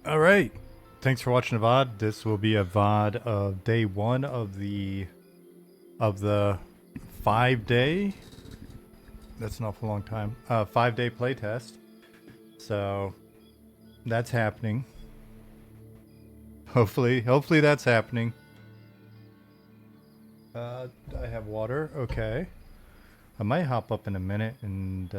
All right. Thanks for watching the VOD. This will be a VOD of day one of the 5 day. That's an awful long time. 5 day playtest. So that's happening. Hopefully that's happening. I have water. Okay. I might hop up in a minute and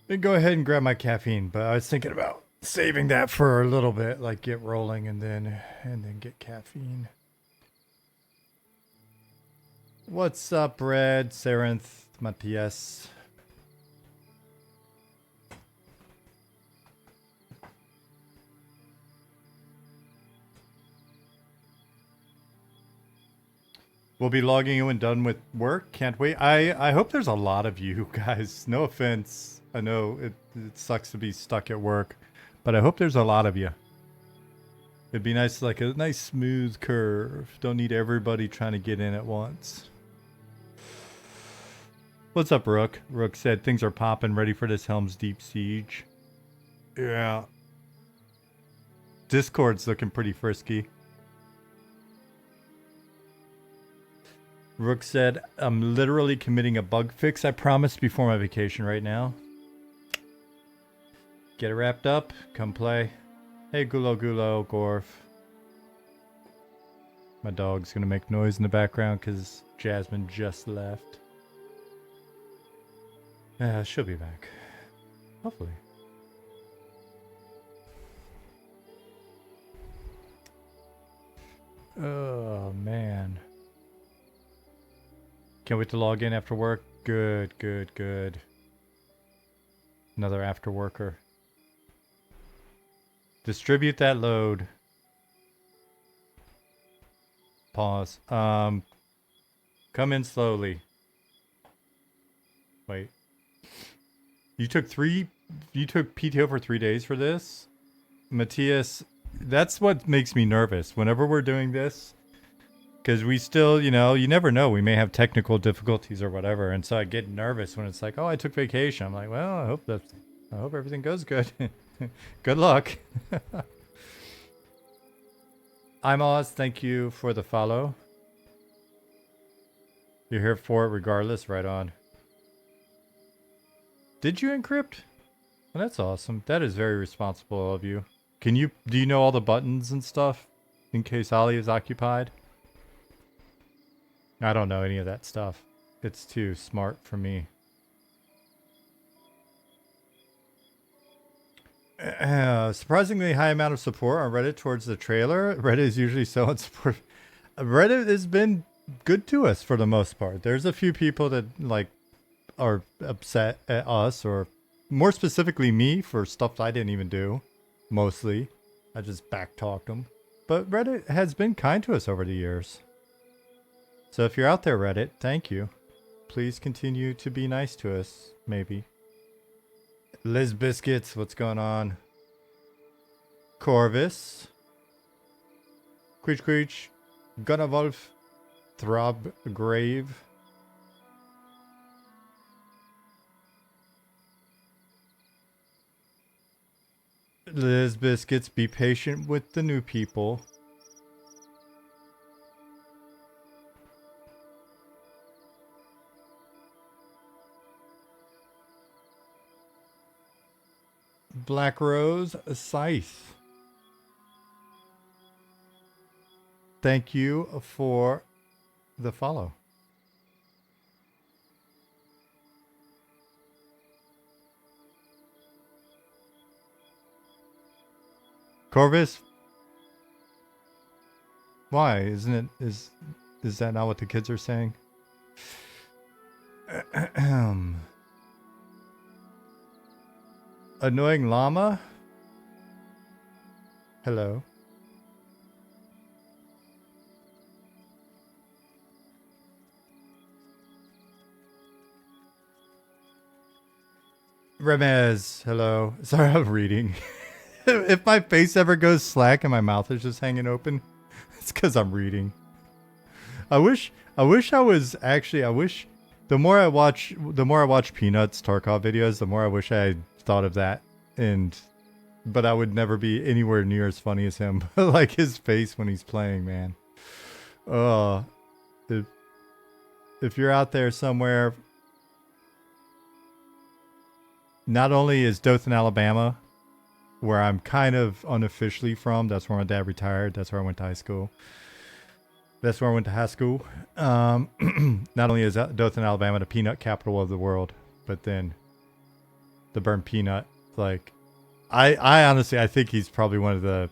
then go ahead and grab my caffeine. But I was thinking about saving that for a little bit, like get rolling and then get caffeine. What's up, Red, Sarenth, Matthias? We'll be logging in when done with work. Can't wait. I hope there's a lot of you guys. No offense. I know it sucks to be stuck at work, but I hope there's a lot of you. It'd be nice, like a nice smooth curve. Don't need everybody trying to get in at once. What's up, Rook? Rook said things are popping, ready for this Helm's Deep siege. Yeah. Discord's looking pretty frisky. Rook said, I'm literally committing a bug fix I promised before my vacation right now. Get it wrapped up. Come play. Hey, Gulo, Gorf. My dog's gonna make noise in the background because Jasmine just left. She'll be back. Hopefully. Oh, man. Can't wait to log in after work. Good. Another after worker. Distribute that load. Pause. Come in slowly. Wait. You took PTO for 3 days for this? Matthias, that's what makes me nervous whenever we're doing this. Because we still, you never know. We may have technical difficulties or whatever. And so I get nervous when it's like, oh, I took vacation. I'm like, well, I hope everything goes good. Good luck. I'm Oz. Thank you for the follow. You're here for it regardless. Right on. Did you encrypt? Well, that's awesome. That is very responsible of you. Do you know all the buttons and stuff in case Ali is occupied? I don't know any of that stuff. It's too smart for me. Surprisingly high amount of support on Reddit towards the trailer. Reddit is usually so unsupportive. Reddit has been good to us for the most part. There's a few people that are upset at us, or more specifically me, for stuff I didn't even do. Mostly. I just backtalked them. But Reddit has been kind to us over the years. So if you're out there, Reddit, thank you. Please continue to be nice to us, maybe. Liz Biscuits, what's going on? Corvus. Queech. Gunnawolf. Throb Grave. Liz Biscuits, be patient with the new people. Black Rose Scythe. Thank you for the follow. Corvus, why isn't it? Is that not what the kids are saying? Annoying llama. Hello. Remez, hello. Sorry, I'm reading. If my face ever goes slack and my mouth is just hanging open, it's because I'm reading. I wish the more I watch Peanuts Tarkov videos, the more I wish I had thought of that but I would never be anywhere near as funny as him. Like his face when he's playing, man. If you're out there somewhere, not only is Dothan, Alabama, where I'm kind of unofficially from, that's where my dad retired. That's where I went to high school. That's where I went to high school. Not only is Dothan, Alabama, the peanut capital of the world, but then the burnt peanut. Like, I honestly, I think he's probably one of the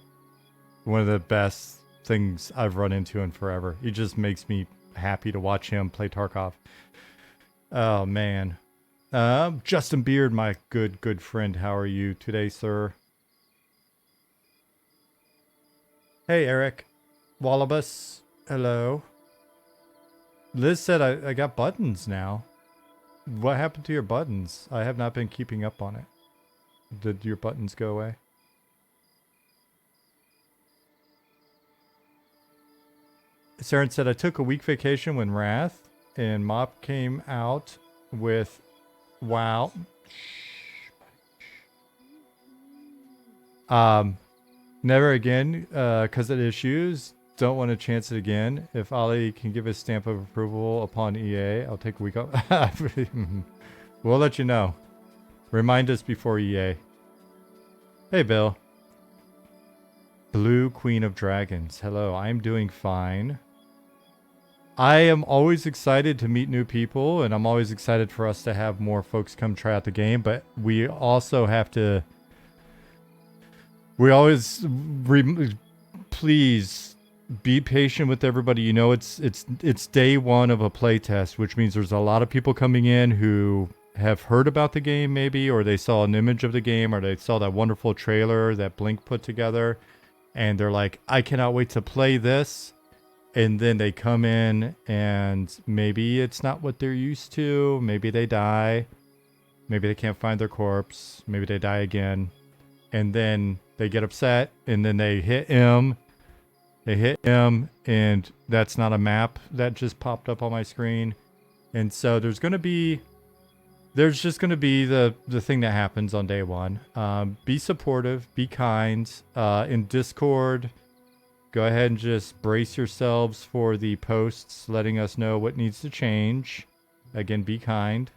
best things I've run into in forever. He just makes me happy to watch him play Tarkov. Oh man, Justin Beard, my good friend, how are you today, sir? Hey, Eric Wallabus. Hello. Liz said I got buttons now. What happened to your buttons? I have not been keeping up on it. Did your buttons go away? Saren said, I took a week vacation when Wrath and Mop came out with WoW. Never again, because of issues. Don't want to chance it again. If Ollie can give his stamp of approval upon EA, I'll take a week off. We'll let you know. Remind us before EA. Hey, Bill. Blue Queen of Dragons. Hello, I'm doing fine. I am always excited to meet new people, and I'm always excited for us to have more folks come try out the game, but we also have to... We always... Please... Be patient with everybody. You know, it's day one of a playtest, which means there's a lot of people coming in who have heard about the game maybe, or they saw an image of the game, or they saw that wonderful trailer that Blink put together, and they're like, I cannot wait to play this. And then they come in and maybe it's not what they're used to. Maybe they die. Maybe they can't find their corpse. Maybe they die again. And then they get upset, and then they hit M. They hit M, and that's not a map that just popped up on my screen. And so there's just going to be the thing that happens on day one. Be supportive, be kind. In Discord, go ahead and just brace yourselves for the posts letting us know what needs to change. Again, be kind.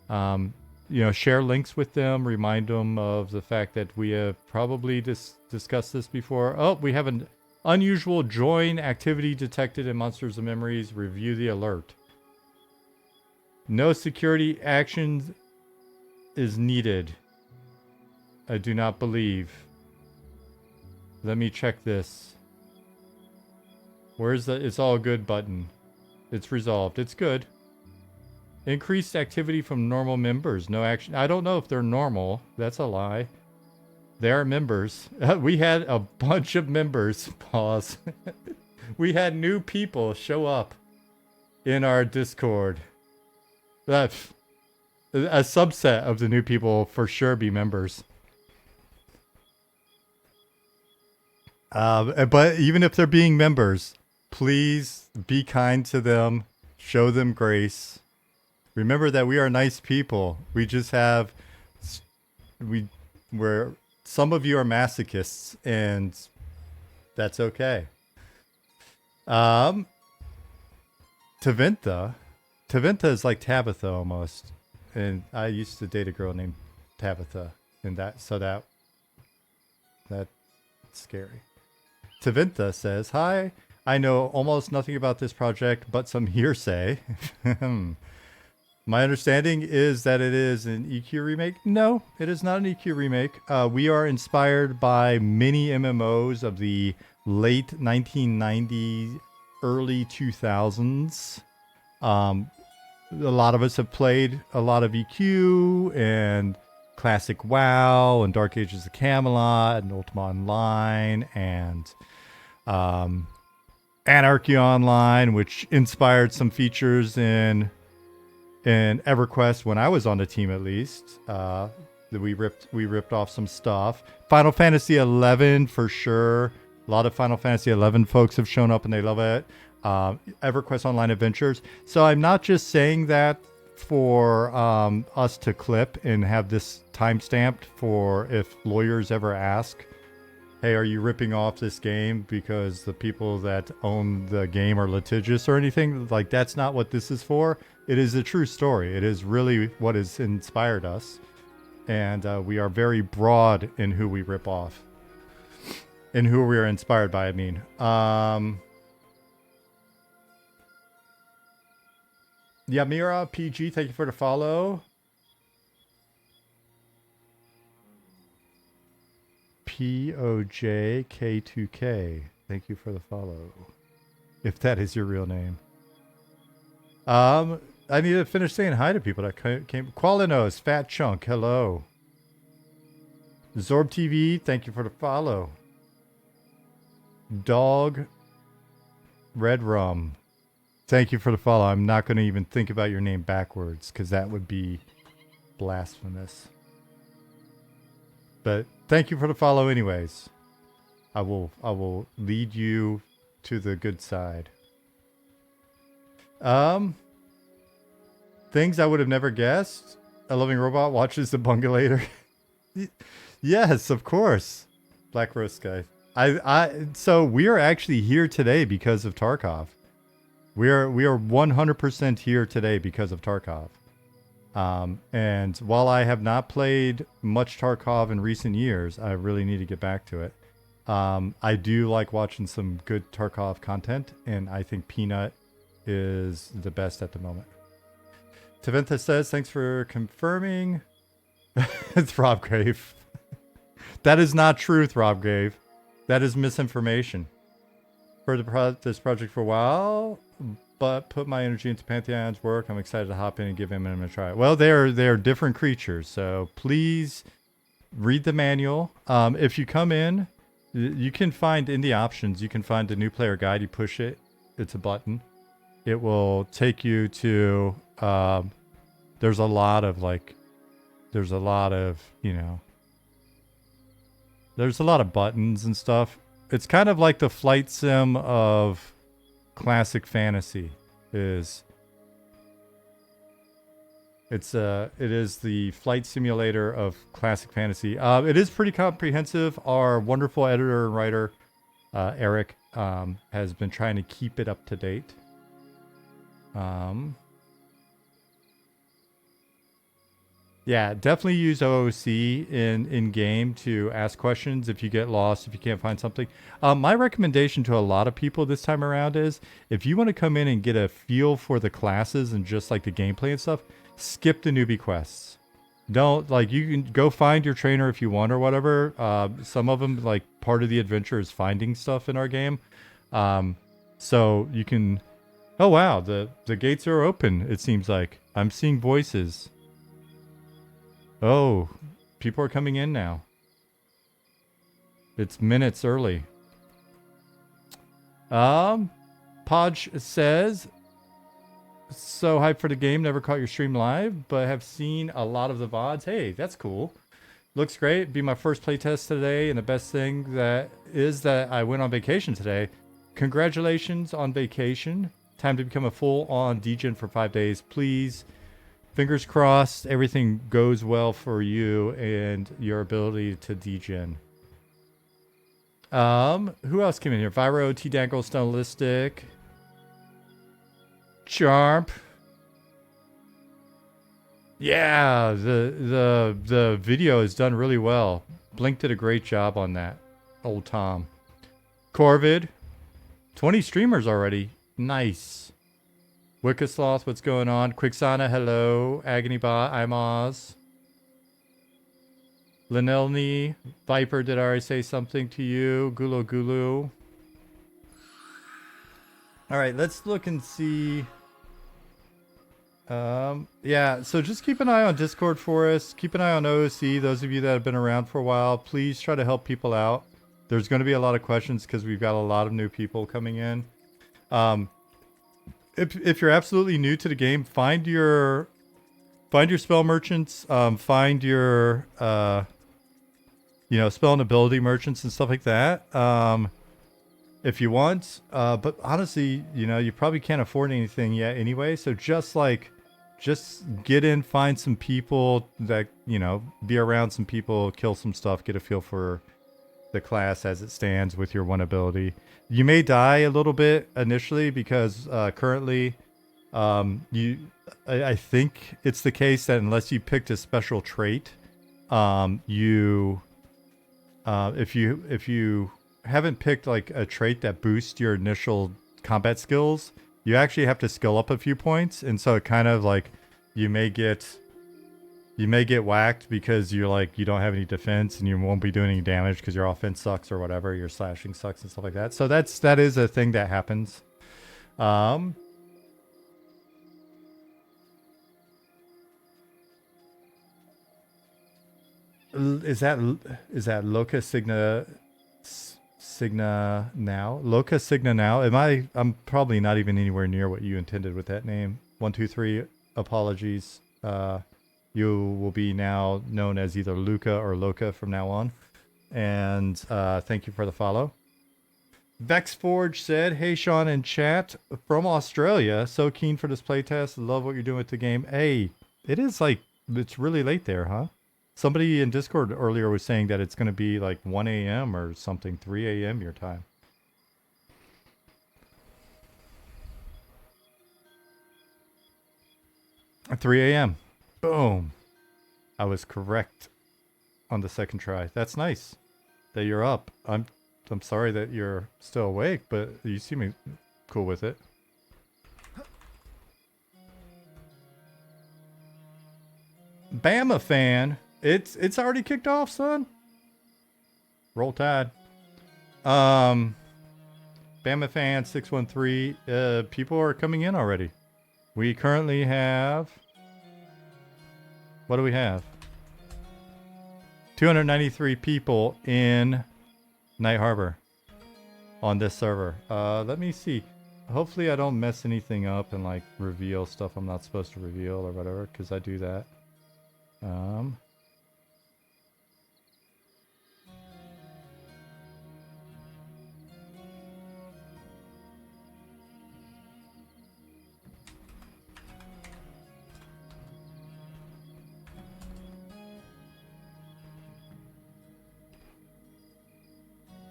Share links with them. Remind them of the fact that we have probably discussed this before. Oh, we have an unusual join activity detected in Monsters of Memories. Review the alert. No security actions is needed. I do not believe. Let me check this. Where's the it's all good button? It's resolved. It's good. Increased activity from normal members. No action. I don't know if they're normal. That's a lie. They are members. We had a bunch of members. Pause. We had new people show up in our Discord. A subset of the new people for sure be members. But even if they're being members, please be kind to them. Show them grace. Remember that we are nice people. We just have... We're... Some of you are masochists, and that's okay. Tavinta. Tavinta is like Tabitha almost. And I used to date a girl named Tabitha. And that's scary. Tavinta says, hi, I know almost nothing about this project, but some hearsay. My understanding is that it is an EQ remake. No, it is not an EQ remake. We are inspired by many MMOs of the late 1990s, early 2000s. A lot of us have played a lot of EQ and Classic WoW and Dark Ages of Camelot and Ultima Online and Anarchy Online, which inspired some features in EverQuest when I was on the team, at least. We ripped off some stuff. Final Fantasy 11 for sure. A lot of Final Fantasy 11 folks have shown up and they love it. EverQuest Online Adventures. So I'm not just saying that for us to clip and have this timestamped for if lawyers ever ask, hey, are you ripping off this game because the people that own the game are litigious or anything? Like, that's not what this is for. It is a true story. It is really what has inspired us. And we are very broad in who we rip off. And who we are inspired by, I mean. Yamira PG, thank you for the follow. POJK2K, thank you for the follow. If that is your real name. I need to finish saying hi to people that came. Qualinos, Fat Chunk, hello. Zorb TV, thank you for the follow. Dog Red Rum, thank you for the follow. I'm not going to even think about your name backwards because that would be blasphemous. But thank you for the follow anyways. I will lead you to the good side. Things I would have never guessed. A loving robot watches the bungalator. Yes, of course. Black Rose Sky. So we are actually here today because of Tarkov. We are 100% here today because of Tarkov. And while I have not played much Tarkov in recent years, I really need to get back to it. I do like watching some good Tarkov content, and I think Peanut is the best at the moment. Taventha says, thanks for confirming. It's Throbgrave. That is not true, Throbgrave. That is misinformation. Heard this project for a while, but put my energy into Pantheon's work. I'm excited to hop in and give him a try. Well, they're different creatures, so please read the manual. If you come in, you can find in the options, you can find the new player guide. You push it, it's a button. It will take you to, there's a lot of, you know, there's a lot of buttons and stuff. It's kind of like the flight sim of Classic Fantasy. It is the flight simulator of Classic Fantasy. It is pretty comprehensive. Our wonderful editor and writer, Eric, has been trying to keep it up to date. Yeah, definitely use OOC in game to ask questions if you get lost, if you can't find something. My recommendation to a lot of people this time around is, if you want to come in and get a feel for the classes and just like the gameplay and stuff, skip the newbie quests. Don't, like, you can go find your trainer if you want or whatever. Some of them, like, part of the adventure is finding stuff in our game. So you can, oh wow, the gates are open, it seems like. I'm seeing voices. Oh, people are coming in now. It's minutes early. Podge says, so hyped for the game, never caught your stream live, but have seen a lot of the VODs. Hey, that's cool. Looks great. Be my first playtest today, and the best thing that I went on vacation today. Congratulations on vacation. Time to become a full-on degen for 5 days. Please, fingers crossed, everything goes well for you and your ability to degen. Who else came in here? Viro, T-Dangle, Stylistic, Charp. Yeah, the video is done really well. Blink did a great job on that. Old Tom. Corvid. 20 streamers already. Nice. Wickesloth, what's going on? Quixana, hello. Agonybot, I'm Oz. Linelni, Viper, did I already say something to you? Gulo Gulu. Alright, let's look and see. Yeah, so just keep an eye on Discord for us. Keep an eye on OOC. Those of you that have been around for a while, please try to help people out. There's going to be a lot of questions because we've got a lot of new people coming in. If you're absolutely new to the game, find your spell merchants, find your spell and ability merchants and stuff like that. If you want, but honestly, you probably can't afford anything yet anyway. So just just get in, find some people that, you know, be around some people, kill some stuff, get a feel for the class as it stands with your one ability. You may die a little bit initially because currently I think it's the case that unless you picked a special trait, if you haven't picked like a trait that boosts your initial combat skills, you actually have to skill up a few points, and so it kind of like you may get whacked because you're like you don't have any defense and you won't be doing any damage because your offense sucks or whatever, your slashing sucks and stuff like that. So that is a thing that happens. Is that Loca Signa now? Loca Signa now? I'm probably not even anywhere near what you intended with that name. 123 apologies. You will be now known as either Luca or Loca from now on. And thank you for the follow. Vexforge said, "Hey Sean in chat from Australia. So keen for this playtest. Love what you're doing with the game." Hey, it is like it's really late there, huh? Somebody in Discord earlier was saying that it's going to be like 1 a.m. or something, 3 a.m. your time. At 3 a.m. Boom. I was correct on the second try. That's nice that you're up. I'm sorry that you're still awake, but you seem cool with it. Bama fan. It's already kicked off, son. Roll Tide. Bama fan 613. People are coming in already. We currently have. What do we have? 293 people in Night Harbor on this server. Let me see. Hopefully I don't mess anything up and like reveal stuff I'm not supposed to reveal or whatever, because I do that.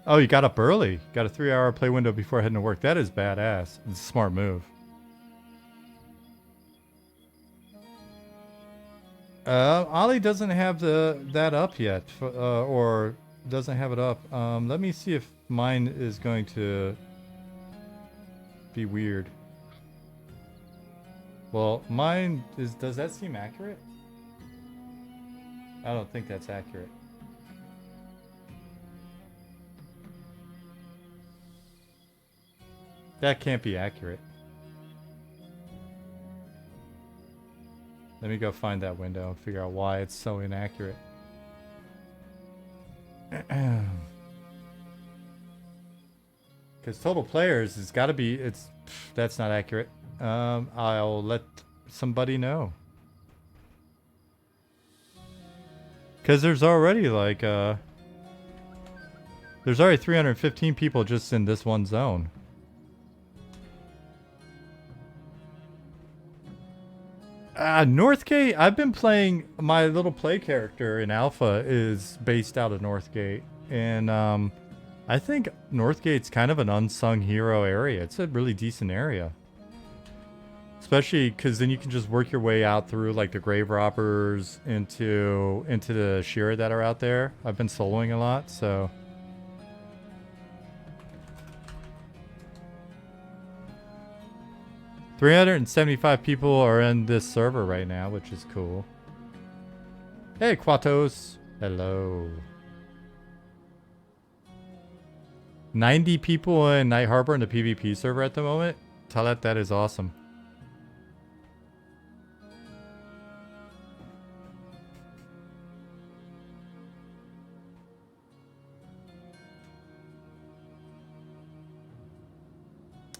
Oh, you got up early. Got a 3-hour play window before heading to work. That is badass. It's a smart move. Ollie doesn't have that up yet, or doesn't have it up. Let me see if mine is going to be weird. Well, mine is. Does that seem accurate? I don't think that's accurate. That can't be accurate. Let me go find that window and figure out why it's so inaccurate. Because total players has got to be. That's not accurate. I'll let somebody know. Because there's already like there's already 315 people just in this one zone. Northgate, I've been playing, my little play character in alpha is based out of Northgate. And I think Northgate's kind of an unsung hero area. It's a really decent area. Especially because then you can just work your way out through like the grave robbers into the Shira that are out there. I've been soloing a lot, so... 375 people are in this server right now, which is cool. Hey, Quatos. Hello. 90 people in Night Harbor in the PvP server at the moment. Talet, that is awesome.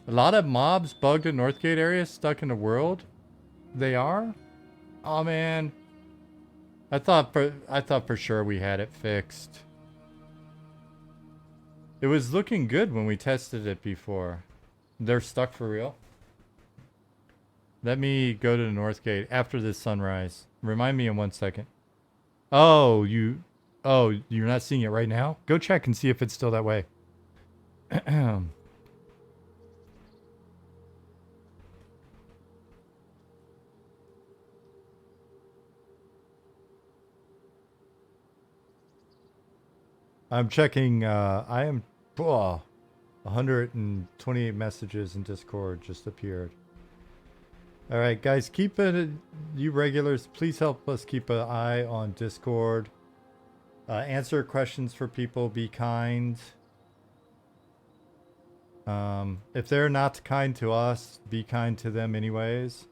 A lot of mobs bugged in Northgate area stuck in the world. They are? Oh man. I thought for sure we had it fixed. It was looking good when we tested it before. They're stuck for real. Let me go to the north gate after this sunrise. Remind me in 1 second. Oh, you're not seeing it right now? Go check and see if it's still that way. I'm checking. I am. 128 messages in Discord just appeared. All right, guys, keep it. You regulars, please help us keep an eye on Discord. Answer questions for people. Be kind. If they're not kind to us, be kind to them anyways.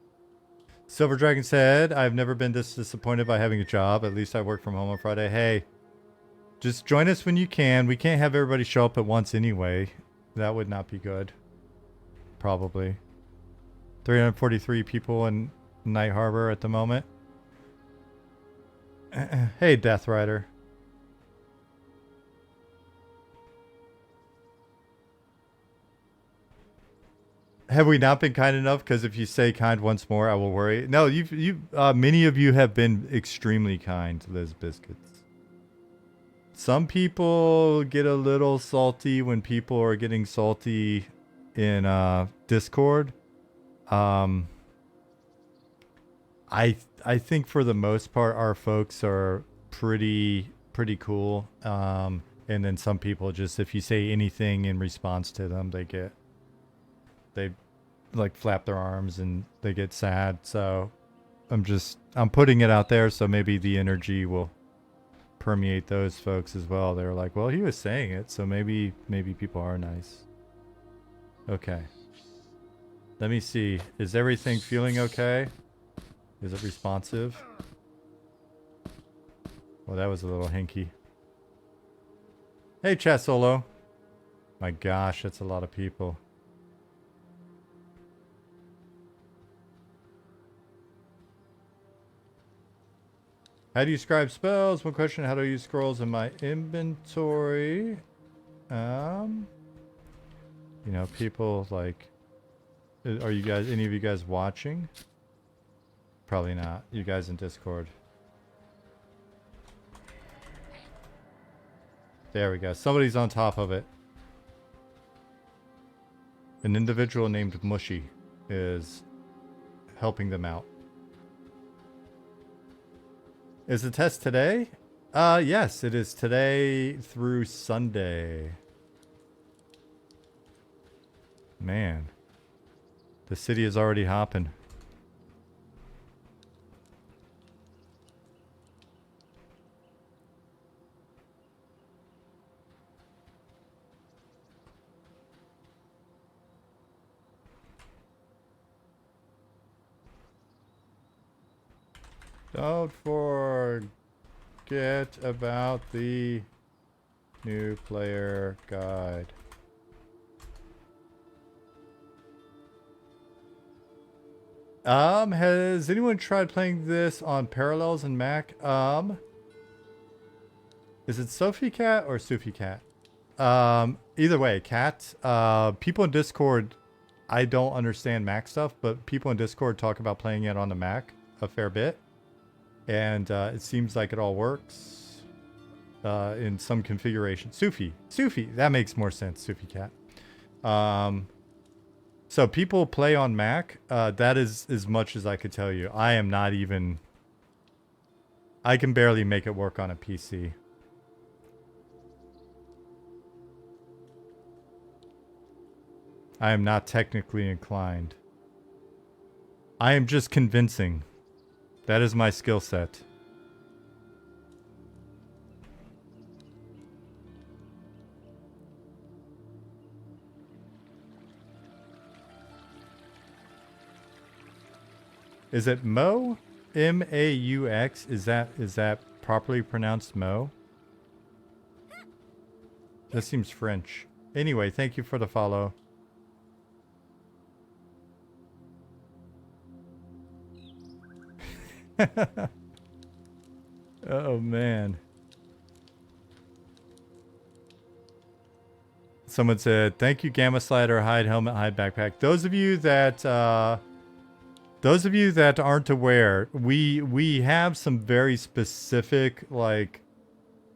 Silver Dragon said, I've never been this disappointed by having a job. At least I work from home on Friday. Hey, just join us when you can. We can't have everybody show up at once anyway. That would not be good. Probably. 343 people in Night Harbor at the moment. Hey, Death Rider. Have we not been kind enough? Because if you say kind once more, I will worry. No, many of you have been extremely kind, Liz Biscuits. Some people get a little salty when people are getting salty in Discord. I think for the most part, our folks are pretty cool. And then some people just, if you say anything in response to them, they like flap their arms and they get sad. So I'm putting it out there so maybe the energy will permeate those folks as well. They're like, well, he was saying it, so maybe people are nice. Okay. Let me see. Is everything feeling okay? Is it responsive? Well, that was a little hinky. Hey, Chat Solo. My gosh, that's a lot of people. How do you scribe spells? One question, how do I use scrolls in my inventory? You know, people like... Are you guys, any of you guys watching? Probably not. You guys in Discord. There we go. Somebody's on top of it. An individual named Mushy is helping them out. Is the test today? Yes, it is today through Sunday. Man. The city is already hopping. Don't forget about the new player guide. Has anyone tried playing this on Parallels and Mac? Is it Sophie Cat or Sufi Cat? Either way, Cat. People in Discord, I don't understand Mac stuff, but people in Discord talk about playing it on the Mac a fair bit. And it seems like it all works in some configuration. Sufi, that makes more sense, Sufi Cat. So people play on Mac. That is as much as I could tell you. I am not even... I can barely make it work on a PC. I am not technically inclined. I am just convincing. That is my skill set. Is it Mo? M-A-U-X? Is that properly pronounced Mo? That seems French. Anyway, thank you for the follow. Oh man. Someone said, thank you, Gamma Slider, Hide Helmet, Hide Backpack. Those of you that those of you that aren't aware, we have some very specific like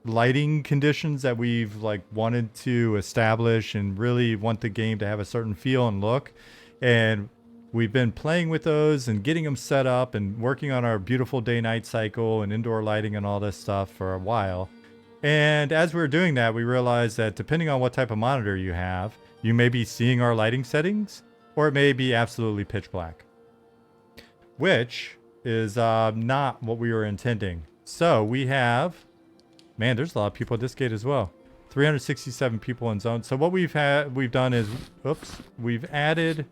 lighting conditions that we've like wanted to establish and really want the game to have a certain feel and look. And we've been playing with those and getting them set up and working on our beautiful day-night cycle and indoor lighting and all this stuff for a while. And as we were doing that, we realized that depending on what type of monitor you have, you may be seeing our lighting settings, or it may be absolutely pitch black, which is not what we were intending. So we have, man, there's a lot of people at this gate as well. 367 people in zone. So what we've done is, oops, we've added,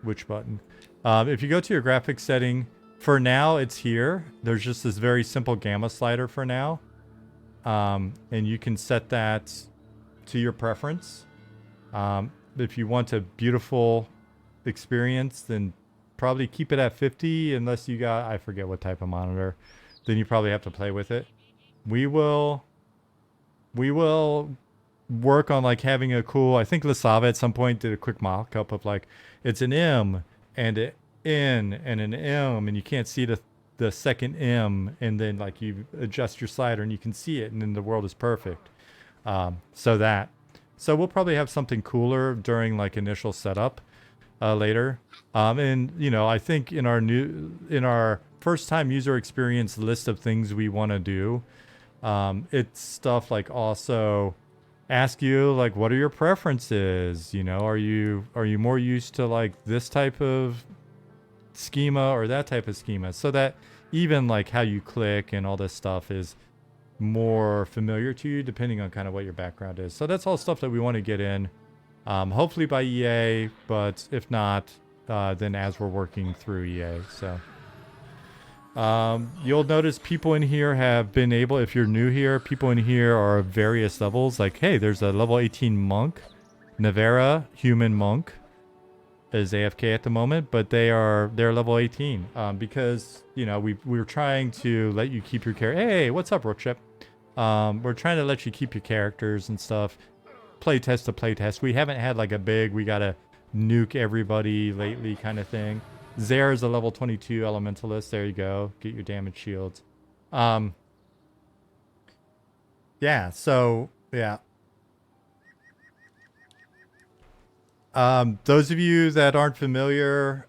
which button? If you go to your graphics setting, for now it's here. There's just this very simple gamma slider for now. And you can set that to your preference. If you want a beautiful experience, then probably keep it at 50 unless you got, I forget what type of monitor. Then you probably have to play with it. We will work on like having a cool, I think Lasava at some point did a quick mock-up of like, it's an M and an N and an M, and you can't see the second M, and then like you adjust your slider and you can see it, and then the world is perfect. So we'll probably have something cooler during like initial setup later. And you know, I think in our first time user experience list of things we want to do, it's stuff like also ask you like, what are your preferences? You know, are you more used to like this type of schema or that type of schema, so that even like how you click and all this stuff is more familiar to you depending on kind of what your background is. So that's all stuff that we want to get in, hopefully by EA, but if not, then as we're working through EA. So you'll notice people in here have been able, if you're new here, people in here are of various levels. Like, hey, there's a level 18 monk, Navera, human monk, is AFK at the moment, but they're level 18 because, you know, we're trying to let you keep your character. Hey, what's up, Rookship? We're trying to let you keep your characters and stuff. Playtest to playtest. We haven't had like a big, we gotta nuke everybody lately kind of thing. Zare is a level 22 elementalist. There you go. Get your damage shields. Yeah, so yeah. Those of you that aren't familiar,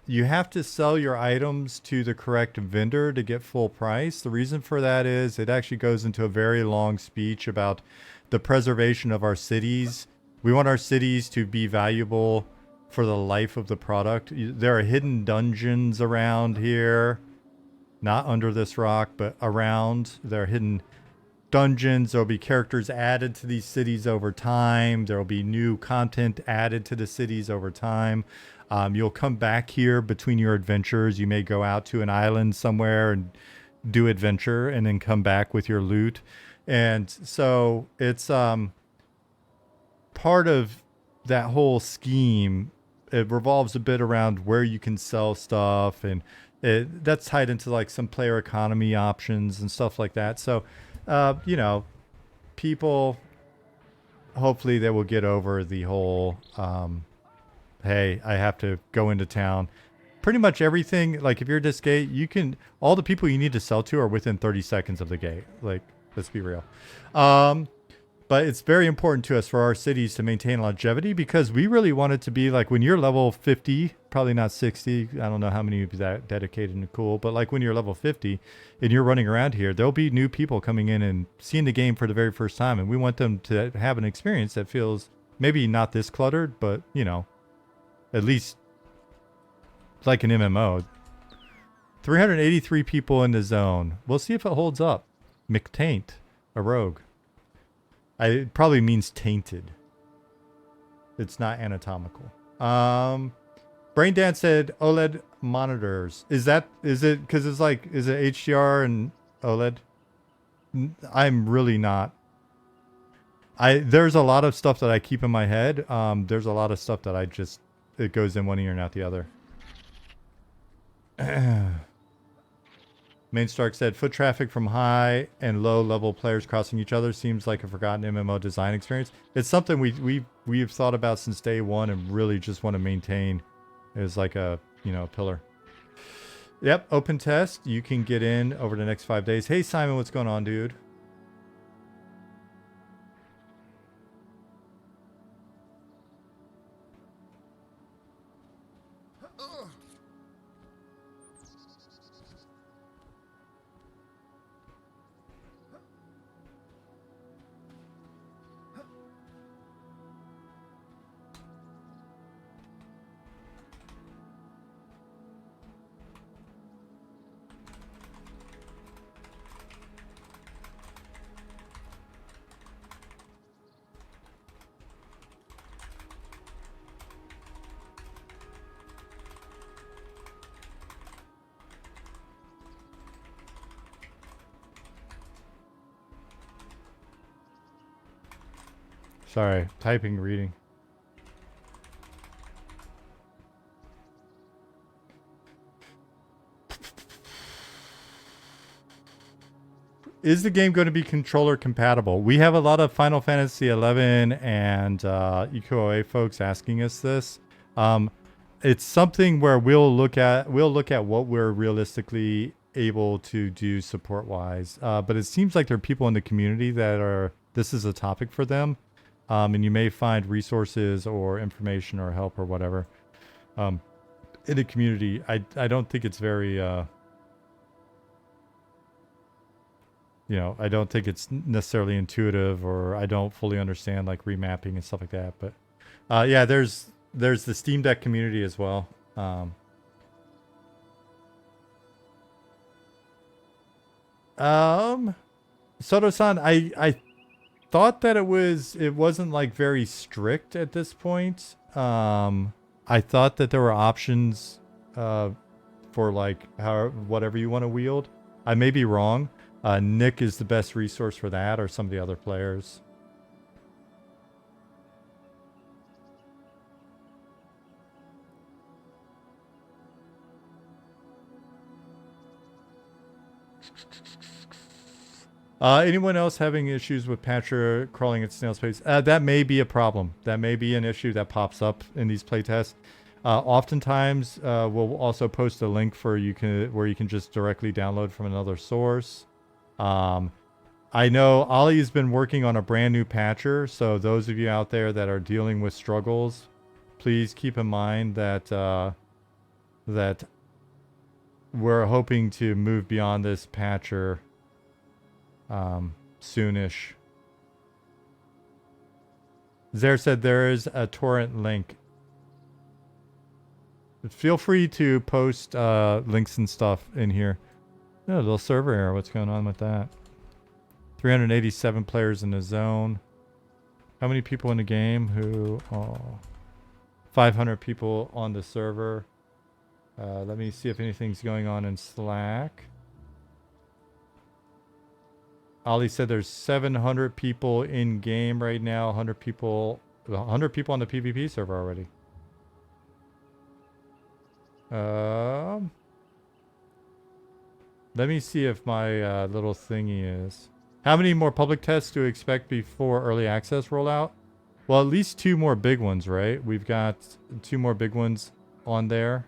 you have to sell your items to the correct vendor to get full price. The reason for that is it actually goes into a very long speech about the preservation of our cities. We want our cities to be valuable for the life of the product. There are hidden dungeons around here, not under this rock, but around. There are hidden dungeons. There'll be characters added to these cities over time. There'll be new content added to the cities over time. You'll come back here between your adventures. You may go out to an island somewhere and do adventure and then come back with your loot. And so it's part of that whole scheme. It revolves a bit around where you can sell stuff, and that's tied into like some player economy options and stuff like that. So you know, people, hopefully they will get over the whole, hey, I have to go into town. Pretty much everything, like if you're at this gate, you can, all the people you need to sell to are within 30 seconds of the gate. Like, let's be real. But it's very important to us for our cities to maintain longevity, because we really want it to be like when you're level 50, probably not 60. I don't know how many of you that dedicated and cool, but like when you're level 50 and you're running around here, there'll be new people coming in and seeing the game for the very first time. And we want them to have an experience that feels maybe not this cluttered, but you know, at least like an MMO. 383 people in the zone. We'll see if it holds up. McTaint, a rogue. It probably means tainted. It's not anatomical. Braindance said OLED monitors. Is it because it's like, is it HDR and OLED? I'm really not. There's a lot of stuff that I keep in my head. There's a lot of stuff that it goes in one ear and out the other. Main Stark said, foot traffic from high and low level players crossing each other seems like a forgotten MMO design experience. It's something we've thought about since day one and really just want to maintain is like a, you know, a pillar. Yep, open test. You can get in over the next 5 days. Hey, Simon, what's going on, dude? Sorry, typing, reading. Is the game going to be controller compatible? We have a lot of Final Fantasy 11 and EQOA folks asking us this. It's something where we'll look at what we're realistically able to do support wise. But it seems like there are people in the community that are, this is a topic for them. And you may find resources or information or help or whatever in the community. I don't think it's very, you know, I don't think it's necessarily intuitive, or I don't fully understand like remapping and stuff like that. But yeah, there's the Steam Deck community as well. Soto-san, I thought that it wasn't like very strict at this point. I thought that there were options for like whatever you want to wield. I may be wrong. Nick is the best resource for that, or some of the other players. Anyone else having issues with Patcher crawling at snail's pace? That may be a problem. That may be an issue that pops up in these playtests. Oftentimes, we'll also post a link where you can just directly download from another source. I know Ollie's been working on a brand new patcher, so those of you out there that are dealing with struggles, please keep in mind that that we're hoping to move beyond this patcher soonish. Zare said there is a torrent link. Feel free to post links and stuff in here. Oh, a little server error. What's going on with that? 387 players in the zone. How many people in the game? 500 people on the server. Let me see if anything's going on in Slack. Ollie said there's 700 people in game right now. 100 people on the PvP server already. Let me see if my little thingy is. How many more public tests do we expect before early access rollout? Well, at least 2 more big ones, right? We've got 2 more big ones on there.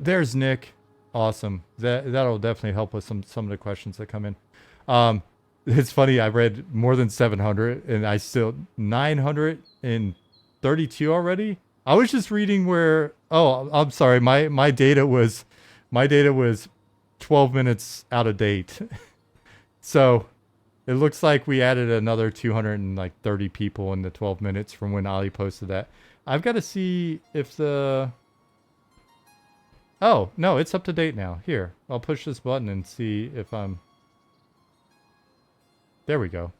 There's Nick. Awesome. That'll definitely help with some of the questions that come in. It's funny, I read more than 700 and I still 932 already. I was just reading where, oh, I'm sorry. My data was 12 minutes out of date. So it looks like we added another 230 people in the 12 minutes from when Ali posted that. I've got to see if the... Oh, no, it's up to date now. Here, I'll push this button and see if I'm... There we go.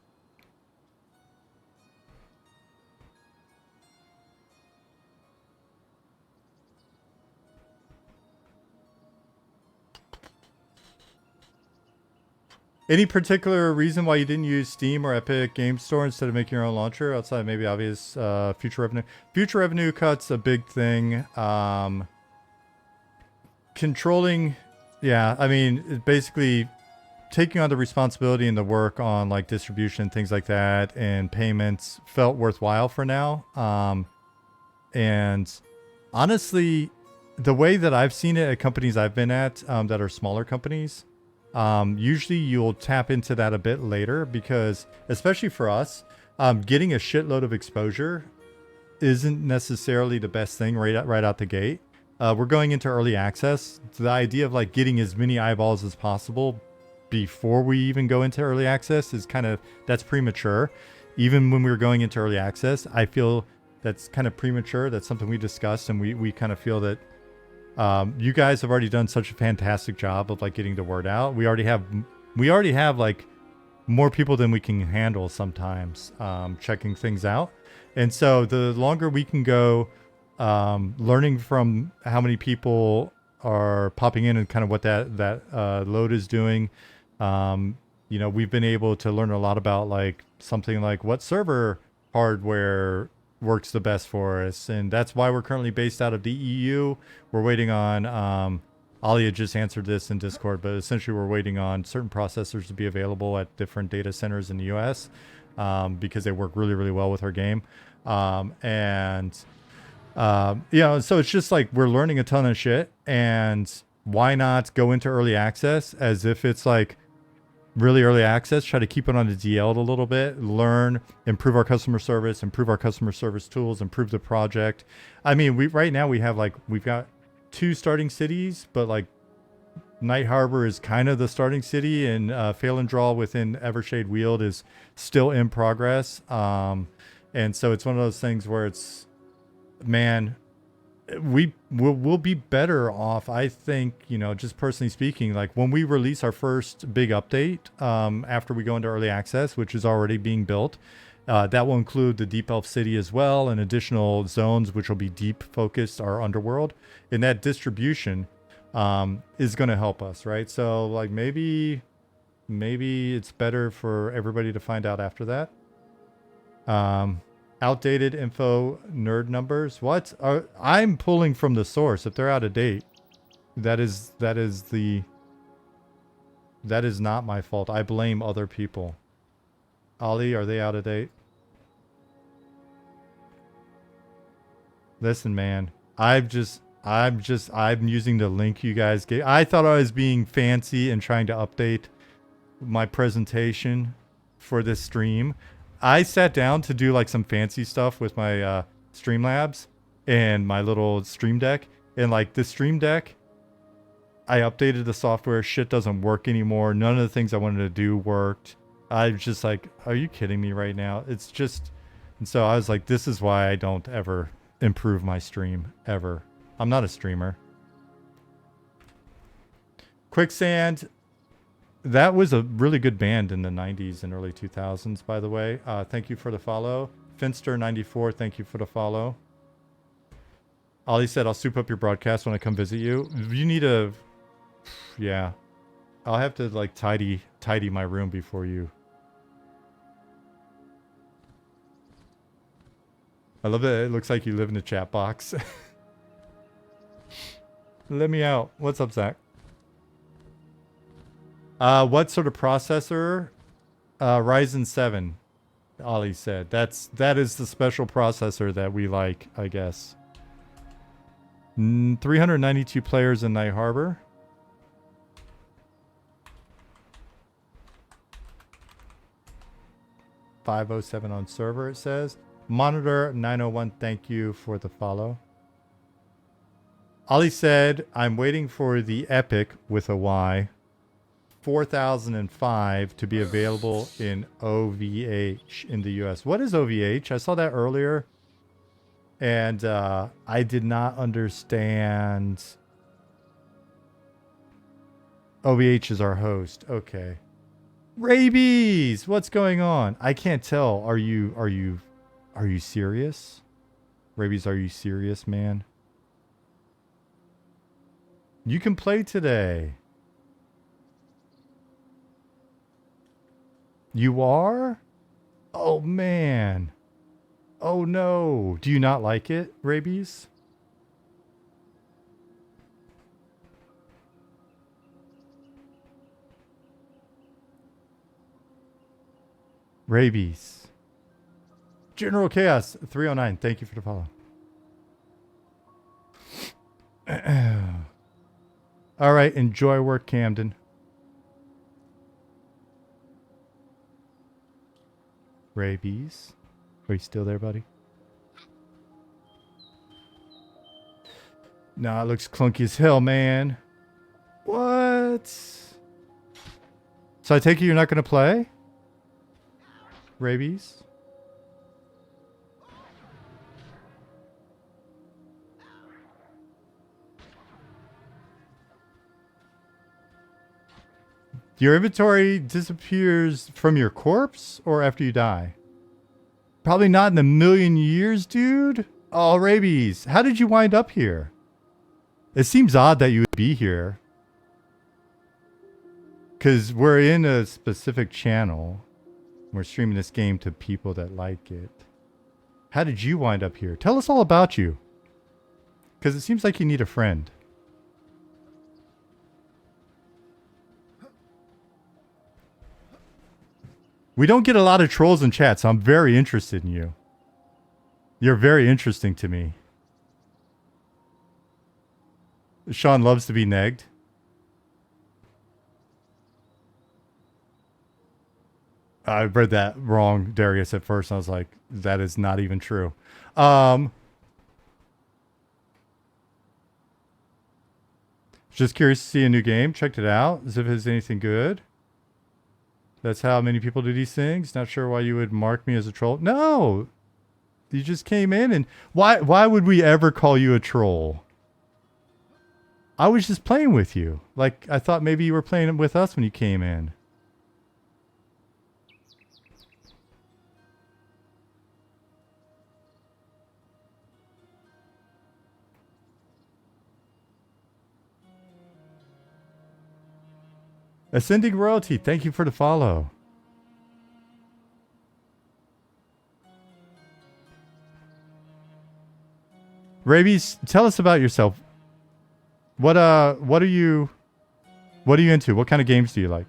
Any particular reason why you didn't use Steam or Epic Game Store instead of making your own launcher outside maybe obvious future revenue? Future revenue cuts a big thing. controlling, yeah, I mean, basically taking on the responsibility and the work on like distribution, things like that, and payments felt worthwhile for now. And honestly, the way that I've seen it at companies I've been at that are smaller companies, usually you'll tap into that a bit later because, especially for us, getting a shitload of exposure isn't necessarily the best thing right out the gate. We're going into early access. So the idea of like getting as many eyeballs as possible before we even go into early access is kind of, that's premature. Even when we were going into early access, I feel that's kind of premature. That's something we discussed, and we kind of feel that you guys have already done such a fantastic job of like getting the word out. We already have like more people than we can handle sometimes checking things out. And so the longer we can go learning from how many people are popping in and kind of what that load is doing, you know, we've been able to learn a lot about like something like what server hardware works the best for us. And that's why we're currently based out of the EU. We're waiting on, Ali had just answered this in Discord, but essentially we're waiting on certain processors to be available at different data centers in the US because they work really, really well with our game. You know, so it's just like we're learning a ton of shit, and why not go into early access as if it's like really early access, try to keep it on the DL a little bit, learn, improve our customer service tools, improve the project. I mean, right now we've got 2 starting cities, but like Night Harbor is kind of the starting city, and Fail and Draw within Evershade Weald is still in progress. And so it's one of those things where it's, man, we'll be better off, I think, you know, just personally speaking, like when we release our first big update after we go into early access, which is already being built. That will include the Deep Elf City as well, and additional zones which will be deep focused, our underworld. And that distribution is going to help us, right? So like maybe it's better for everybody to find out after that. Outdated info nerd numbers. What? I'm pulling from the source. If they're out of date, that is not my fault. I blame other people. Ali, are they out of date? Listen, man. I'm using the link you guys gave. I thought I was being fancy and trying to update my presentation for this stream. I sat down to do like some fancy stuff with my Streamlabs and my little Stream Deck. And like the Stream Deck, I updated the software. Shit doesn't work anymore. None of the things I wanted to do worked. I was just like, are you kidding me right now? It's just... And so I was like, this is why I don't ever improve my stream, ever. I'm not a streamer. Quicksand... That was a really good band in the 90s and early 2000s, by the way. Thank you for the follow. Finster94, thank you for the follow. Ollie said, I'll soup up your broadcast when I come visit you. You need a... Yeah. I'll have to, like, tidy my room before you. I love it. It looks like you live in a chat box. Let me out. What's up, Zach? What sort of processor? Ryzen 7, Ollie said. That is the special processor that we like, I guess. 392 players in Night Harbor. .507 on server, it says. Monitor 901, thank you for the follow. Ollie said, I'm waiting for the Epic with a Y. 4005 to be available in OVH in the US. What is OVH? I saw that earlier, and I did not understand. OVH is our host. Okay. Rabies, what's going on? I can't tell. Are you serious? Rabies, are you serious, man? You can play today. You are? Oh, man. Oh, no. Do you not like it, Rabies? Rabies. General Chaos 309. Thank you for the follow. All right, enjoy work, Camden. Rabies. Are you still there, buddy? Nah, it looks clunky as hell, man. What? So I take it you're not going to play? Rabies? Your inventory disappears from your corpse or after you die? Probably not in a million years, dude. Oh, Rabies. How did you wind up here? It seems odd that you would be here. Because we're in a specific channel. We're streaming this game to people that like it. How did you wind up here? Tell us all about you. Because it seems like you need a friend. We don't get a lot of trolls in chat, so I'm very interested in you. You're very interesting to me. Sean loves to be negged. I read that wrong, Darius, at first. I was like, that is not even true. Just curious to see a new game. Checked it out. As if it's anything good. That's how many people do these things. Not sure why you would mark me as a troll. No! You just came in and... Why would we ever call you a troll? I was just playing with you. Like, I thought maybe you were playing with us when you came in. Ascending Royalty, thank you for the follow. Rabies, tell us about yourself. What are you into? What kind of games do you like?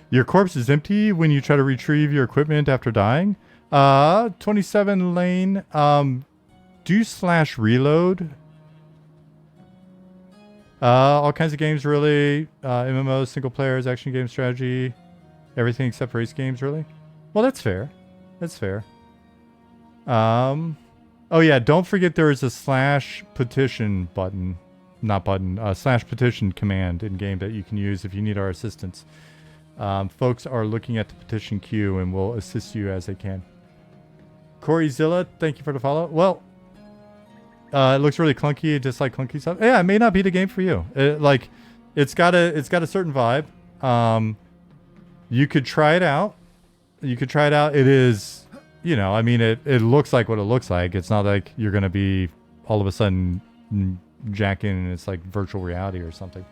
Your corpse is empty when you try to retrieve your equipment after dying. 27 lane. Do / reload. All kinds of games, really. MMOs, single players, action game strategy. Everything except race games, really. Well, that's fair. That's fair. Oh yeah, don't forget there is a / petition button. Not button. / petition command in game that you can use if you need our assistance. Folks are looking at the petition queue and will assist you as they can. Corey Zilla, thank you for the follow. Well, it looks really clunky, just like clunky stuff. Yeah, it may not be the game for you. It's got a certain vibe. You could try it out. It is, I mean, it looks like what it looks like. It's not like you're gonna be all of a sudden jacking and it's like virtual reality or something.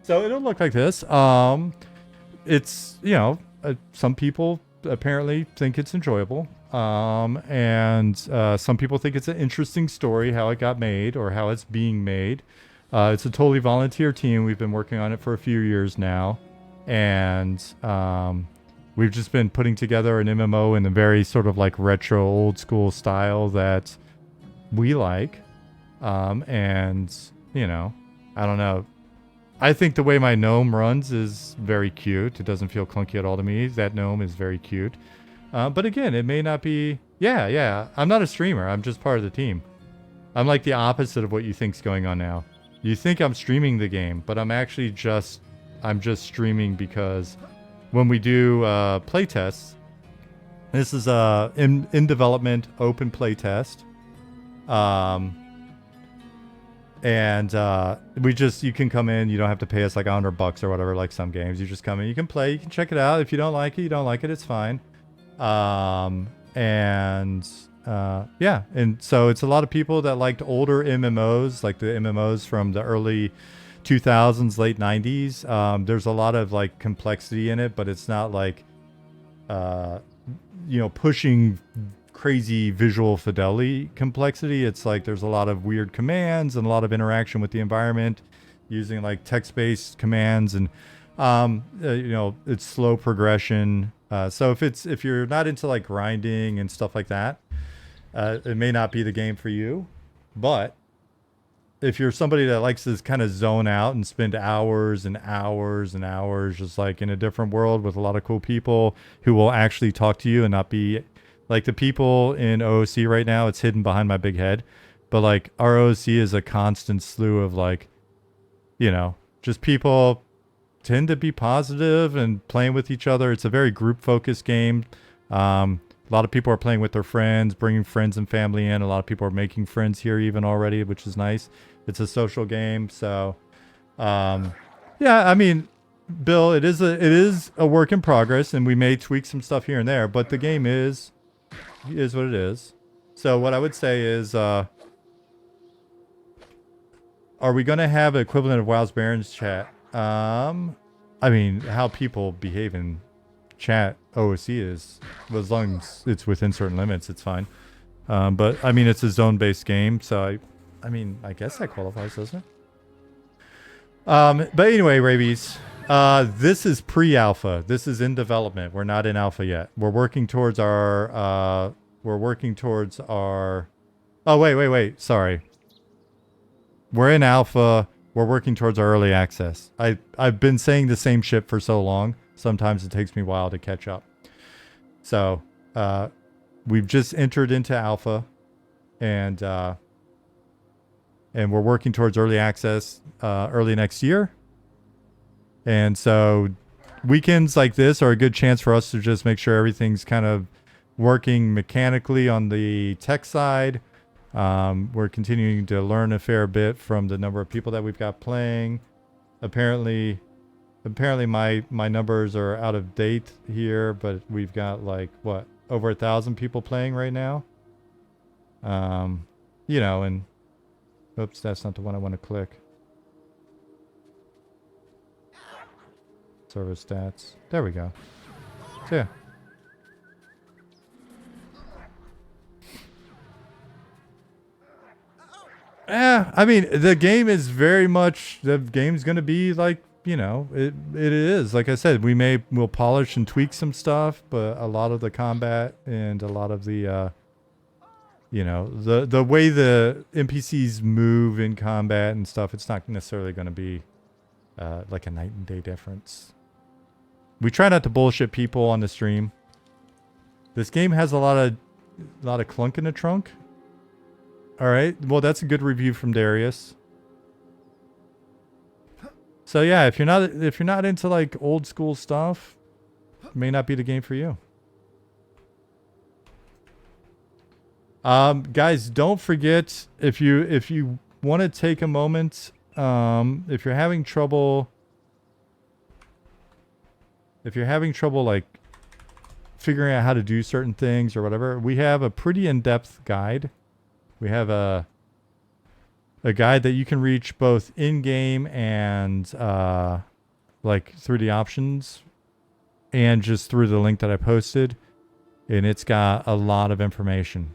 So it'll look like this. It's, some people apparently think it's enjoyable. And some people think it's an interesting story, how it got made or how it's being made. It's a totally volunteer team. We've been working on it for a few years now. And we've just been putting together an MMO in a very sort of like retro old school style that we like. And, I don't know. I think the way my gnome runs is very cute. It doesn't feel clunky at all to me. That gnome is very cute. But again, it may not be... Yeah. I'm not a streamer. I'm just part of the team. I'm like the opposite of what you think's going on now. You think I'm streaming the game, but I'm actually just... I'm just streaming because when we do playtests... This is a in development open playtest. And you can come in, you don't have to pay us like $100 or whatever, like some games. You just come in, you can play, you can check it out. If you don't like it, you don't like it, it's fine. Yeah, and so it's a lot of people that liked older MMOs, like the MMOs from the early 2000s, late 90s. There's a lot of like complexity in it, but it's not like, pushing crazy visual fidelity complexity. It's like there's a lot of weird commands and a lot of interaction with the environment using like text-based commands, and it's slow progression. So if you're not into like grinding and stuff like that, it may not be the game for you. But if you're somebody that likes to kind of zone out and spend hours and hours and hours just like in a different world with a lot of cool people who will actually talk to you and not be like the people in OOC right now, it's hidden behind my big head. But like our OOC is a constant slew of like, just people tend to be positive and playing with each other. It's a very group focused game. A lot of people are playing with their friends, bringing friends and family in. A lot of people are making friends here even already, which is nice. It's a social game. So, yeah, I mean, Bill, it is a work in progress, and we may tweak some stuff here and there, but the game is what it is. So what I would say is, are we going to have an equivalent of WoW's Barons chat? I mean, how people behave in chat OOC is, as long as it's within certain limits, it's fine. But I mean, it's a zone-based game, so I mean, I guess that qualifies, doesn't it? But anyway, Rabies, this is pre-alpha. This is in development. We're not in alpha yet. We're working towards our. Oh wait. Sorry. We're in alpha. We're working towards our early access. I've been saying the same shit for so long. Sometimes it takes me a while to catch up. So, we've just entered into alpha, and we're working towards early access early next year. And so weekends like this are a good chance for us to just make sure everything's kind of working mechanically on the tech side. We're continuing to learn a fair bit from the number of people that we've got playing. Apparently my numbers are out of date here, but we've got like over 1,000 people playing right now. And oops, that's not the one I want to click. Server stats. There we go. So yeah. Yeah, I mean, the game is very much, the game's going to be like, it is. Like I said, we'll polish and tweak some stuff, but a lot of the combat and a lot of the, the way the NPCs move in combat and stuff, it's not necessarily going to be like a night and day difference. We try not to bullshit people on the stream. This game has a lot of clunk in the trunk. All right. Well, that's a good review from Darius. So yeah, if you're not into like old school stuff, it may not be the game for you. Guys, don't forget, if you want to take a moment, if you're having trouble like figuring out how to do certain things or whatever, we have a pretty in-depth guide. We have a guide that you can reach both in-game and like through the options and just through the link that I posted. And it's got a lot of information.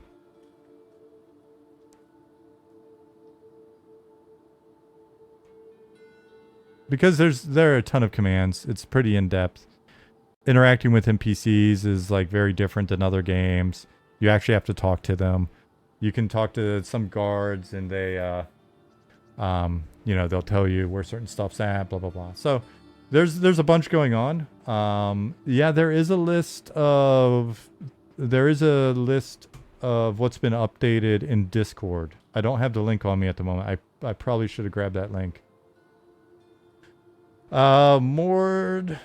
Because there are a ton of commands. It's pretty in-depth. Interacting with NPCs is like very different than other games. You actually have to talk to them. You can talk to some guards and they, they'll tell you where certain stuff's at, blah, blah, blah. So there's a bunch going on. Yeah, there is a list of what's been updated in Discord. I don't have the link on me at the moment. I probably should have grabbed that link. Mord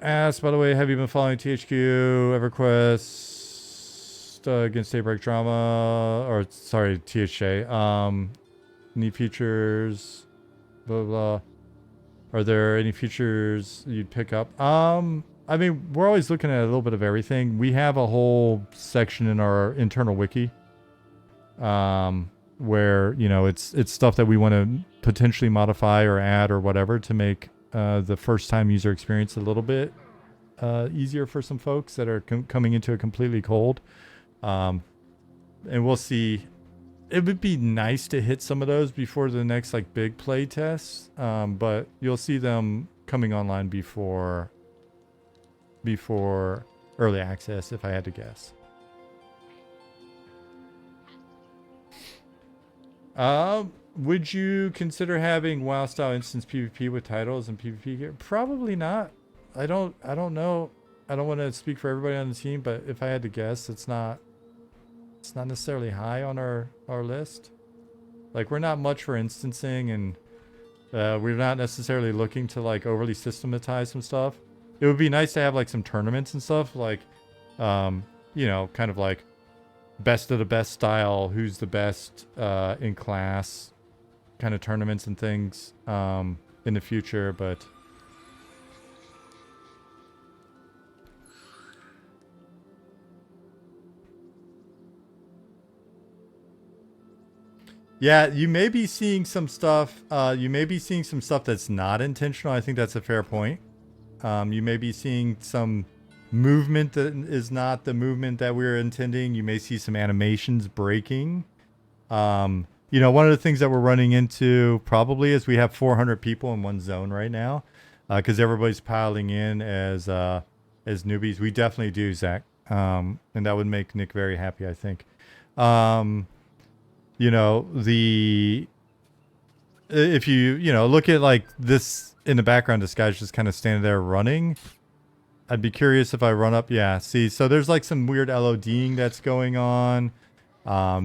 asked, by the way, have you been following THQ, EverQuest, against Daybreak Drama, or sorry, THA? Need features, blah, blah. Are there any features you'd pick up? I mean, we're always looking at a little bit of everything. We have a whole section in our internal wiki. where, you know, it's stuff that we want to potentially modify or add or whatever to make the first time user experience a little bit easier for some folks that are coming into it completely cold. And we'll see. It would be nice to hit some of those before the next like big play tests, but you'll see them coming online before early access, if I had to guess. Would you consider having WoW style instance PvP with titles and PvP gear? Probably not. I don't know. I don't want to speak for everybody on the team, but if I had to guess, it's not necessarily high on our list. Like, we're not much for instancing, and we're not necessarily looking to like overly systematize some stuff. It would be nice to have like some tournaments and stuff, like you know, kind of like best of the best style, who's the best in class kind of tournaments and things in the future, but yeah, you may be seeing some stuff. You may be seeing some stuff that's not intentional. I think that's a fair point. You may be seeing some movement that is not the movement that we were intending. You may see some animations breaking. You know, one of the things that we're running into probably is we have 400 people in one zone right now, because everybody's piling in as newbies. We definitely do, Zach, and that would make Nick very happy, I think. You know, if you know, look at like this in the background, this guy's just kind of standing there running. I'd be curious if I run up. Yeah, see, so there's like some weird LODing that's going on.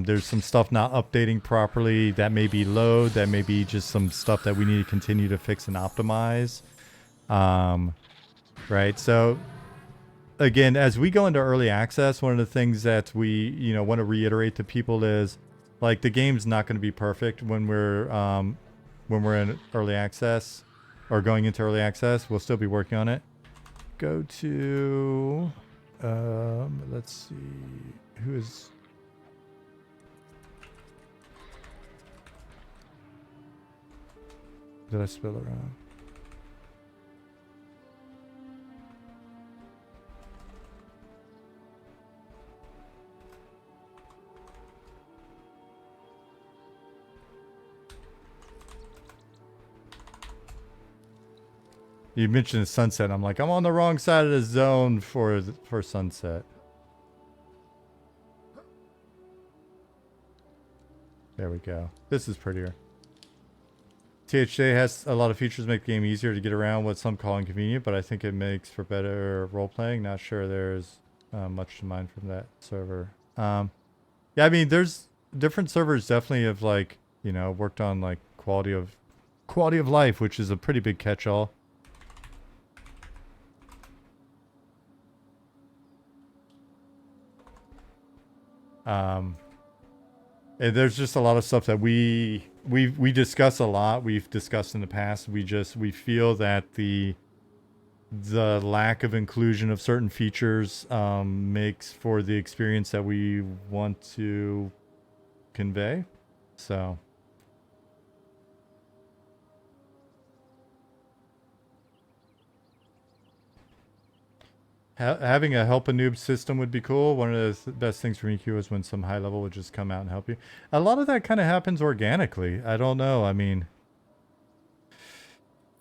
There's some stuff not updating properly. That may be load. That may be just some stuff that we need to continue to fix and optimize. Right, so again, as we go into early access, one of the things that we, you know, want to reiterate to people is, like, the game's not going to be perfect when we're in early access or going into early access. We'll still be working on it. Go to let's see, who is did I spill around? You mentioned sunset. I'm like, I'm on the wrong side of the zone for sunset. There we go. This is prettier. THJ has a lot of features that make the game easier to get around, what some call inconvenient, but I think it makes for better role playing. Not sure there's much to mind from that server. Yeah, I mean, there's different servers definitely have, like, you know, worked on like quality of life, which is a pretty big catch-all. And there's just a lot of stuff that we discuss a lot. We've discussed in the past. We feel that the lack of inclusion of certain features makes for the experience that we want to convey. So having a help a noob system would be cool. One of the best things for EQ is when some high level would just come out and help you. A lot of that kind of happens organically. I don't know. I mean,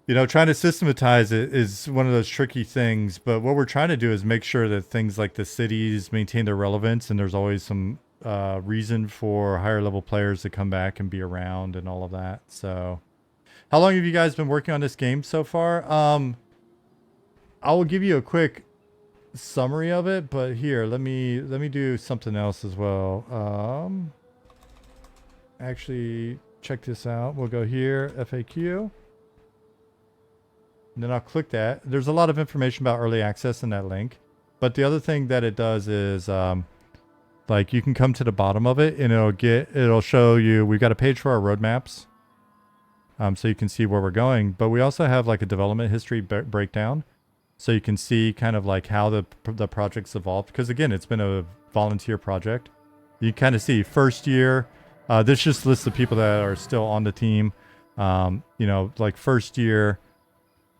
you know, trying to systematize it is one of those tricky things. But what we're trying to do is make sure that things like the cities maintain their relevance, and there's always some reason for higher level players to come back and be around and all of that. So, how long have you guys been working on this game so far? I will give you a quick summary of it, but here, let me do something else as well. Actually, check this out. We'll go here, FAQ, and then I'll click that. There's a lot of information about early access in that link, but the other thing that it does is like, you can come to the bottom of it and it'll show you, we've got a page for our roadmaps, so you can see where we're going, but we also have like a development history breakdown. So you can see kind of like how the project's evolved. Because again, it's been a volunteer project. You kind of see first year, This just lists the people that are still on the team. You know, like first year,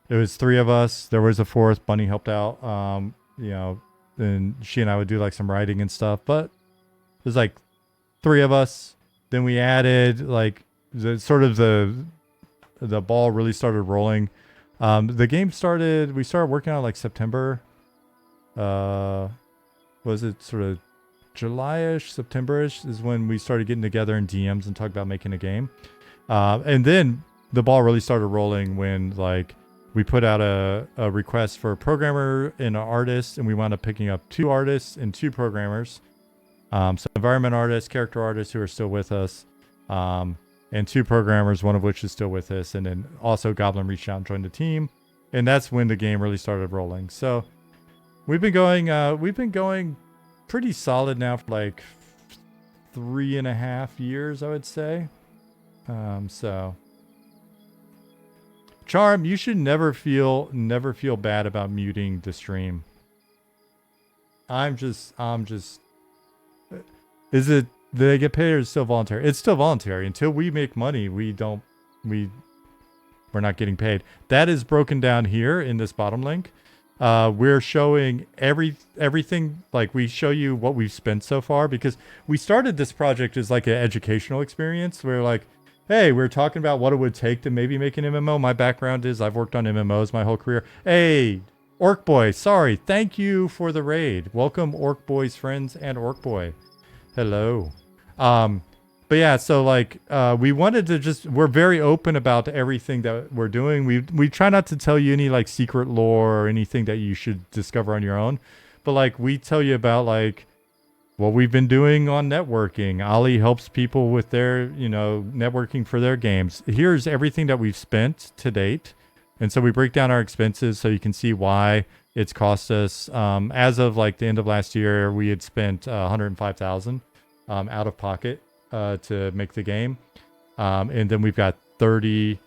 it was 3 of us. There was a 4th. Bunny helped out. You know, and she and I would do like some writing and stuff. But there's like 3 of us. Then we added like the ball really started rolling. The game started. We started working on like September. Was it sort of July-ish, September-ish is when we started getting together in DMs and talk about making a game. And then the ball really started rolling when like we put out a request for a programmer and an artist, and we wound up picking up 2 artists and 2 programmers. So environment artists, character artists who are still with us, and 2 programmers, one of which is still with us. And then also Goblin reached out and joined the team. And that's when the game really started rolling. So we've been going pretty solid now for like 3.5 years, I would say. So Charm, you should never feel bad about muting the stream. Is it, do they get paid or is it still voluntary? It's still voluntary. Until we make money, we're not getting paid. That is broken down here in this bottom link. We're showing everything, like we show you what we've spent so far, because we started this project as like an educational experience. We're like, hey, we're talking about what it would take to maybe make an MMO. My background is I've worked on MMOs my whole career. Hey, Orc Boy, sorry. Thank you for the raid. Welcome, Orc Boy's friends and Orc Boy. Hello. But yeah, so like we wanted to we're very open about everything that we're doing. We try not to tell you any like secret lore or anything that you should discover on your own. But like we tell you about like what we've been doing on networking. Ali helps people with their, you know, networking for their games. Here's everything that we've spent to date. And so we break down our expenses so you can see why it's cost us. As of like the end of last year, we had spent $105,000 out of pocket to make the game. And then we've got 30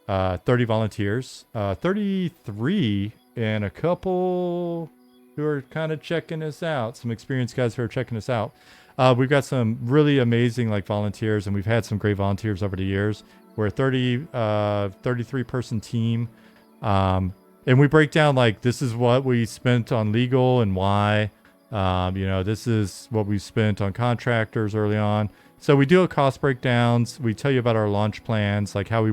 volunteers, 33 and a couple who are kind of checking us out. Some experienced guys who are checking us out. We've got some really amazing like volunteers, and we've had some great volunteers over the years. We're a 33 person team. And we break down like, this is what we spent on legal and why, you know, this is what we spent on contractors early on. So we do a cost breakdowns. We tell you about our launch plans, like how we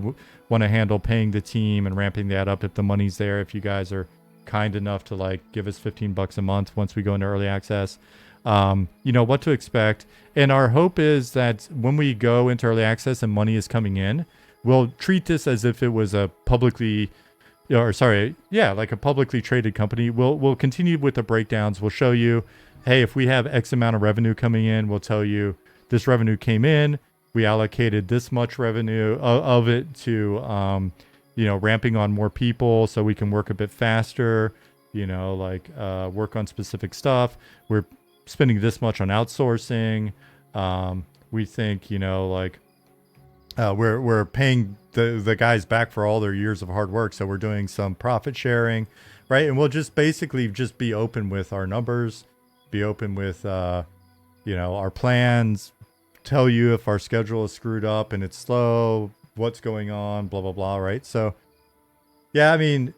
want to handle paying the team and ramping that up if the money's there, if you guys are kind enough to like give us $15 a month once we go into early access, you know, what to expect. And our hope is that when we go into early access and money is coming in, we'll treat this as if it was a publicly, like a publicly traded company. We'll continue with the breakdowns. We'll show you, hey, if we have X amount of revenue coming in, we'll tell you this revenue came in. We allocated this much revenue of it to, you know, ramping on more people so we can work a bit faster, you know, like work on specific stuff. We're spending this much on outsourcing. We think, you know, like we're paying the guys back for all their years of hard work. So we're doing some profit sharing, right? And we'll just basically just be open with our numbers, be open with, you know, our plans, tell you if our schedule is screwed up and it's slow, what's going on, blah, blah, blah, right? So, yeah, I mean,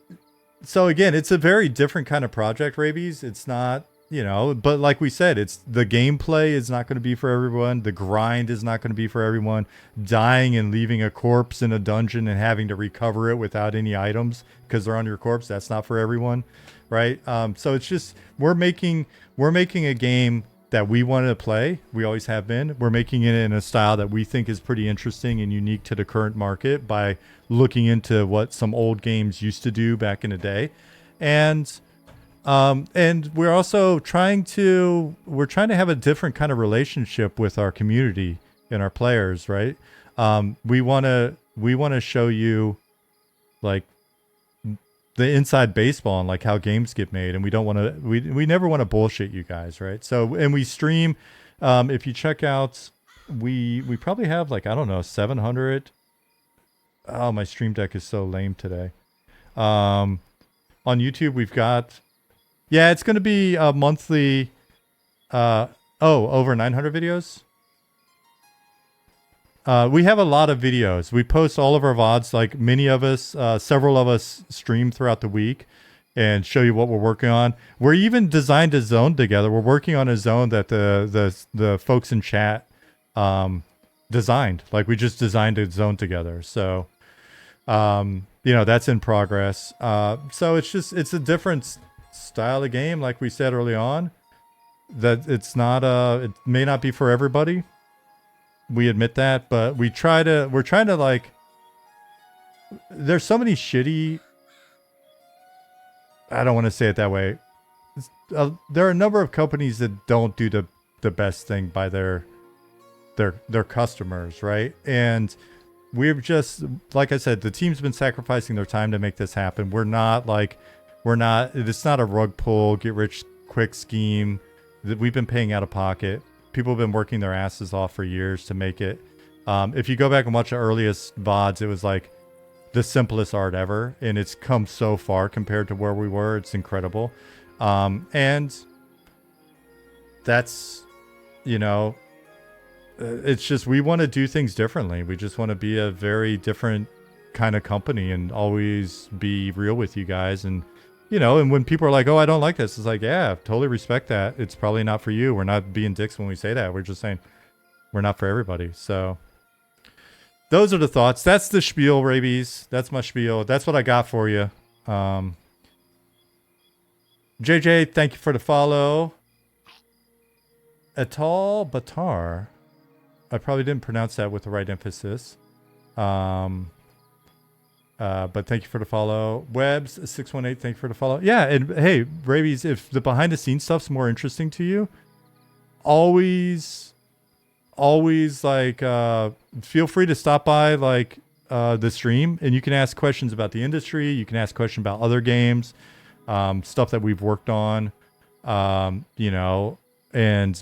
so again, it's a very different kind of project, Rabies. It's not, you know, but like we said, it's the gameplay is not going to be for everyone. The grind is not going to be for everyone. Dying and leaving a corpse in a dungeon and having to recover it without any items because they're on your corpse, that's not for everyone, right? So it's just, we're making a game that we want to play. We always have been. We're making it in a style that we think is pretty interesting and unique to the current market by looking into what some old games used to do back in the day. And we're also trying to have a different kind of relationship with our community and our players, right? We want to show you like the inside baseball and like how games get made, and we don't want to we never want to bullshit you guys, right? So, and we stream, if you check out, we probably have like, I don't know, 700. Oh, my stream deck is so lame today. On YouTube we've got, yeah, it's going to be a monthly over 900 videos. We have a lot of videos. We post all of our VODs, like many of us, several of us stream throughout the week and show you what we're working on. We're even designed a zone together. We're working on a zone that the folks in chat designed. Like we just designed a zone together. So, that's in progress. So it's a different style of game, like we said early on. That it's not it may not be for everybody. We admit that, but we're trying to like, there's so many shitty, I don't want to say it that way. There are a number of companies that don't do the best thing by their customers, right? And we've just, like I said, the team's been sacrificing their time to make this happen. It's not a rug pull, get rich quick scheme that we've been paying out of pocket. People have been working their asses off for years to make it. If you go back and watch the earliest VODs, it was like the simplest art ever. And it's come so far compared to where we were. It's incredible. And that's, it's just, we want to do things differently. We just want to be a very different kind of company and always be real with you guys. And, and when people are like, oh, I don't like this, it's like, yeah, totally respect that. It's probably not for you. We're not being dicks when we say that. We're just saying we're not for everybody. So those are the thoughts. That's the spiel, Rabies. That's my spiel. That's what I got for you. JJ, thank you for the follow. Etal Batar. I probably didn't pronounce that with the right emphasis. But thank you for the follow. Webs618, thank you for the follow. Yeah, and hey, Rabies, if the behind the scenes stuff's more interesting to you, always like feel free to stop by like the stream, and you can ask questions about the industry. You can ask questions about other games, stuff that we've worked on, and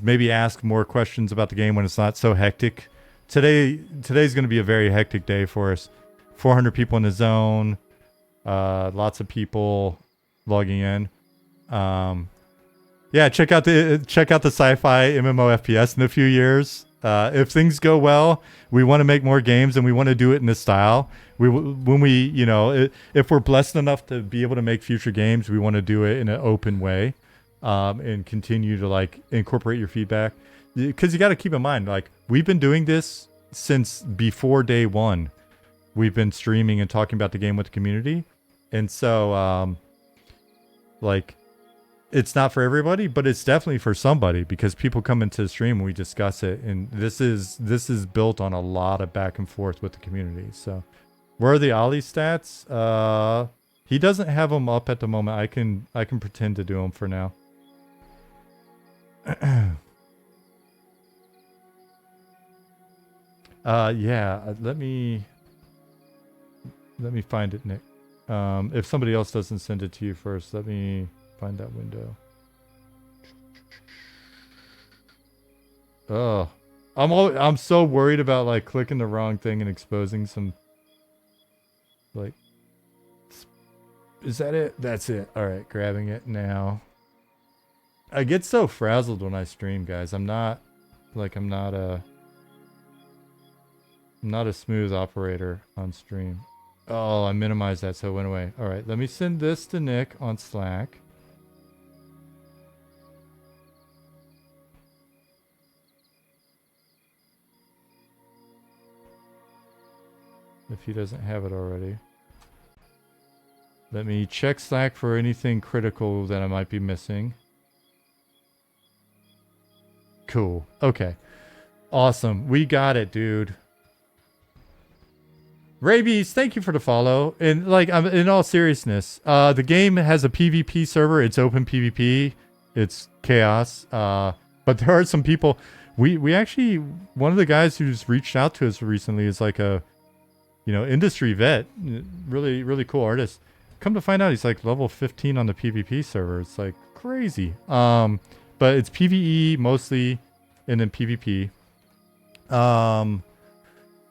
maybe ask more questions about the game when it's not so hectic. Today's going to be a very hectic day for us. 400 people in the zone, lots of people logging in. Yeah, check out the sci-fi MMO FPS in a few years. If things go well, we want to make more games, and we want to do it in this style. If we're blessed enough to be able to make future games, we want to do it in an open way, and continue to like incorporate your feedback. Because you got to keep in mind, like we've been doing this since before day one. We've been streaming and talking about the game with the community. And so, it's not for everybody, but it's definitely for somebody because people come into the stream and we discuss it. And this is built on a lot of back and forth with the community. So where are the Ollie stats? He doesn't have them up at the moment. I can pretend to do them for now. Yeah, let me find it, Nick. If somebody else doesn't send it to you first, let me find that window. Oh, I'm so worried about like clicking the wrong thing and exposing some. Like, is that it? That's it. All right, grabbing it now. I get so frazzled when I stream, guys. I'm not a smooth operator on stream. Oh, I minimized that so it went away. All right, let me send this to Nick on Slack. If he doesn't have it already. Let me check Slack for anything critical that I might be missing. Cool. Okay. Awesome. We got it, dude. Rabies, thank you for the follow. And like, in all seriousness, the game has a PvP server. It's open PvP. It's chaos. But there are some people. We actually, one of the guys who's reached out to us recently is like a, industry vet. Really, really cool artist. Come to find out, he's like level 15 on the PvP server. It's like crazy. But it's PvE mostly, and then PvP.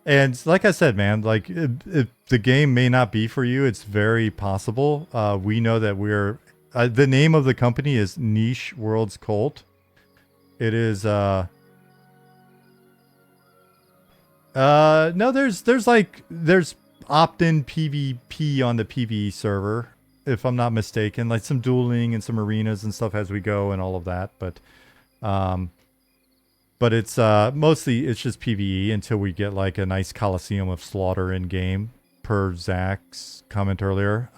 And like I said, man, like if the game may not be for you, it's very possible. We know that we're the name of the company is Niche Worlds Cult. It is No, there's opt-in PvP on the PvE server, if I'm not mistaken, like some dueling and some arenas and stuff as we go and all of that. Um, but it's mostly it's just PvE until we get like a nice coliseum of slaughter in game, per Zach's comment earlier.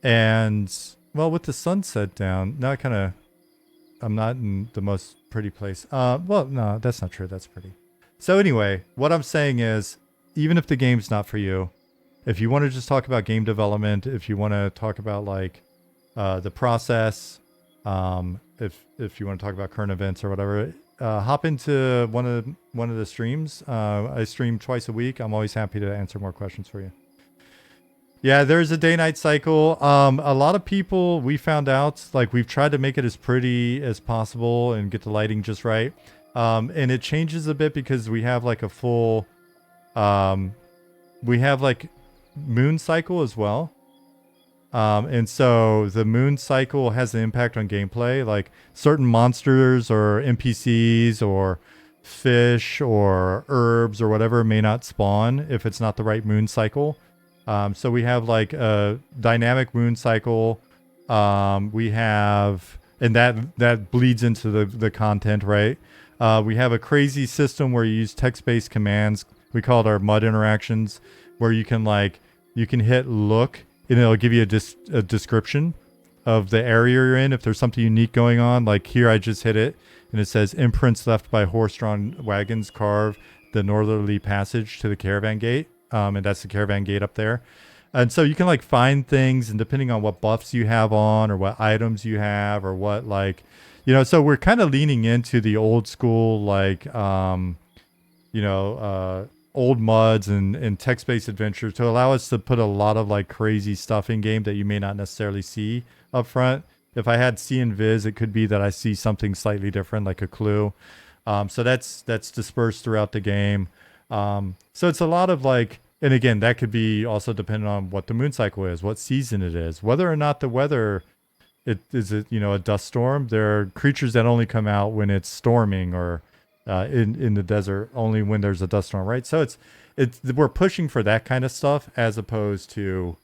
And well, with the sunset down, now I'm not in the most pretty place. Well, no, that's not true. That's pretty. So anyway, what I'm saying is, even if the game's not for you, if you want to just talk about game development, if you want to talk about like the process, if you want to talk about current events or whatever, hop into one of the streams. I stream twice a week. I'm always happy to answer more questions for you. Yeah, there's a day-night cycle. A lot of people, we found out, like we've tried to make it as pretty as possible and get the lighting just right. And it changes a bit because we have like a full, we have like moon cycle as well. And so the moon cycle has an impact on gameplay. Like certain monsters or NPCs or fish or herbs or whatever may not spawn if it's not the right moon cycle. So we have like a dynamic moon cycle. We have, and that bleeds into the content, right? We have a crazy system where you use text-based commands. We call it our mud interactions, where you can hit look and it'll give you a description of the area you're in. If there's something unique going on, like here I just hit it and it says imprints left by horse-drawn wagons carve the northerly passage to the caravan gate. And that's the caravan gate up there. And so you can like find things, and depending on what buffs you have on or what items you have or what like, so we're kind of leaning into the old school, like, old muds and text-based adventures to allow us to put a lot of like crazy stuff in game that you may not necessarily see up front. If I had see and viz, it could be that I see something slightly different, like a clue. So that's dispersed throughout the game. So it's a lot of like, and again, that could be also dependent on what the moon cycle is, what season it is, whether or not the weather, a dust storm. There are creatures that only come out when it's storming or in the desert, only when there's a dust storm, right? So we're pushing for that kind of stuff as opposed to,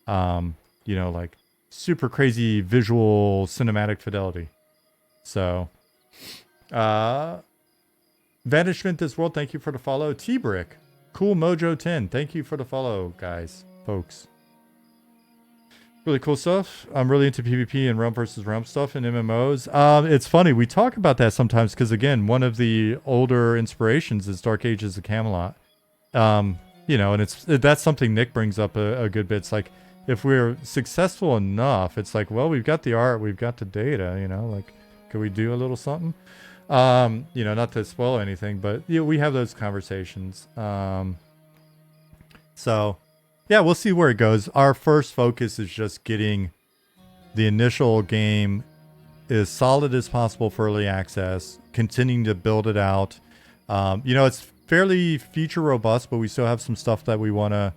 like super crazy visual cinematic fidelity. So, Vanishment This World, thank you for the follow. T-Brick, Cool Mojo 10, thank you for the follow, guys, folks. Really cool stuff. I'm really into PvP and realm versus realm stuff in MMOs. It's funny, we talk about that sometimes because, again, one of the older inspirations is Dark Ages of Camelot. And that's something Nick brings up a good bit. It's like, if we're successful enough, it's like, well, we've got the art, we've got the data, like, can we do a little something? Not to spoil anything, but we have those conversations. So yeah, we'll see where it goes. Our first focus is just getting the initial game as solid as possible for early access, continuing to build it out. It's fairly feature robust, but we still have some stuff that we want to,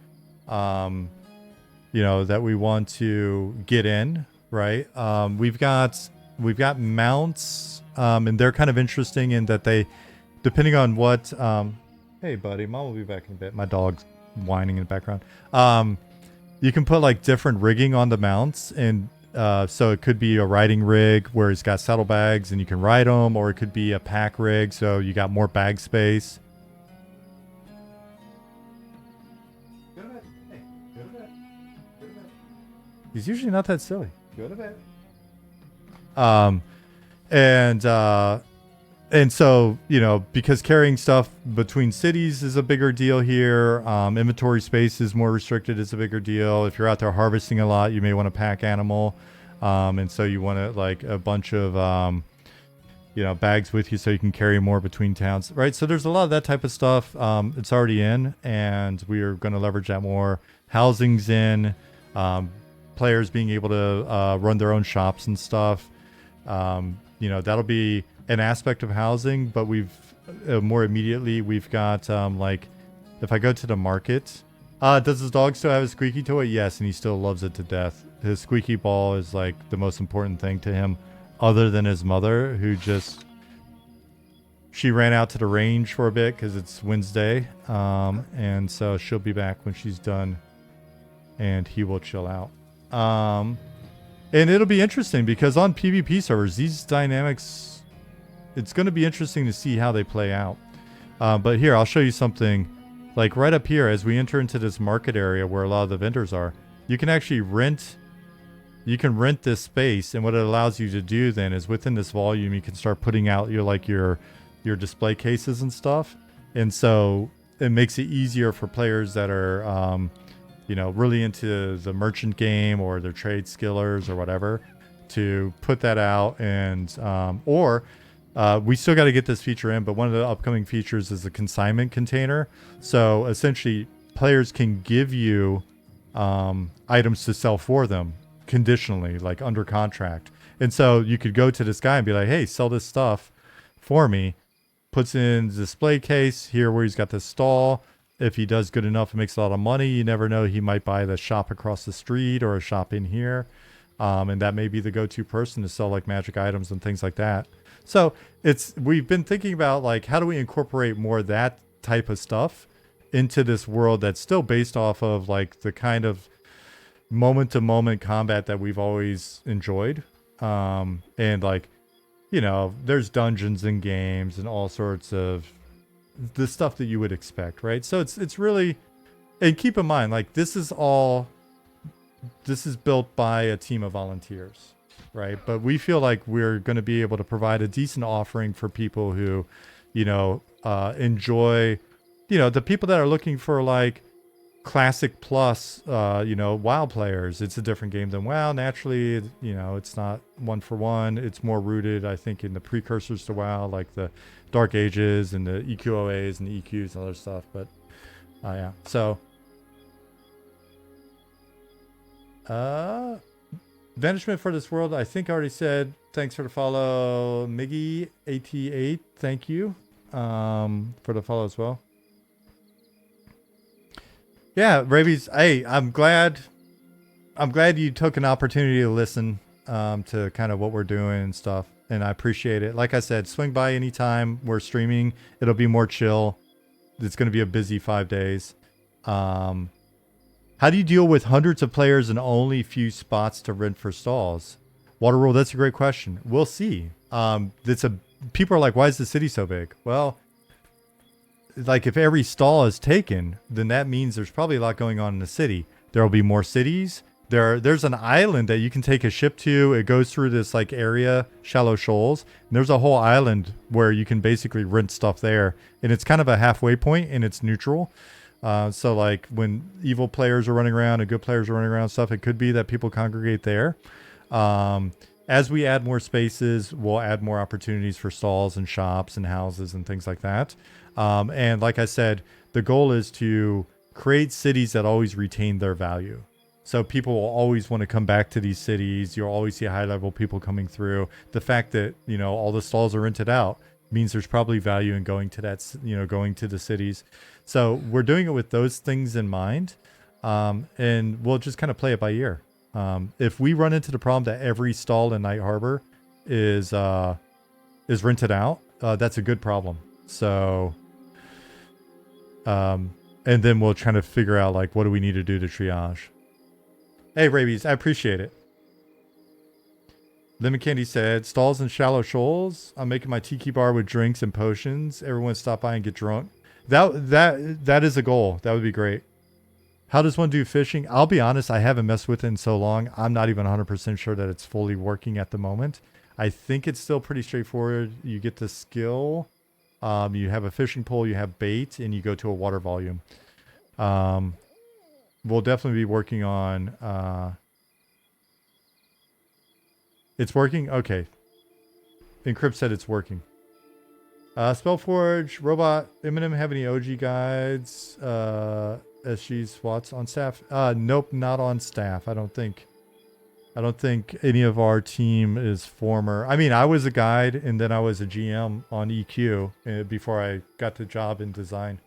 that we want to get in, right? We've got mounts, and they're kind of interesting in that they, depending on what, hey buddy, mom will be back in a bit. My dog's whining in the background. You can put like different rigging on the mounts, and so it could be a riding rig where it's got saddlebags and you can ride them, or it could be a pack rig, so you got more bag space. Go to bed. Hey, go to bed. Go to bed. He's usually not that silly. Go to bed. And so, because carrying stuff between cities is a bigger deal here, inventory space is more restricted, is a bigger deal. If you're out there harvesting a lot, you may want to pack animal. And so you want to like a bunch of, bags with you so you can carry more between towns, right? So there's a lot of that type of stuff. It's already in, and we are going to leverage that more. Housing's in, players being able to run their own shops and stuff. That'll be an aspect of housing, but we've more immediately we've got like, if I go to the market, does his dog still have a squeaky toy? Yes, and he still loves it to death. His squeaky ball is like the most important thing to him, other than his mother, who just she ran out to the range for a bit because it's Wednesday, and so she'll be back when she's done, and he will chill out. And it'll be interesting because on PvP servers, these dynamics, it's going to be interesting to see how they play out. But here, I'll show you something. Like right up here, as we enter into this market area where a lot of the vendors are, you can actually rent. You can rent this space, and what it allows you to do then is within this volume, you can start putting out your display cases and stuff. And so it makes it easier for players that are, really into the merchant game or their trade skillers or whatever to put that out. And we still got to get this feature in, but one of the upcoming features is a consignment container. So essentially, players can give you items to sell for them conditionally, like under contract. And so you could go to this guy and be like, hey, sell this stuff for me. Puts in the display case here where he's got this stall. If he does good enough and makes a lot of money, you never know, he might buy the shop across the street or a shop in here. And that may be the go-to person to sell like magic items and things like that. So we've been thinking about like, how do we incorporate more of that type of stuff into this world that's still based off of like the kind of moment-to-moment combat that we've always enjoyed. And like, there's dungeons and games and all sorts of the stuff that you would expect, right? So it's really, and keep in mind, like this is built by a team of volunteers, right? But we feel like we're going to be able to provide a decent offering for people who, enjoy, the people that are looking for like Classic Plus, WoW players. It's a different game than WoW. Naturally, it's not one for one. It's more rooted, I think, in the precursors to WoW, like the Dark Ages and the EQOAs and the EQs and other stuff. But yeah. So Vanishment for this world, I think I already said. Thanks for the follow, Miggy88. Thank you for the follow as well. Yeah, Rabies. Hey, I'm glad you took an opportunity to listen to kind of what we're doing and stuff, and I appreciate it. Like I said, swing by anytime we're streaming. It'll be more chill. It's going to be a busy 5 days. How do you deal with hundreds of players and only few spots to rent for stalls? Waterworld, that's a great question. We'll see. People are like, why is the city so big? Well, like if every stall is taken, then that means there's probably a lot going on in the city. There will be more cities. There's an island that you can take a ship to. It goes through this like area, Shallow Shoals. And there's a whole island where you can basically rent stuff there. And it's kind of a halfway point and it's neutral. So like when evil players are running around and good players are running around and stuff, it could be that people congregate there. As we add more spaces, we'll add more opportunities for stalls and shops and houses and things like that. And like I said, the goal is to create cities that always retain their value. So people will always want to come back to these cities. You'll always see high level people coming through. The fact that, all the stalls are rented out means there's probably value in going to that, going to the cities. So we're doing it with those things in mind. And we'll just kind of play it by ear. If we run into the problem that every stall in Night Harbor is rented out, that's a good problem. So, and then we'll try to figure out like, what do we need to do to triage? Hey, Rabies, I appreciate it. Lemon Candy said, stalls in Shallow Shoals. I'm making my tiki bar with drinks and potions. Everyone stop by and get drunk. That is a goal. That would be great. How does one do fishing? I'll be honest, I haven't messed with it in so long. I'm not even 100% sure that it's fully working at the moment. I think it's still pretty straightforward. You get the skill. You have a fishing pole, you have bait, and you go to a water volume. We'll definitely be working on... It's working? Okay. Encrypt said it's working. Spellforge, Robot, Eminem have any OG guides? SG SWATs on staff? Nope, not on staff. I don't think any of our team is former. I mean, I was a guide and then I was a GM on EQ before I got the job in design.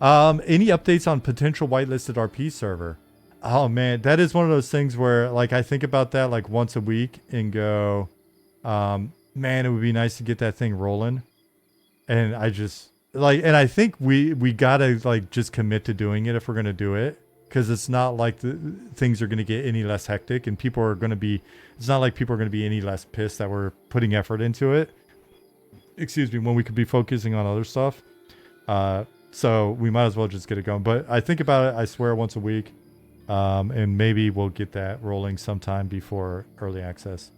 Any updates on potential whitelisted RP server? Oh man, that is one of those things where like I think about that like once a week and go, Man, it would be nice to get that thing rolling. And I just like, and I think we gotta like just commit to doing it if we're gonna do it, because it's not like things are gonna get any less hectic, and people are gonna be. It's not like people are gonna be any less pissed that we're putting effort into it. Excuse me, when we could be focusing on other stuff. So we might as well just get it going. But I think about it, I swear, once a week. And maybe we'll get that rolling sometime before early access.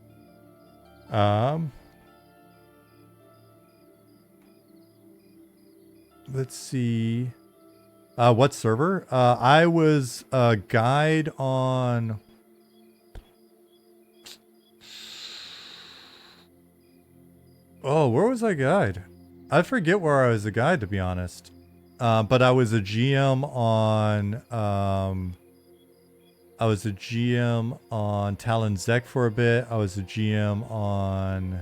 Let's see. What server? I was a guide on. Oh, where was I guide? I forget where I was a guide, to be honest. But I was a GM on. I was a GM on Talon Zek for a bit. I was a GM on.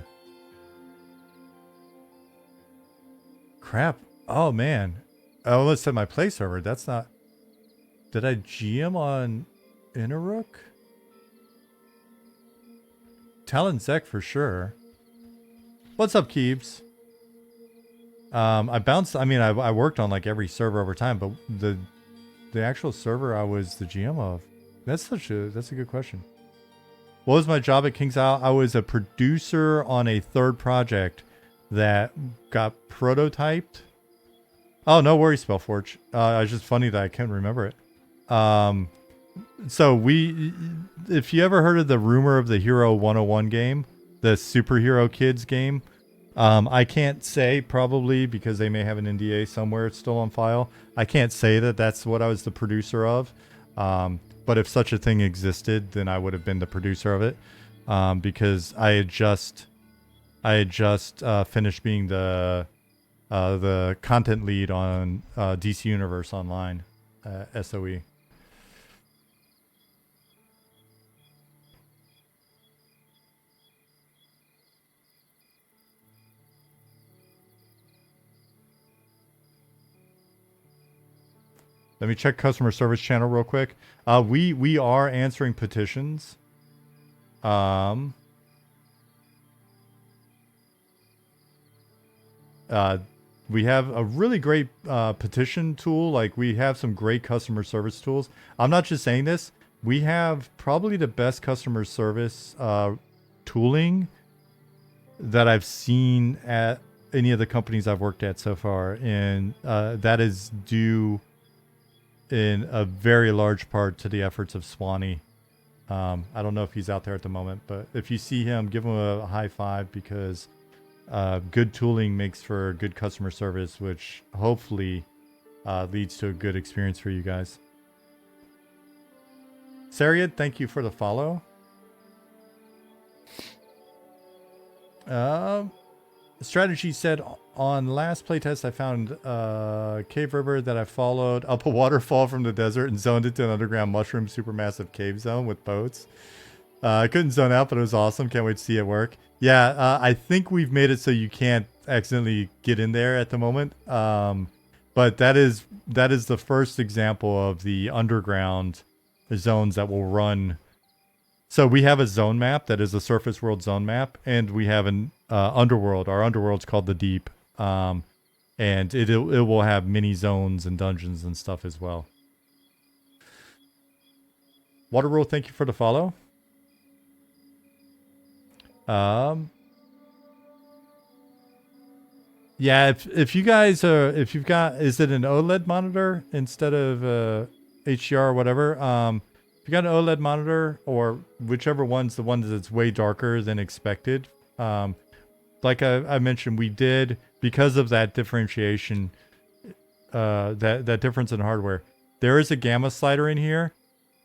Crap. Oh, man. I almost said my play server. That's not. Did I GM on Innerrook? Talon Zek for sure. What's up, Keebs? I bounced. I mean, I worked on like every server over time, but the actual server I was the GM of. That's a good question. What was my job at King's Isle? I was a producer on a third project that got prototyped. Oh, no worries, Spellforge. It's just funny that I can't remember it. So if you ever heard of the Rumor of the Hero 101 game, the superhero kids game, I can't say probably because they may have an NDA somewhere it's still on file. I can't say that that's what I was the producer of. But if such a thing existed, then I would have been the producer of it, because I had just finished being the content lead on DC Universe Online, SOE. Let me check customer service channel real quick. We are answering petitions. We have a really great petition tool. Like, we have some great customer service tools. I'm not just saying this. We have probably the best customer service tooling that I've seen at any of the companies I've worked at so far. And that is due in a very large part to the efforts of Swanee. I don't know if he's out there at the moment, but if you see him, give him a high five, because good tooling makes for good customer service, which hopefully leads to a good experience for you guys. Sariad, thank you for the follow. Strategy said, on last playtest, I found a cave river that I followed up a waterfall from the desert and zoned it to an underground mushroom supermassive cave zone with boats. I couldn't zone out, but it was awesome. Can't wait to see it work. Yeah, I think we've made it so you can't accidentally get in there at the moment. But that is the first example of the underground zones that will run. So we have a zone map that is a surface world zone map, and we have an underworld. Our underworld's called the Deep, and it will have mini zones and dungeons and stuff as well. Waterworld, thank you for the follow. Yeah, if you guys are, if you've got, is it an OLED monitor instead of HDR or whatever? If you got an OLED monitor, or whichever one's the one that's way darker than expected, like I mentioned, we did, because of that differentiation, that difference in hardware. There is a gamma slider in here,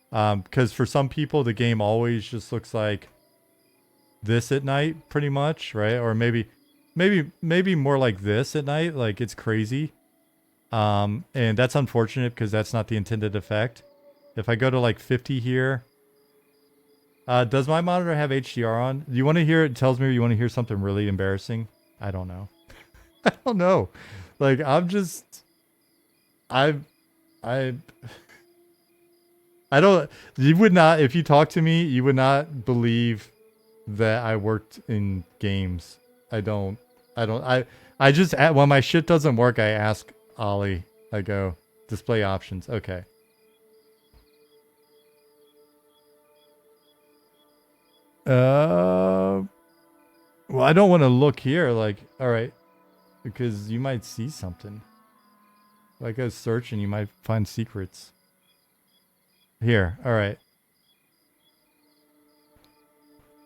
because for some people the game always just looks like this at night, pretty much, right? Or maybe more like this at night, like it's crazy. And that's unfortunate because that's not the intended effect. If I go to like 50 here, does my monitor have HDR on? Do you want to hear it? Tells me you want to hear something really embarrassing. I don't know. I don't know. Like, I don't, you would not, if you talk to me, you would not believe that I worked in games. I just, when my shit doesn't work, I ask Ollie. I go, display options. Okay. Well, I don't want to look here. Like, all right, because you might see something. Like a search and you might find secrets. Here, all right.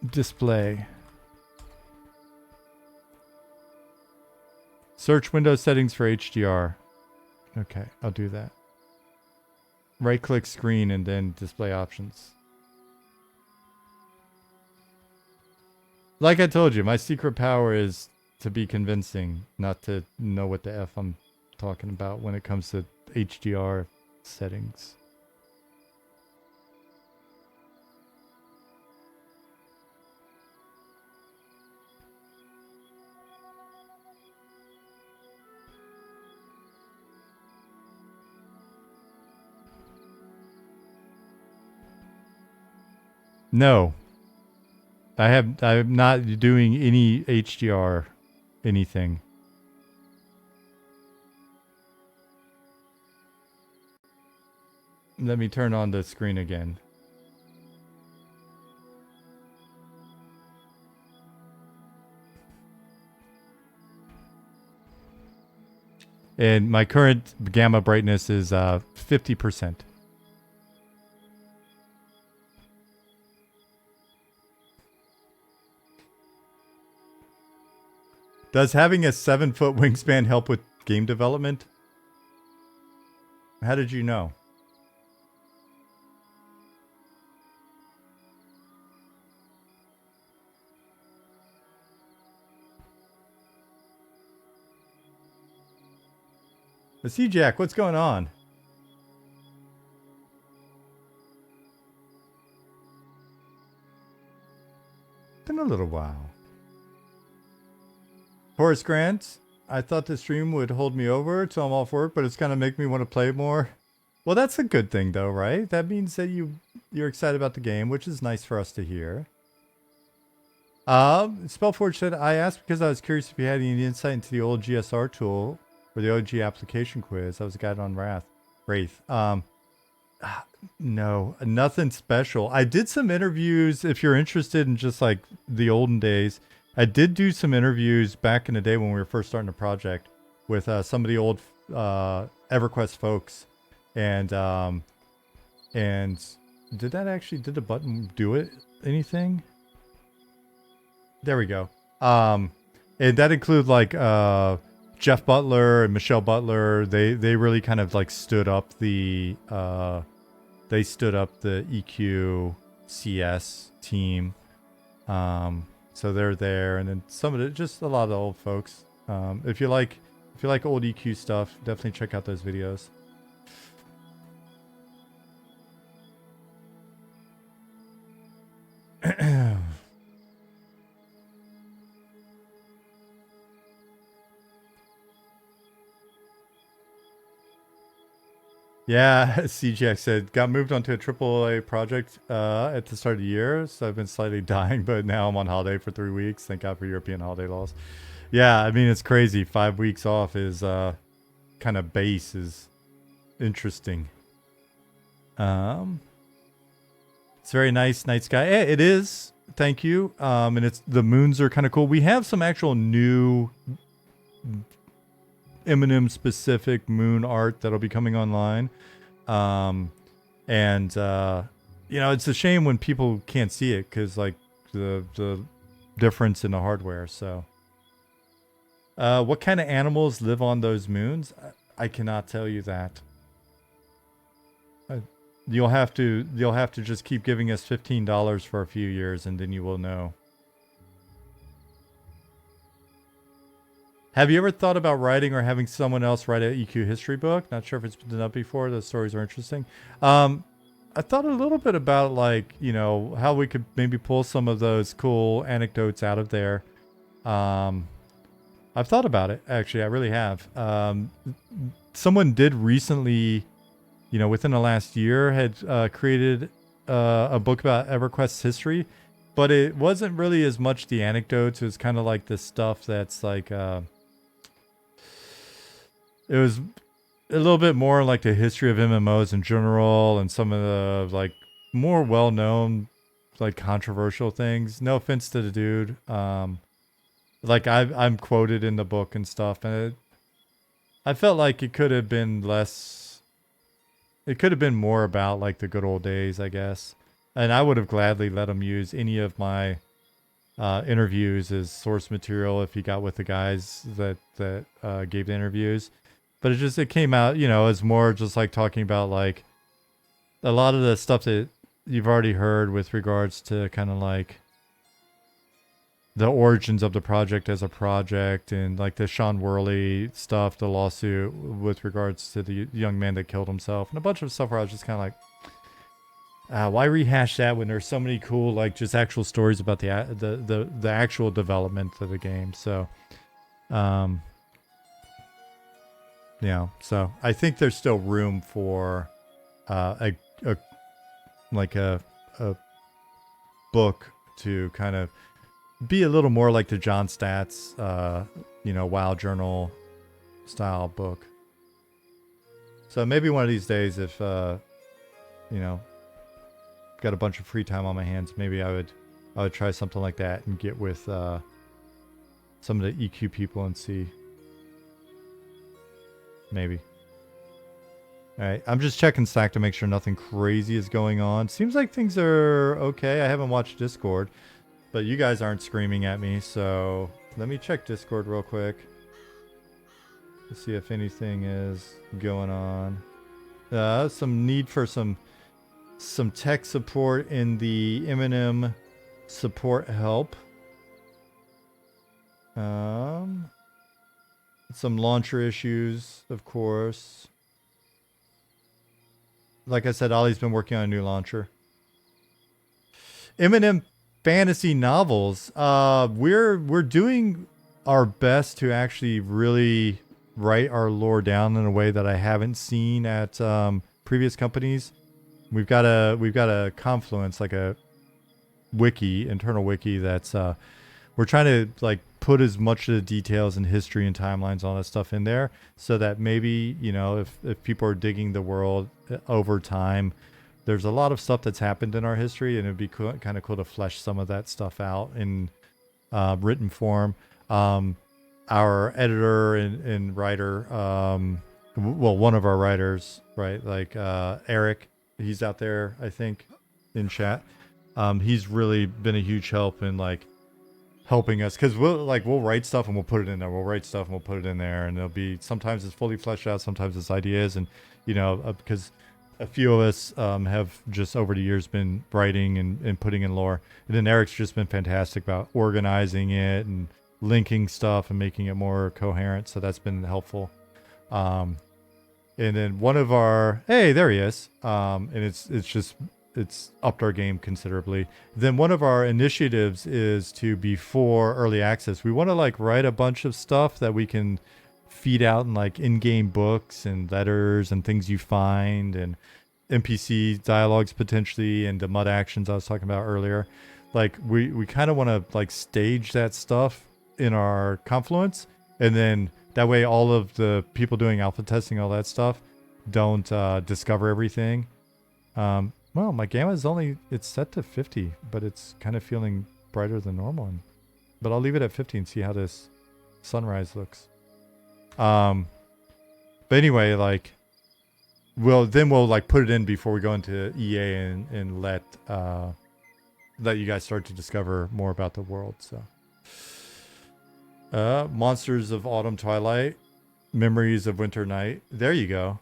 Display. Search window settings for HDR. Okay, I'll do that. Right click screen and then display options. Like I told you, my secret power is to be convincing, not to know what the F I'm talking about when it comes to HDR settings. No. I'm not doing any HDR anything. Let me turn on the screen again. And my current gamma brightness is 50%. Does having a 7-foot wingspan help with game development? How did you know? The Sea Jack, what's going on? Been a little while. Horace Grant, I thought the stream would hold me over till I'm off work, but it's kind of make me want to play more. Well, that's a good thing, though, right? That means that you're excited about the game, which is nice for us to hear. Spellforge said, I asked because I was curious if you had any insight into the old GSR tool or the OG application quiz. That was a guide on Wraith. No, nothing special. I did some interviews. If you're interested in just like the olden days, I did do some interviews back in the day when we were first starting the project with some of the old EverQuest folks, and did the button do it? Anything? There we go. And that include like Jeff Butler and Michelle Butler. They really kind of like stood up the EQ CS team. So they're there, and then some of it, just a lot of the old folks. If you like old EQ stuff, definitely check out those videos. Yeah, CGX said, got moved onto a AAA project at the start of the year, so I've been slightly dying, but now I'm on holiday for 3 weeks. Thank God for European holiday laws. Yeah, I mean, it's crazy. 5 weeks off is kind of base is interesting. It's very nice, night sky. It is. Thank you. And the moons are kind of cool. We have some actual new Eminem specific moon art that'll be coming online. And it's a shame when people can't see it because like the difference in the hardware. So what kind of animals live on those moons? I cannot tell you that. You'll have to just keep giving us $15 for a few years, and then you will know. Have you ever thought about writing or having someone else write an EQ history book? Not sure if it's been done before. Those stories are interesting. I thought a little bit about like, how we could maybe pull some of those cool anecdotes out of there. I've thought about it, actually. I really have. Someone did recently, within the last year, had created a book about EverQuest's history. but it wasn't really as much the anecdotes. It was kind of like the stuff that's like, it was a little bit more like the history of MMOs in general and some of the like more well-known, like controversial things. No offense to the dude. Like I'm quoted in the book and stuff, and I felt like it could have been less. It could have been more about like the good old days, I guess. And I would have gladly let him use any of my interviews as source material if he got with the guys that gave the interviews. But it came out, as more just like talking about like a lot of the stuff that you've already heard with regards to kind of like the origins of the project as a project, and like the Sean Worley stuff, the lawsuit with regards to the young man that killed himself, and a bunch of stuff where I was just kind of like, why rehash that when there's so many cool like just actual stories about the actual development of the game. So, so I think there's still room for a book to kind of be a little more like the John Statz, WoW Journal style book. So maybe one of these days, if got a bunch of free time on my hands, maybe I would try something like that and get with some of the EQ people and see. Maybe. All right, I'm just checking Slack to make sure nothing crazy is going on. Seems like things are okay. I haven't watched Discord, but you guys aren't screaming at me, so let me check Discord real quick to see if anything is going on. Some need for some tech support in the M&M support help. Some launcher issues, of course. Like I said, Ollie's been working on a new launcher. M&M fantasy novels. We're doing our best to actually really write our lore down in a way that I haven't seen at previous companies. We've got a Confluence, like a internal wiki that's we're trying to like put as much of the details and history and timelines, all that stuff in there, so that maybe, if people are digging the world over time, there's a lot of stuff that's happened in our history, and it'd be kind of cool to flesh some of that stuff out in written form. Our editor and writer, one of our writers, right, like Eric, he's out there, I think, in chat. He's really been a huge help in like helping us, because we'll write stuff and we'll put it in there. We'll write stuff and we'll put it in there, and it'll be, sometimes it's fully fleshed out, sometimes it's ideas, and because a few of us have just over the years been writing and putting in lore, and then Eric's just been fantastic about organizing it and linking stuff and making it more coherent. So that's been helpful. And then one of our, hey, there he is. And it's upped our game considerably. Then one of our initiatives is to, before early access, we want to like write a bunch of stuff that we can feed out in like in-game books and letters and things you find and NPC dialogues potentially, and the mud actions I was talking about earlier. Like we kind of want to like stage that stuff in our Confluence, and then that way all of the people doing alpha testing, all that stuff, don't discover everything. Well, my gamma is it's set to 50, but it's kind of feeling brighter than normal. But I'll leave it at 50 and see how this sunrise looks. But anyway, like, we'll like put it in before we go into EA and let you guys start to discover more about the world. So, Monsters of Autumn Twilight, Memories of Winter Night. There you go.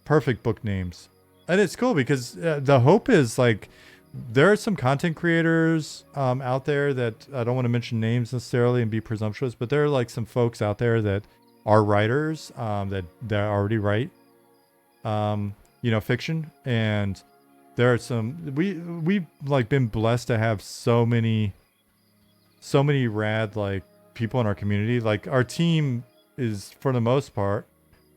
Perfect book names. And it's cool because the hope is like there are some content creators out there that I don't want to mention names necessarily and be presumptuous, but there are like some folks out there that are writers that already write, fiction. And there are some, we've like been blessed to have so many rad like people in our community. Like our team is, for the most part,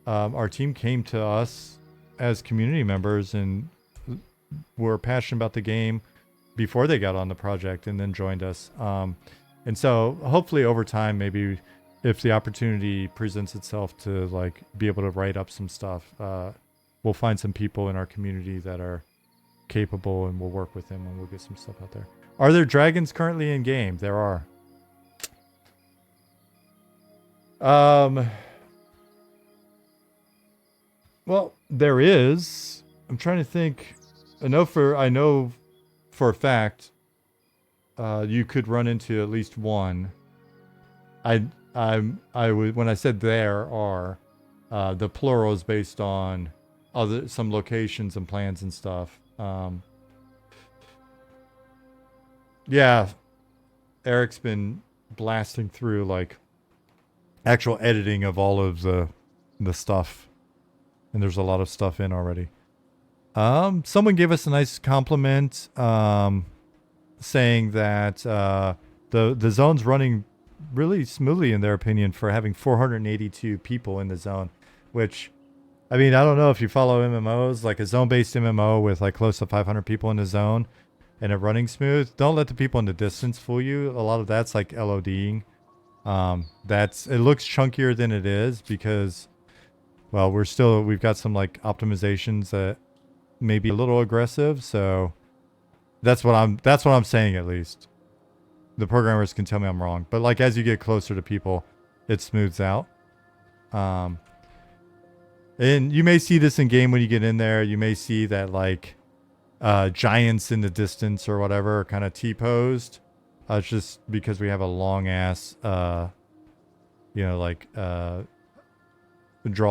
our team came to us as community members and were passionate about the game, before they got on the project and then joined us. And so hopefully over time, maybe if the opportunity presents itself to like be able to write up some stuff, we'll find some people in our community that are capable and we'll work with them and we'll get some stuff out there. Are there dragons currently in game? There are. Well, there is. I'm trying to think. I know for a fact you could run into at least one. I would, when I said there are, the plural is based on some locations and plans and stuff. Yeah, Eric's been blasting through like actual editing of all of the stuff, and there's a lot of stuff in already. Someone gave us a nice compliment, saying that the zone's running really smoothly in their opinion for having 482 people in the zone, which, I mean, I don't know if you follow MMOs, like a zone-based MMO with like close to 500 people in the zone and it running smooth. Don't let the people in the distance fool you. A lot of that's like LODing. It looks chunkier than it is because, well, we've got some like optimizations that may be a little aggressive. So that's what I'm saying, at least. The programmers can tell me I'm wrong, but like as you get closer to people, it smooths out. And you may see this in game when you get in there. You may see that like giants in the distance or whatever are kind of T-posed. It's just because we have a long ass, draw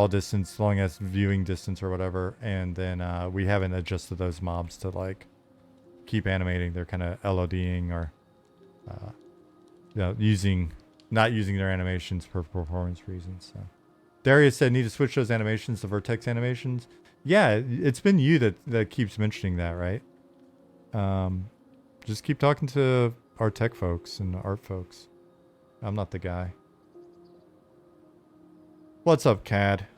distance, long ass viewing distance or whatever, and then we haven't adjusted those mobs to like keep animating. They're kind of LODing or not using their animations for performance reasons. So Darius said need to switch those animations to vertex animations. Yeah, it's been you that keeps mentioning that, right? Just keep talking to our tech folks and art folks. I'm not the guy. What's up, CAD?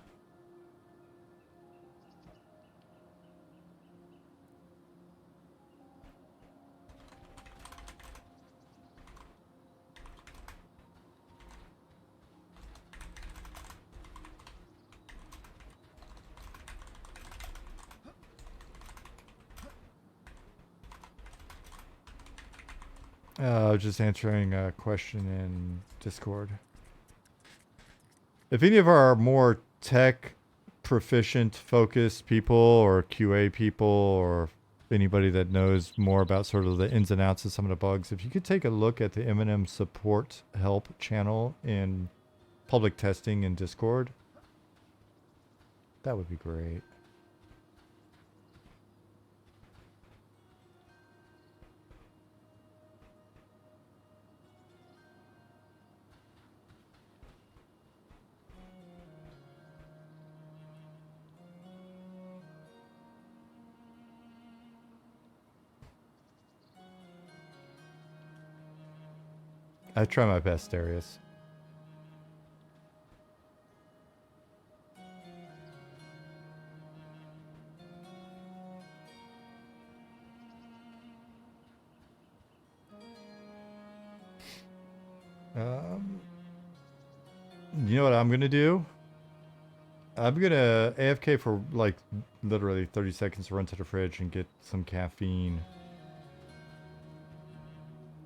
Just answering a question in Discord. If any of our more tech proficient focused people or QA people or anybody that knows more about sort of the ins and outs of some of the bugs, if you could take a look at the M&M support help channel in public testing in Discord, that would be great. I try my best, Darius. You know what I'm gonna do? I'm gonna AFK for like literally 30 seconds to run to the fridge and get some caffeine.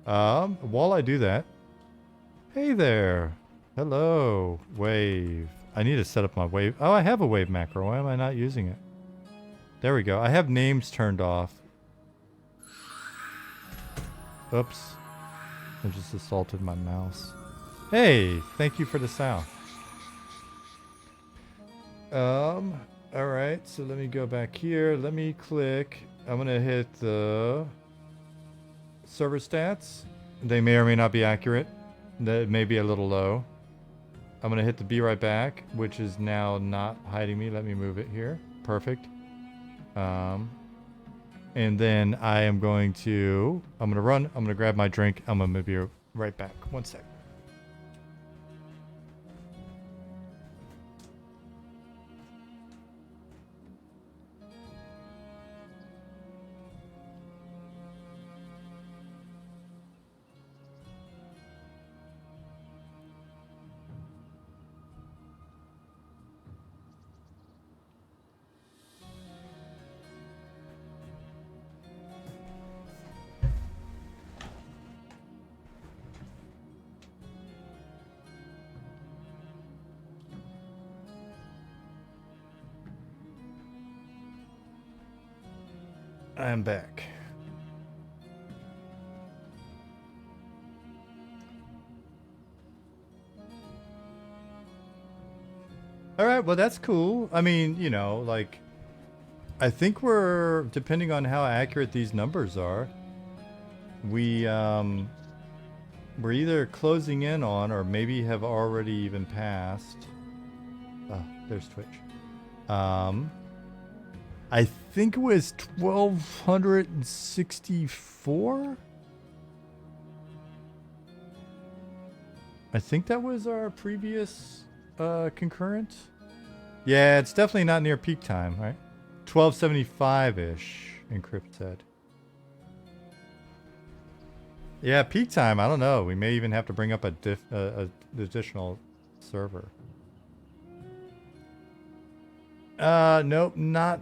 While I do that, hey there. Hello, Wave. I need to set up my Wave. Oh, I have a Wave macro. Why am I not using it? There we go. I have names turned off. Oops. I just assaulted my mouse. Hey, thank you for the sound. Alright, so let me go back here. Let me click. I'm gonna hit the server stats. They may or may not be accurate. That may be a little low. I'm gonna hit the be right back, which is now not hiding me. Let me move it here. Perfect. And then I am going to, I'm gonna grab my drink. I'm gonna be right back. One sec. I'm back. All right, well that's cool. I mean, you know, like I think we're, depending on how accurate these numbers are, we're either closing in on or maybe have already even passed. Oh, there's Twitch. I think it was 1264. I think that was our previous concurrent. Yeah, it's definitely not near peak time, right? 1275-ish, Encrypt said. Yeah, peak time, I don't know. We may even have to bring up a additional server. Nope, not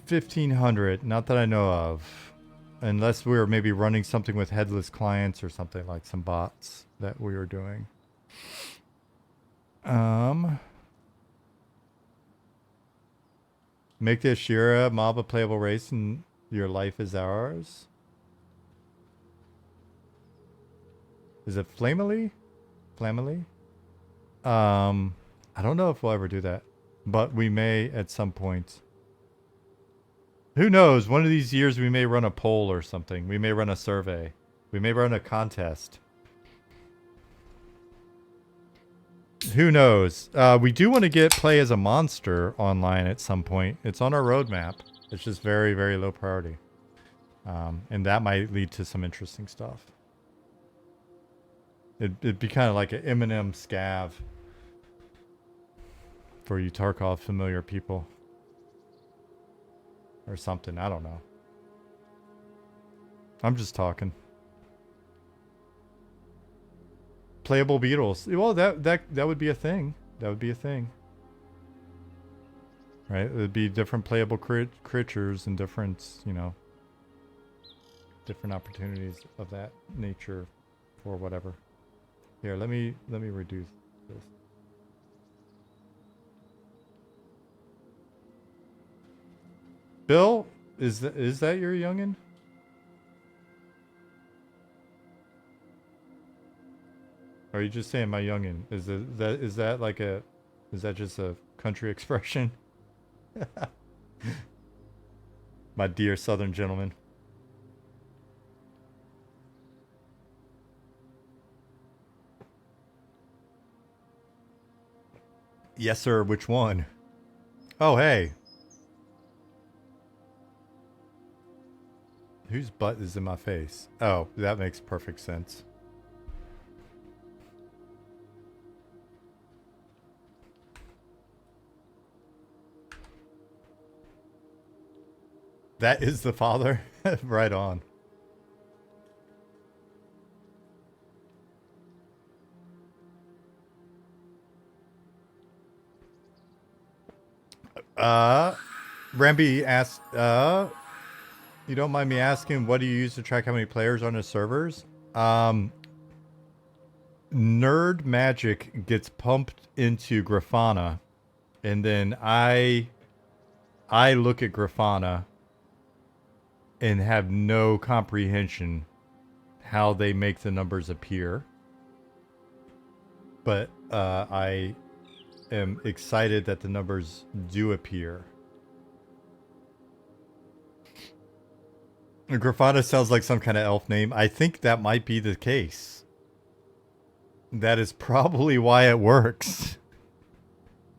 1500, not that I know of. Unless we were maybe running something with headless clients or something, like some bots that we were doing. Make the Ashira mob a playable race and your life is ours. Is it Flamily? Flamily? I don't know if we'll ever do that, but we may at some point. Who knows? One of these years we may run a poll or something. We may run a survey. We may run a contest. Who knows? We do want to get play as a monster online at some point. It's on our roadmap. It's just very, very low priority. And that might lead to some interesting stuff. It'd be kind of like an Eminem scav for you Tarkov familiar people. Or something. I don't know. I'm just talking. Playable beetles. Well, that would be a thing. That would be a thing. Right? It would be different playable creatures and different, you know, different opportunities of that nature for whatever. Here, let me reduce this. Bill, is that your youngin? Or are you just saying my youngin? Is that like a, is that just a country expression? My dear southern gentleman. Yes, sir. Which one? Oh, hey. Whose butt is in my face? Oh, that makes perfect sense. That is the father? Right on. Ramby asked, you don't mind me asking, what do you use to track how many players on the servers? Nerd magic gets pumped into Grafana, and then I look at Grafana and have no comprehension how they make the numbers appear. But I am excited that the numbers do appear. Grafana sounds like some kind of elf name. I think that might be the case. That is probably why it works.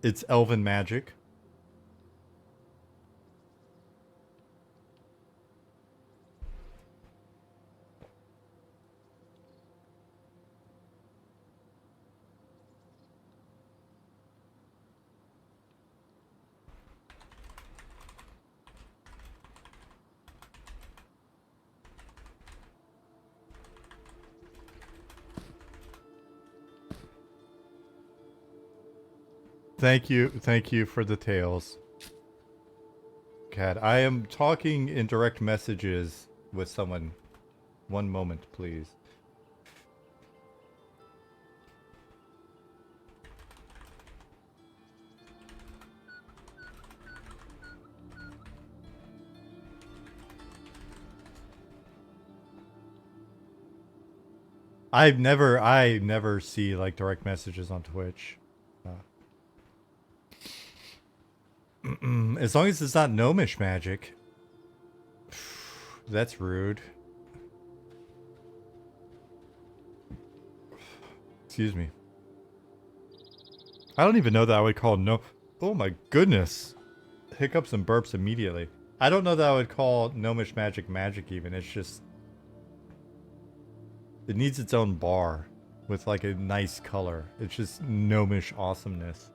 It's elven magic. Thank you for the tales. Cat, I am talking in direct messages with someone. One moment, please. I never see like direct messages on Twitch. As long as it's not gnomish magic. That's rude. Excuse me. I don't even know that I would call no. Oh my goodness. Hiccups and burps immediately. I don't know that I would call gnomish magic magic even. It's just... It needs its own bar with like a nice color. It's just gnomish awesomeness.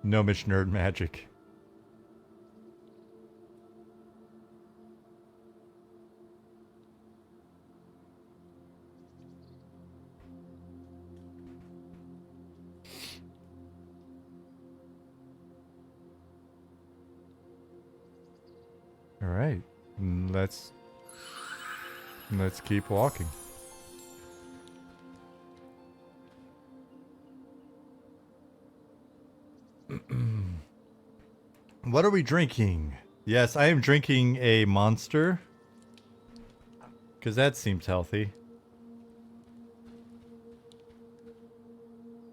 Gnomish nerd magic. All right, let's keep walking. What are we drinking? Yes, I am drinking a Monster because that seems healthy.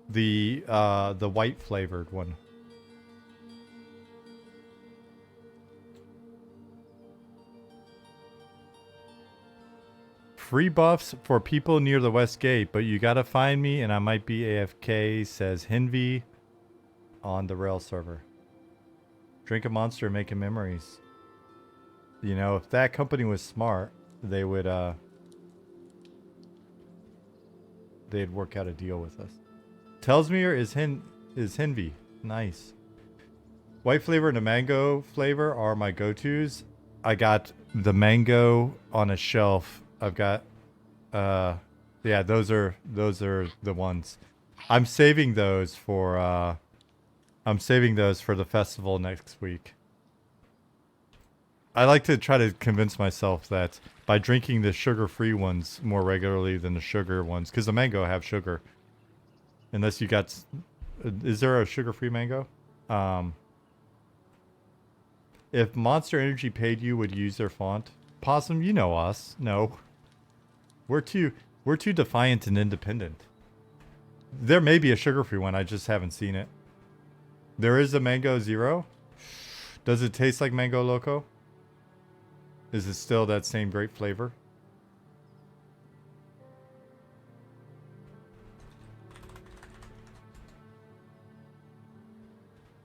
The white flavored one. Free buffs for people near the West Gate, but you gotta find me and I might be AFK, says Hinvy on the Rail server. Drink a Monster, making memories. You know, if that company was smart, they would they'd work out a deal with us. Telsmere is Hinvy. Nice. White flavor and the mango flavor are my go-tos. I got the mango on a shelf. I've got yeah, those are the ones. I'm saving those for the festival next week. I like to try to convince myself that by drinking the sugar-free ones more regularly than the sugar ones, because the mango have sugar. Unless you got, is there a sugar-free mango? If Monster Energy paid you, would you use their font? Possum, you know us. No. We're too defiant and independent. There may be a sugar-free one, I just haven't seen it. There is a Mango Zero. Does it taste like Mango Loco? Is it still that same great flavor?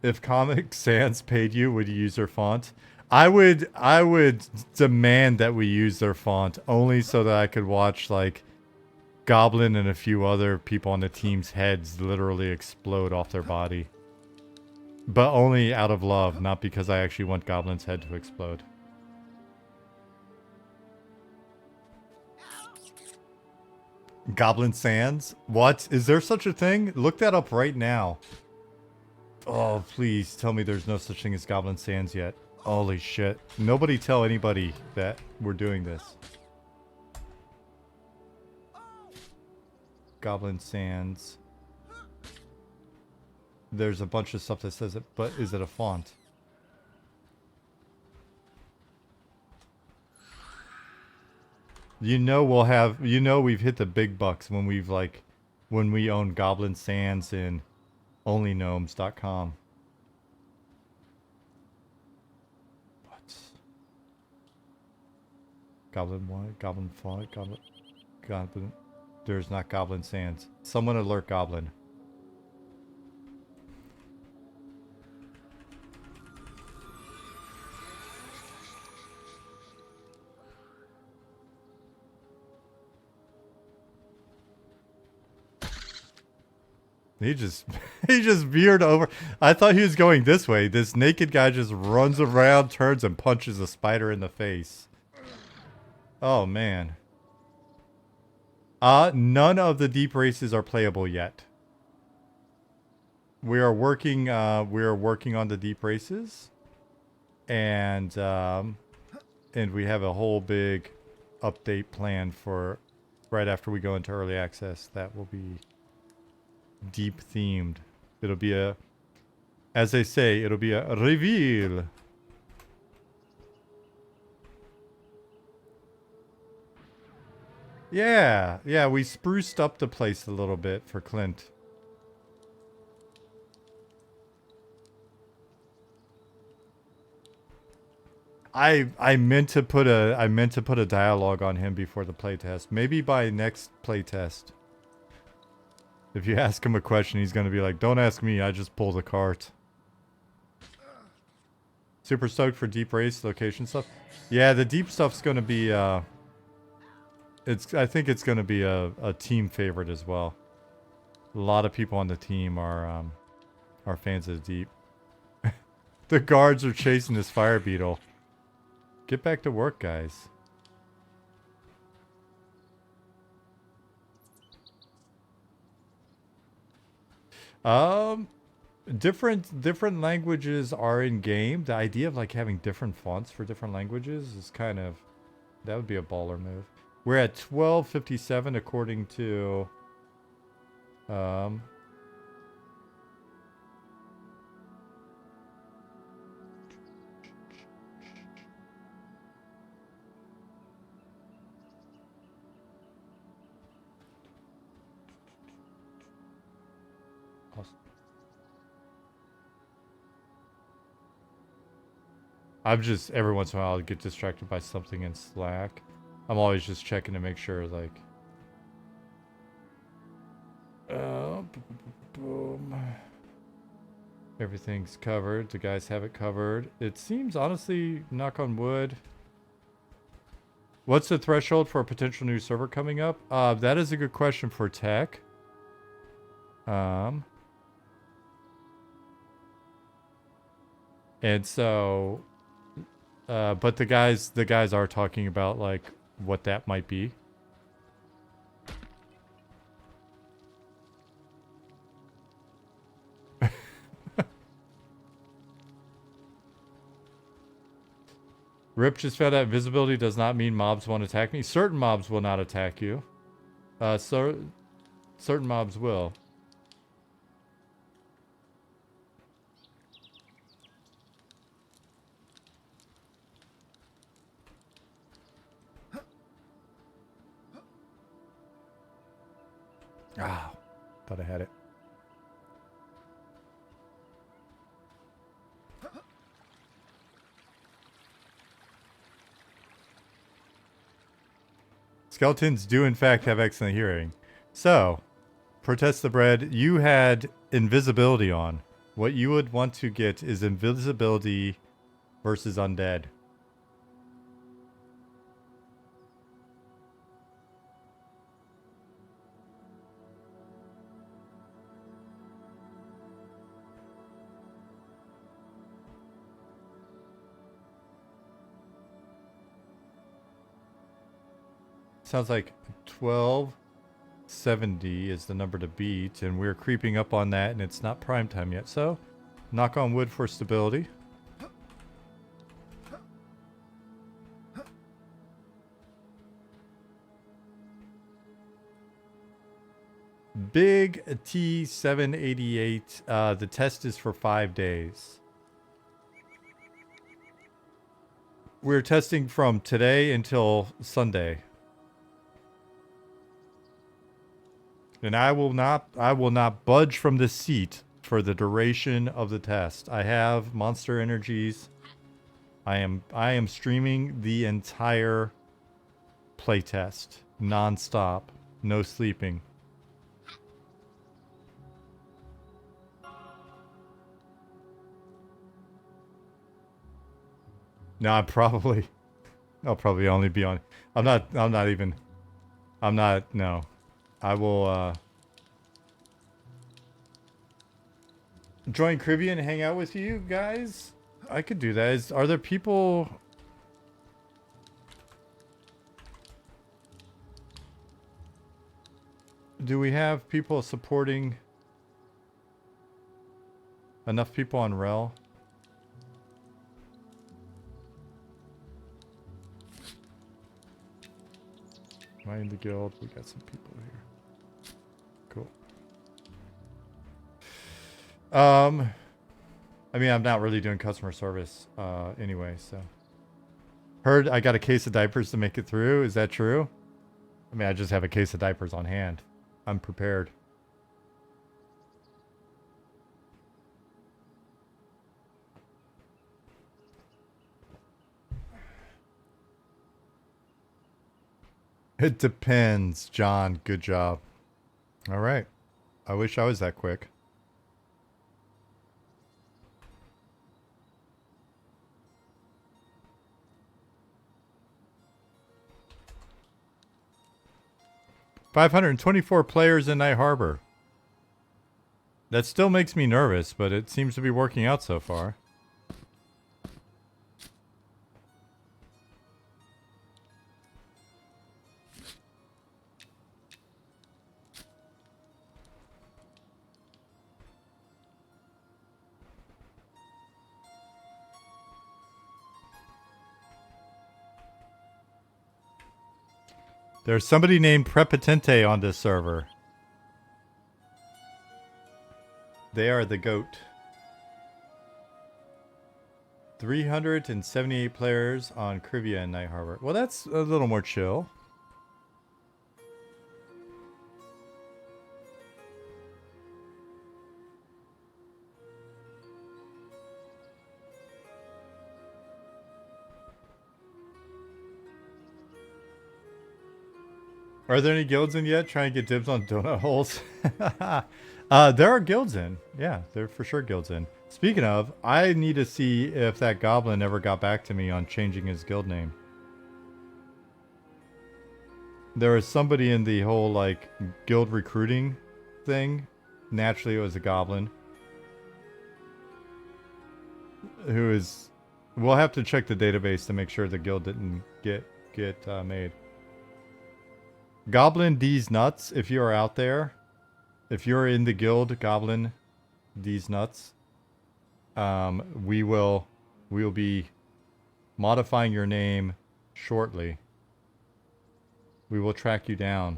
If Comic Sans paid you, would you use their font? I would demand that we use their font only so that I could watch like Goblin and a few other people on the team's heads literally explode off their body. But only out of love, not because I actually want Goblin's head to explode. Goblin Sans? What? Is there such a thing? Look that up right now. Oh, please tell me there's no such thing as Goblin Sans yet. Holy shit. Nobody tell anybody that we're doing this. Goblin Sans. There's a bunch of stuff that says it, but is it a font? You know we've hit the big bucks when we own Goblin Sans in onlygnomes.com. What? Goblin what? Goblin font? Goblin. There's not Goblin Sans. Someone alert Goblin. He just veered over. I thought he was going this way. This naked guy just runs around, turns, and punches a spider in the face. Oh, man. None of the deep races are playable yet. We are working on the deep races. And we have a whole big update plan for right after we go into early access. That will be deep themed. It'll be as they say, it'll be a reveal. Yeah, yeah, we spruced up the place a little bit for Clint. I meant to put a dialogue on him before the playtest. Maybe by next playtest. If you ask him a question, he's gonna be like, "Don't ask me. I just pull the cart." Super stoked for deep race location stuff. Yeah, the deep stuff's gonna be. I think it's gonna be a team favorite as well. A lot of people on the team are fans of the deep. The guards are chasing this fire beetle. Get back to work, guys. Um, different languages are in game. The idea of like having different fonts for different languages is kind of, that would be a baller move. We're at 12:57 according to um I'm just, every once in a while I'll get distracted by something in Slack. I'm always just checking to make sure, like, boom. Everything's covered. The guys have it covered. It seems, honestly, knock on wood. What's the threshold for a potential new server coming up? That is a good question for tech. And so, but the guys are talking about like what that might be. Rip just found out visibility does not mean mobs won't attack me. Certain mobs will not attack you. So certain mobs will. Ah, thought I had it. Skeletons do in fact have excellent hearing. So, protest the bread. You had invisibility on. What you would want to get is invisibility versus undead. Sounds like 1270 is the number to beat, and we're creeping up on that, and it's not prime time yet. So, knock on wood for stability. Big T788. The test is for 5 days. We're testing from today until Sunday. And I will not budge from this seat for the duration of the test. I have Monster Energies. I am streaming the entire playtest non-stop, no sleeping. No, I'll probably only be on. No. I will join Caribbean and hang out with you guys. I could do that. Are there people? Do we have people supporting? Enough people on Rel? Am I in the guild? We got some people here. Cool. I mean, I'm not really doing customer service anyway, so. Heard I got a case of diapers to make it through. Is that true? I mean, I just have a case of diapers on hand. I'm prepared. It depends, John. Good job. All right. I wish I was that quick. $524 players in Night Harbor. That still makes me nervous, but it seems to be working out so far. There's somebody named Prepotente on this server. They are the GOAT. 378 players on Crivia and Night Harbor. Well, that's a little more chill. Are there any guilds in yet? Trying to get dibs on donut holes. There are guilds in. Yeah, there are for sure guilds in. Speaking of, I need to see if that goblin ever got back to me on changing his guild name. There was somebody in the whole, like, guild recruiting thing. Naturally, it was a goblin. Who is... We'll have to check the database to make sure the guild didn't get made. Goblin D's Nuts, if you are out there, if you're in the guild, Goblin D's Nuts, we will be modifying your name shortly. We will track you down.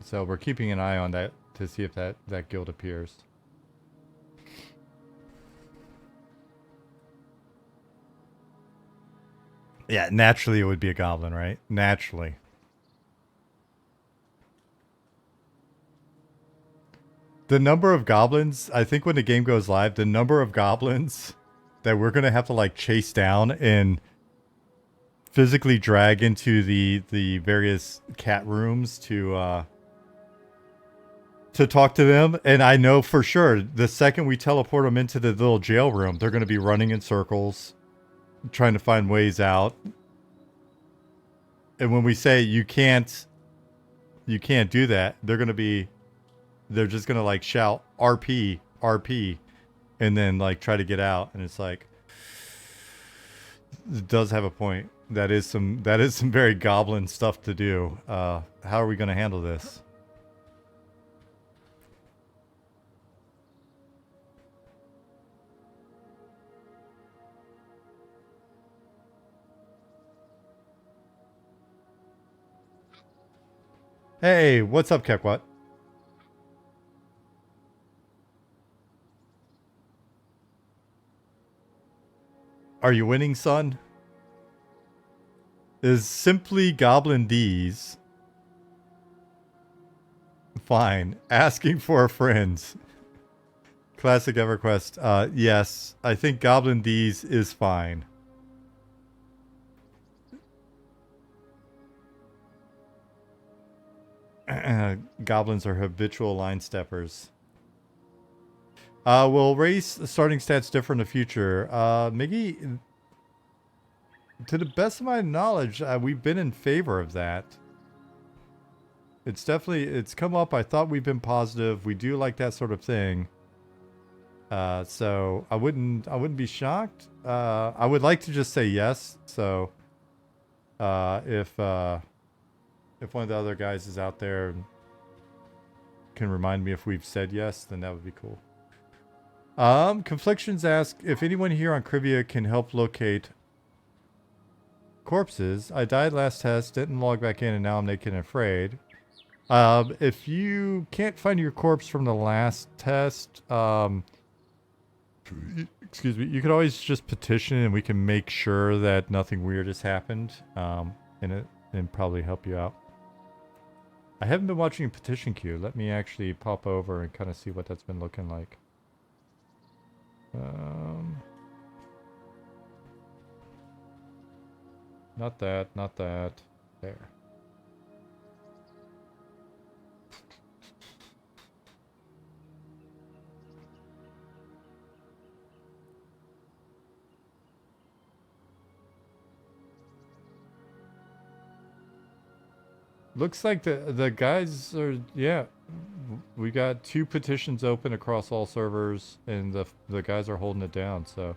So we're keeping an eye on that to see if that guild appears. Yeah, naturally it would be a goblin, right? Naturally. The number of goblins, I think when the game goes live, the number of goblins that we're going to have to like chase down and physically drag into the various cat rooms to talk to them. And I know for sure the second we teleport them into the little jail room, they're going to be running in circles, trying to find ways out. And when we say you can't do that, they're just gonna like shout RP, RP, and then like try to get out. And it's like, it does have a point. That is some very goblin stuff to do. How are we gonna handle this? Hey, what's up, Kekwat? Are you winning, son? Is simply Goblin D's fine? Asking for a friend. Classic EverQuest. Yes, I think Goblin D's is fine. Goblins are habitual line steppers. Will race starting stats differ in the future? Miggy, to the best of my knowledge, we've been in favor of that. It's come up. I thought we've been positive. We do like that sort of thing. So I wouldn't be shocked. I would like to just say yes. So if one of the other guys is out there and can remind me if we've said yes, then that would be cool. Conflictions ask if anyone here on Crivia can help locate corpses. I died last test, didn't log back in, and now I'm naked and afraid. If you can't find your corpse from the last test, excuse me, you could always just petition and we can make sure that nothing weird has happened, and probably help you out. I haven't been watching a petition queue. Let me actually pop over and kind of see what that's been looking like. Not that, not that. There. Looks like the guys are, yeah. We got 2 petitions open across all servers, and the guys are holding it down, so.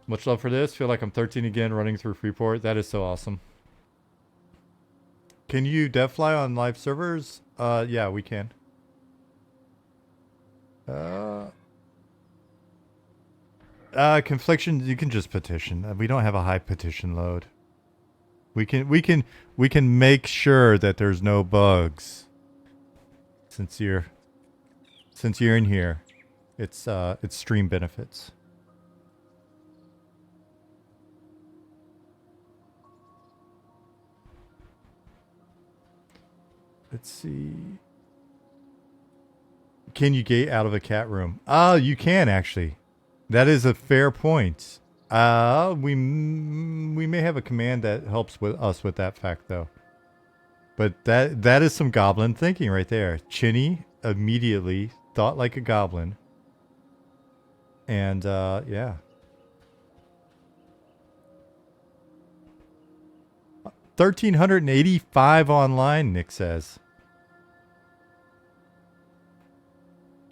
Much love for this. Feel like I'm 13 again running through Freeport. That is so awesome. Can you dev fly on live servers? Yeah, we can. Confliction, you can just petition. We don't have a high petition load. We can make sure that there's no bugs. Since you're in here, it's stream benefits. Let's see. Can you gate out of a cat room? Oh, you can actually. That is a fair point. We may have a command that helps with us with that fact though. But that is some goblin thinking right there. Chinny immediately thought like a goblin. And yeah. 1,385 online, Nick says.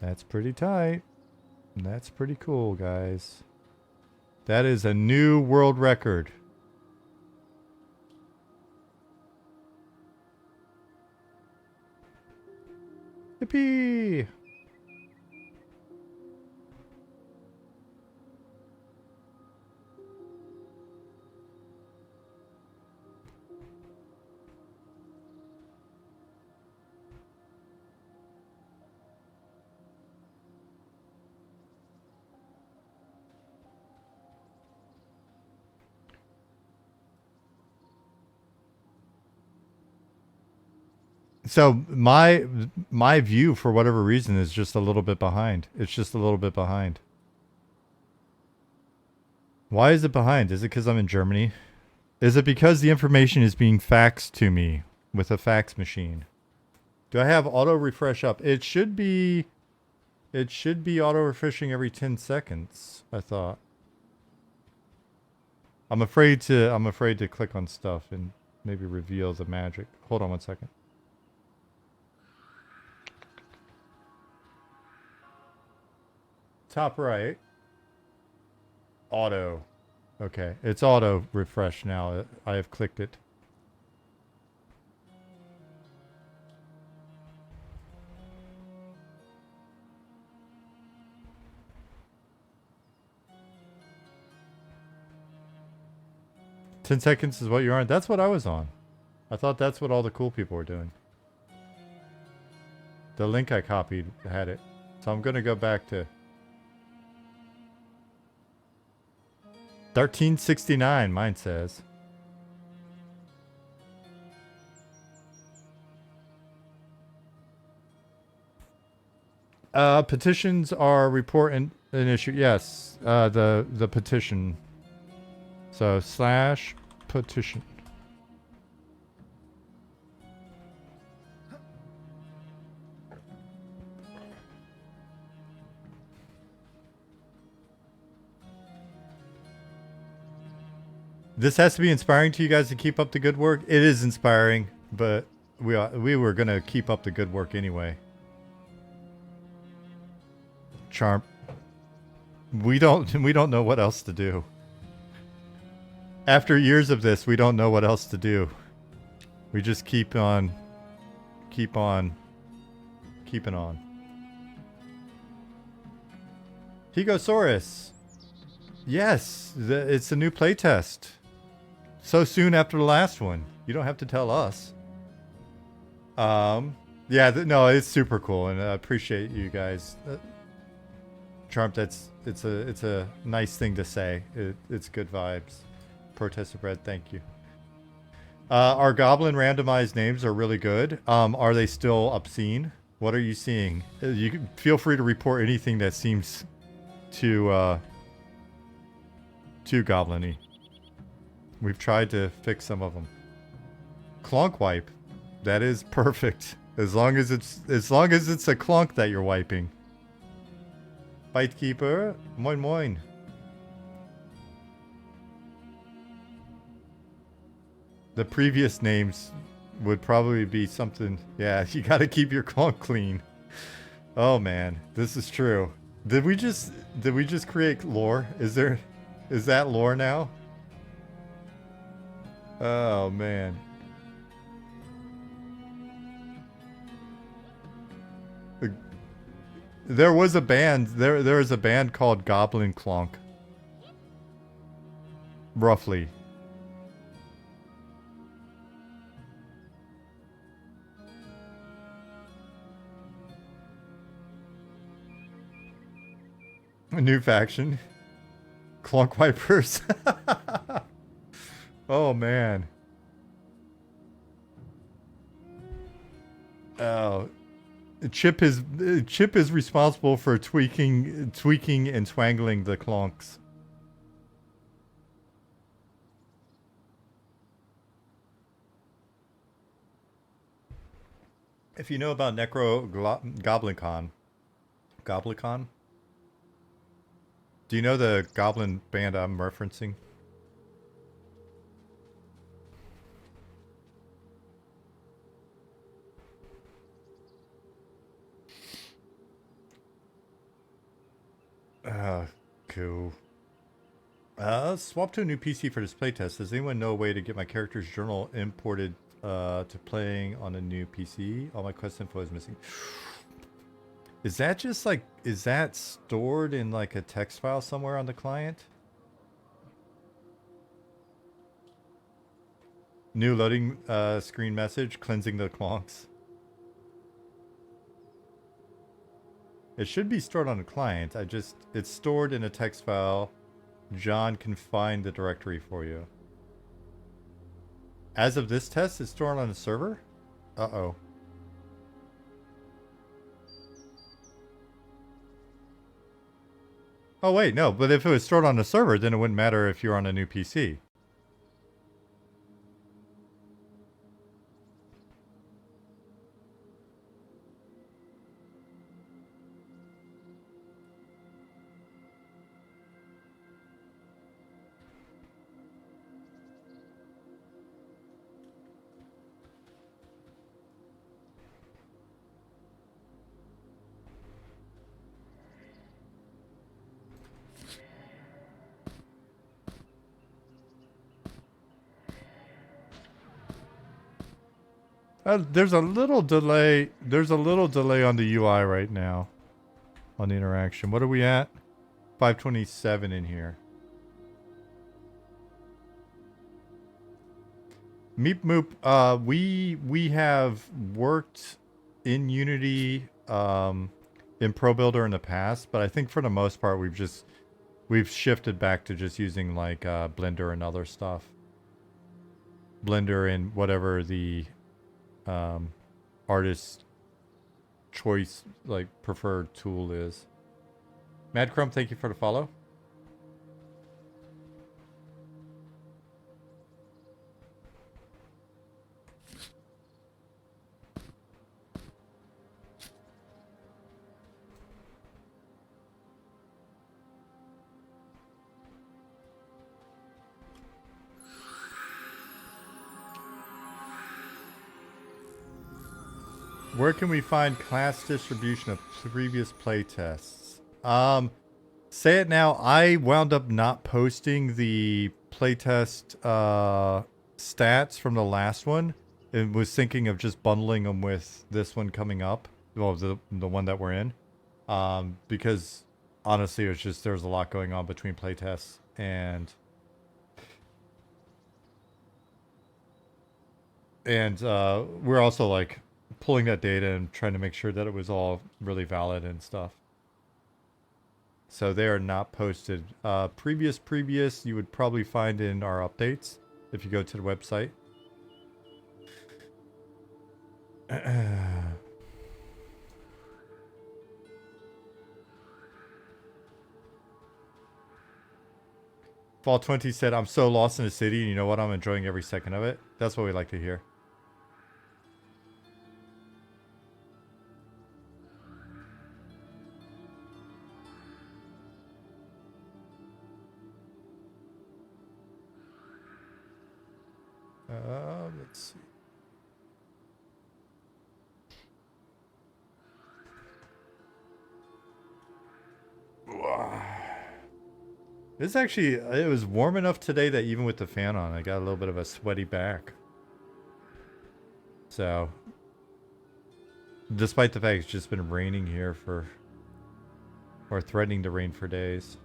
That's pretty tight. That's pretty cool, guys. That is a new world record. Yippee! So my view, for whatever reason, is just a little bit behind. It's just a little bit behind. Why is it behind? Is it because I'm in Germany? Is it because the information is being faxed to me with a fax machine? Do I have auto refresh up? It should be auto refreshing every 10 seconds, I thought. I'm afraid to click on stuff and maybe reveal the magic. Hold on one second. Top right. Auto. Okay, it's auto refresh now. I have clicked it. "10 seconds is what you're on." That's what I was on. I thought that's what all the cool people were doing. The link I copied had it. So I'm gonna go back to 1369, mine says. Petitions are report an issue. Yes, the petition. So / petition. This has to be inspiring to you guys to keep up the good work. It is inspiring, but we were gonna keep up the good work anyway. Charm. We don't know what else to do. After years of this, we don't know what else to do. We just keep on keeping on. Higosaurus. Yes, it's a new playtest. So soon after the last one. You don't have to tell us. Yeah, no, it's super cool, and I appreciate you guys Charm, it's a nice thing to say. It's good vibes. Protest of Red, thank you. Our goblin randomized names are really good. Are they still obscene? What are you seeing? You can feel free to report anything that seems too goblin-y. We've tried to fix some of them. Clonk wipe. That is perfect. As long as it's a clonk that you're wiping. Bitekeeper, moin moin. The previous names would probably be something. Yeah, you gotta keep your clonk clean. Oh man, this is true. Did we just create lore? Is that lore now? Oh man. There was a band. There is a band called Goblin Clonk. Roughly. A new faction. Clonk Wipers. Oh man. Oh. Chip is responsible for tweaking and twangling the clonks. If you know about Goblincon, do you know the goblin band I'm referencing? Cool. Swap to a new PC for this playtest. Does anyone know a way to get my character's journal imported to playing on a new PC? All my quest info is missing. Is that just like, is that stored in like a text file somewhere on the client? New loading screen message, cleansing the clonks. It should be stored on a client. It's stored in a text file. John can find the directory for you. As of this test, it's stored on a server? Uh-oh. Oh wait, no, but if it was stored on a server, then it wouldn't matter if you're on a new PC. There's a little delay. There's a little delay on the UI right now. On the interaction. What are we at? 527 in here. Meep Moop, we have worked in Unity in Pro Builder in the past, but I think for the most part we've shifted back to just using like Blender and other stuff. Blender and whatever the artist choice like preferred tool is. Mad Chrome, thank you for the follow. Where can we find class distribution of previous playtests? Say it now. I wound up not posting the playtest stats from the last one. And was thinking of just bundling them with this one coming up. Well, the one that we're in. Because honestly, it's just there's a lot going on between playtests and we're also like pulling that data and trying to make sure that it was all really valid and stuff. So they are not posted. Previous you would probably find in our updates if you go to the website. Fall 20 said, I'm so lost in the city, and you know what? I'm enjoying every second of it. That's what we like to hear. Let's see. This actually, it was warm enough today that even with the fan on, I got a little bit of a sweaty back. So, despite the fact it's just been raining here for, or threatening to rain for days.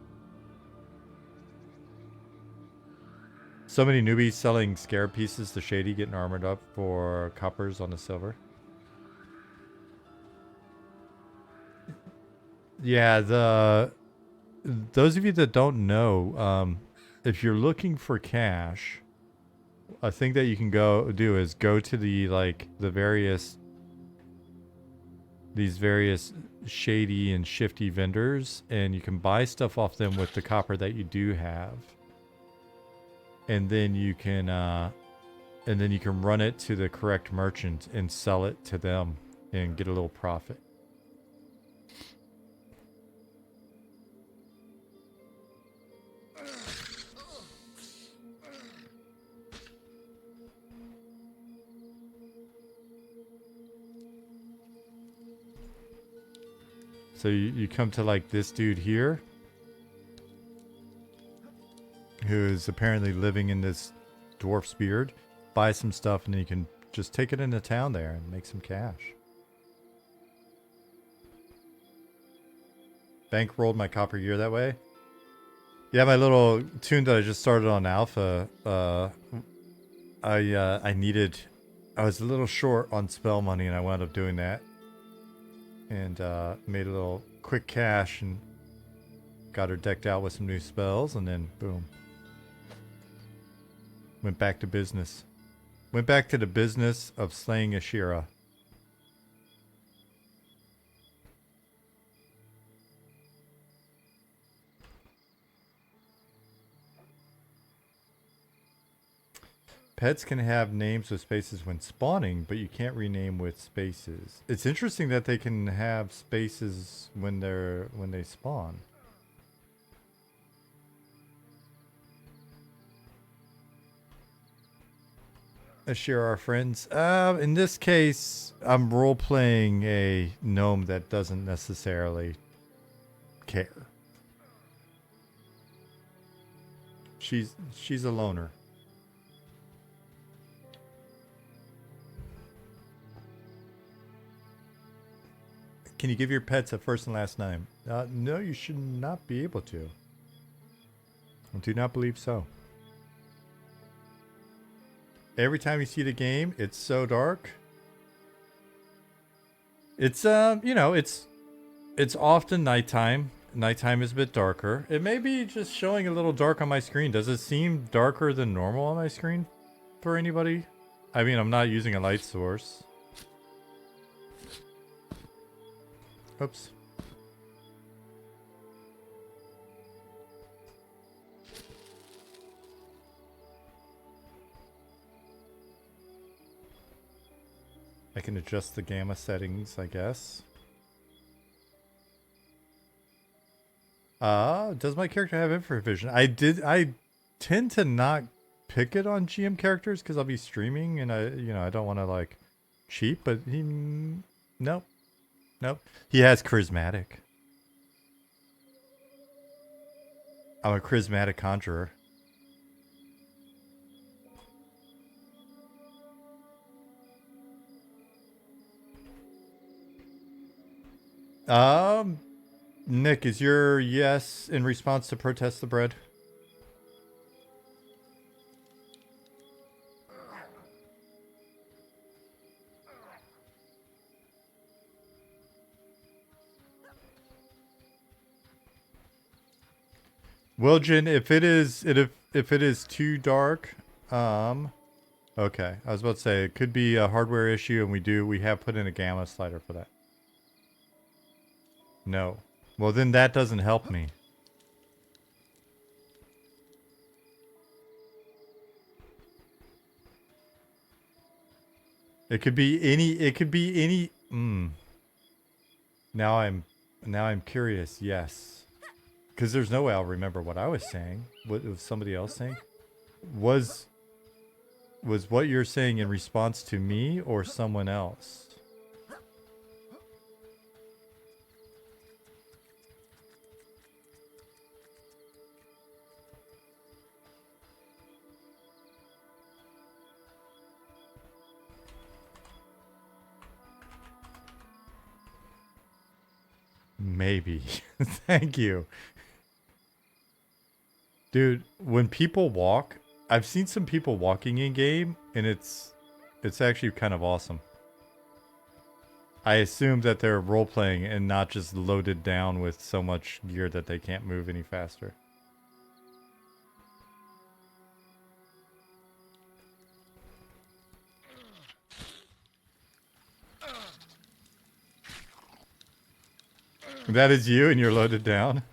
So many newbies selling scare pieces to Shady, getting armored up for coppers on the silver. Yeah, those of you that don't know, if you're looking for cash, a thing that you can go do is go to the these various shady and shifty vendors, and you can buy stuff off them with the copper that you do have, and then you can run it to the correct merchant and sell it to them and get a little profit. So you come to like this dude here, who is apparently living in this dwarf's beard, buy some stuff, and then you can just take it into town there and make some cash. Bankrolled my copper gear that way. Yeah, my little tune that I just started on alpha, I was a little short on spell money, and I wound up doing that. And made a little quick cash and got her decked out with some new spells, and then boom. Went back to business. Went back to the business of slaying Ashira. Pets can have names with spaces when spawning, but you can't rename with spaces. It's interesting that they can have spaces when they spawn. Share our friends. In this case, I'm role-playing a gnome that doesn't necessarily care. She's a loner. Can you give your pets a first and last name? No, you should not be able to. I do not believe so. Every time you see the game, it's so dark. It's it's often nighttime. Nighttime is a bit darker. It may be just showing a little dark on my screen. Does it seem darker than normal on my screen for anybody? I mean, I'm not using a light source. Oops. I can adjust the gamma settings, I guess. Does my character have infrared vision? I tend to not pick it on GM characters because I'll be streaming and I don't want to like cheat, but nope. He has charismatic. I'm a charismatic conjurer. Nick, is your yes in response to protest the bread? Well, Jin, if it is too dark, okay. I was about to say it could be a hardware issue, and we have put in a gamma slider for that. No. Well, then that doesn't help me. It could be any. It could be any. Now I'm curious. Yes, because there's no way I'll remember what I was saying. What was somebody else saying? Was what you're saying in response to me or someone else? Maybe. Thank you. Dude, when people walk, I've seen some people walking in game and it's actually kind of awesome. I assume that they're role playing and not just loaded down with so much gear that they can't move any faster. That is you and you're loaded down?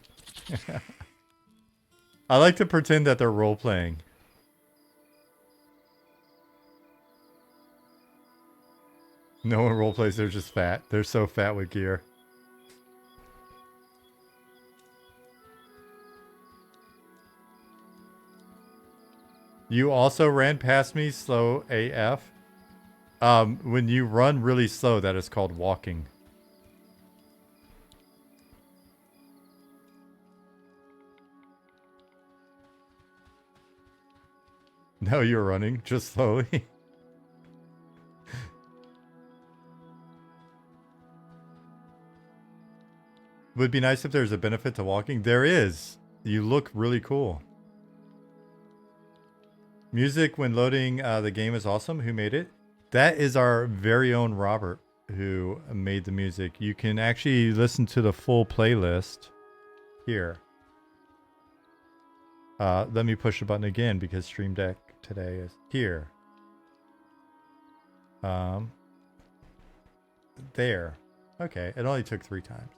I like to pretend that they're role playing. No one role plays, they're just fat. They're so fat with gear. You also ran past me slow AF. When you run really slow, that is called walking. No, you're running, just slowly. Would be nice if there's a benefit to walking. There is. You look really cool. Music when loading the game is awesome. Who made it? That is our very own Robert who made the music. You can actually listen to the full playlist here. Let me push the button again because Stream Deck today is here. There. Okay, it only took 3 times.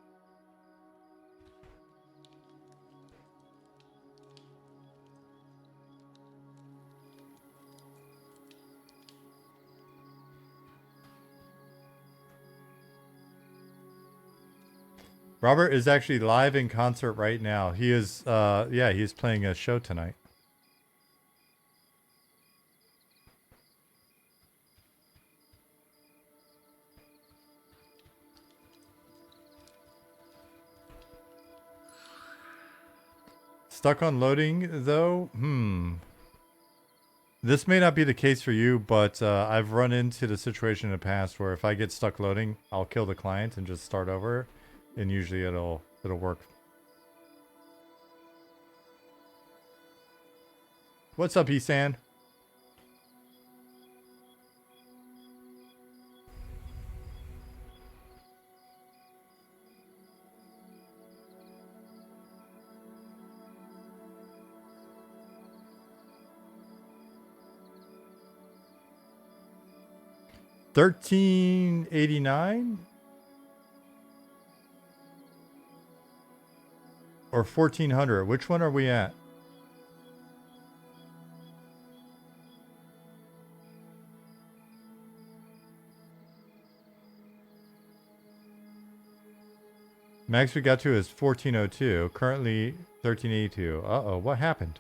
Robert is actually live in concert right now. He is, yeah, he's playing a show tonight. Stuck on loading, though? This may not be the case for you, but I've run into the situation in the past where if I get stuck loading, I'll kill the client and just start over, and usually it'll work. What's up, Esan? $13.89 or $1,400? Which one are we at? Max we got to is 1402. Currently 1382. Uh-oh, what happened?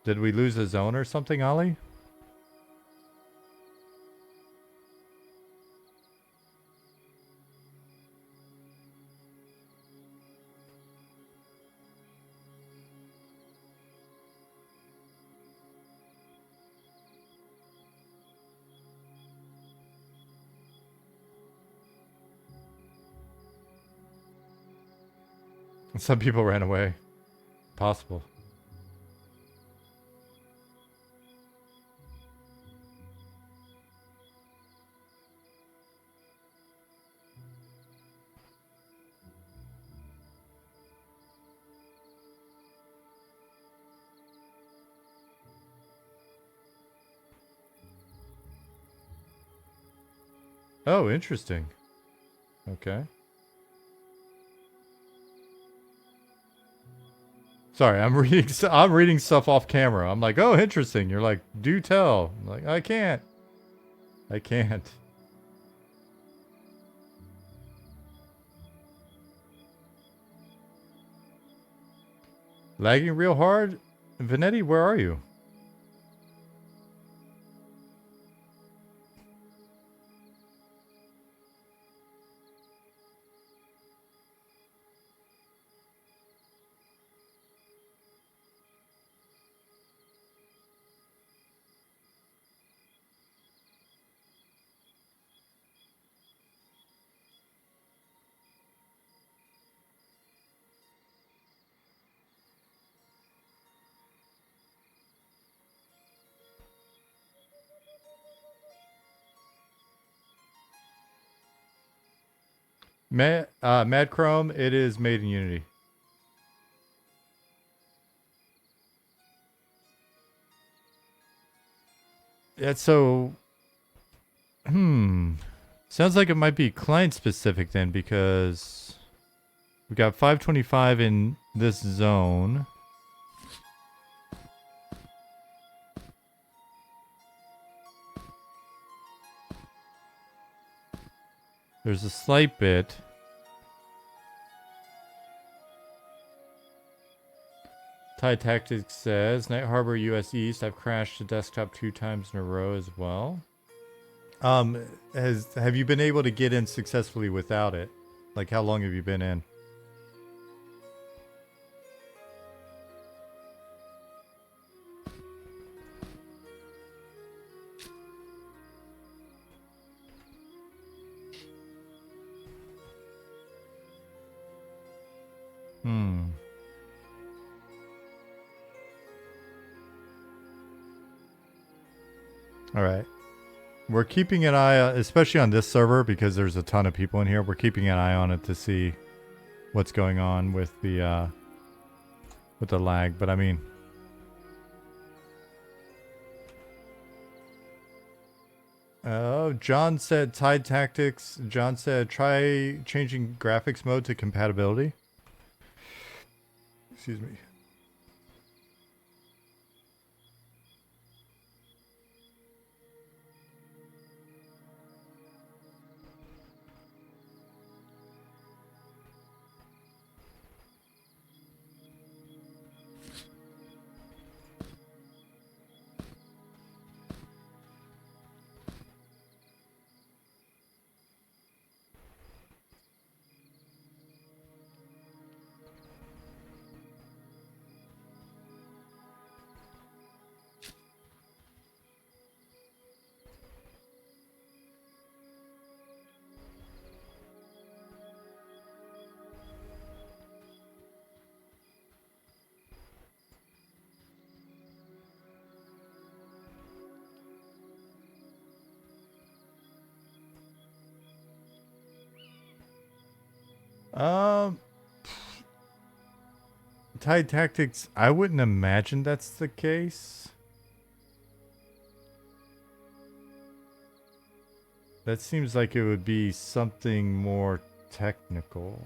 Did we lose a zone or something, Ollie? Some people ran away. Possible. Oh, interesting. Okay. Sorry, I'm reading. I'm reading stuff off camera. I'm like, oh, interesting. You're like, do tell. I'm like, I can't. I can't. Lagging real hard? Vanetti, where are you? Mad Chrome, it is made in Unity. That's so... Sounds like it might be client specific then, because we got 525 in this zone. There's a slight bit. Tide Tactics says, Night Harbor US East, I've crashed the desktop 2 times in a row as well. Have you been able to get in successfully without it? Like, how long have you been in? All right. We're keeping an eye, especially on this server, because there's a ton of people in here. We're keeping an eye on it to see what's going on with the lag. But I mean, John said Tide Tactics. John said try changing graphics mode to compatibility. Excuse me. Tide Tactics, I wouldn't imagine that's the case. That seems like it would be something more technical.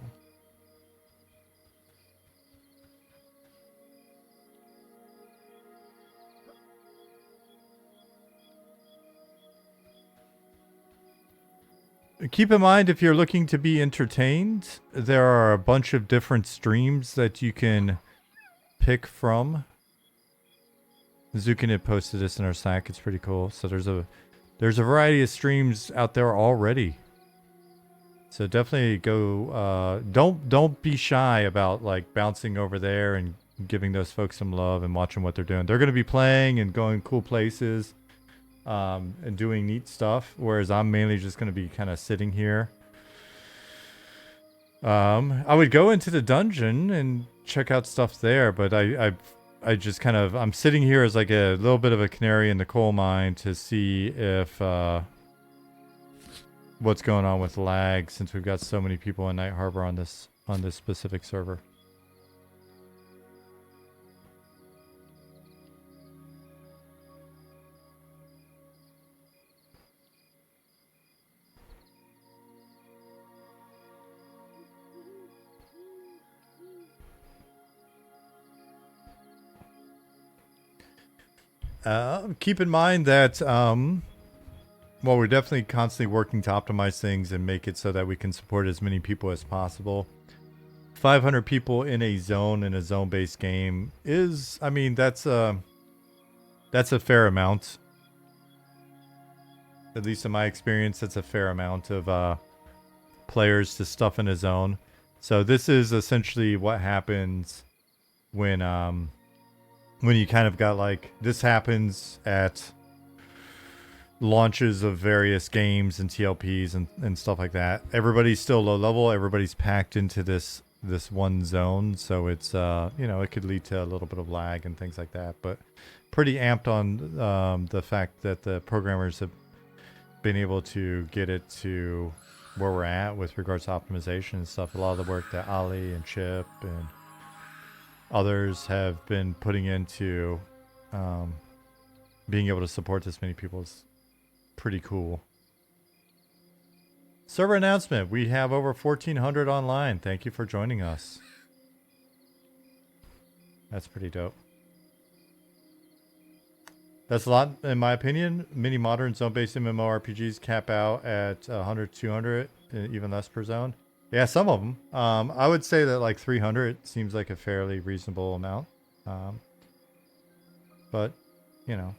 Keep in mind, if you're looking to be entertained, there are a bunch of different streams that you can pick from. Zukin had posted this in our Slack. It's pretty cool. So there's a variety of streams out there already. So definitely go. Don't be shy about like bouncing over there and giving those folks some love and watching what they're doing. They're going to be playing and going cool places. And doing neat stuff, whereas I'm mainly just going to be kind of sitting here. I would go into the dungeon and check out stuff there, but I just kind of, I'm sitting here as like a little bit of a canary in the coal mine to see if what's going on with lag, since we've got so many people in Night Harbor on this specific server. Keep in mind that well, we're definitely constantly working to optimize things and make it so that we can support as many people as possible. 500 people in a zone-based game is, I mean, that's a fair amount. At least in my experience, that's a fair amount of players to stuff in a zone. So this is essentially what happens when you kind of got like, this happens at launches of various games and TLPs and stuff like that. Everybody's still low level. Everybody's packed into this one zone, so it's you know, it could lead to a little bit of lag and things like that. But pretty amped on the fact that the programmers have been able to get it to where we're at with regards to optimization and stuff. A lot of the work that Ali and Chip and others have been putting into being able to support this many people is pretty cool. Server announcement. We have over 1,400 online. Thank you for joining us. That's pretty dope. That's a lot, in my opinion. Many modern zone-based MMORPGs cap out at 100, 200, even less per zone. Yeah, some of them. I would say that like 300 seems like a fairly reasonable amount. But, you know,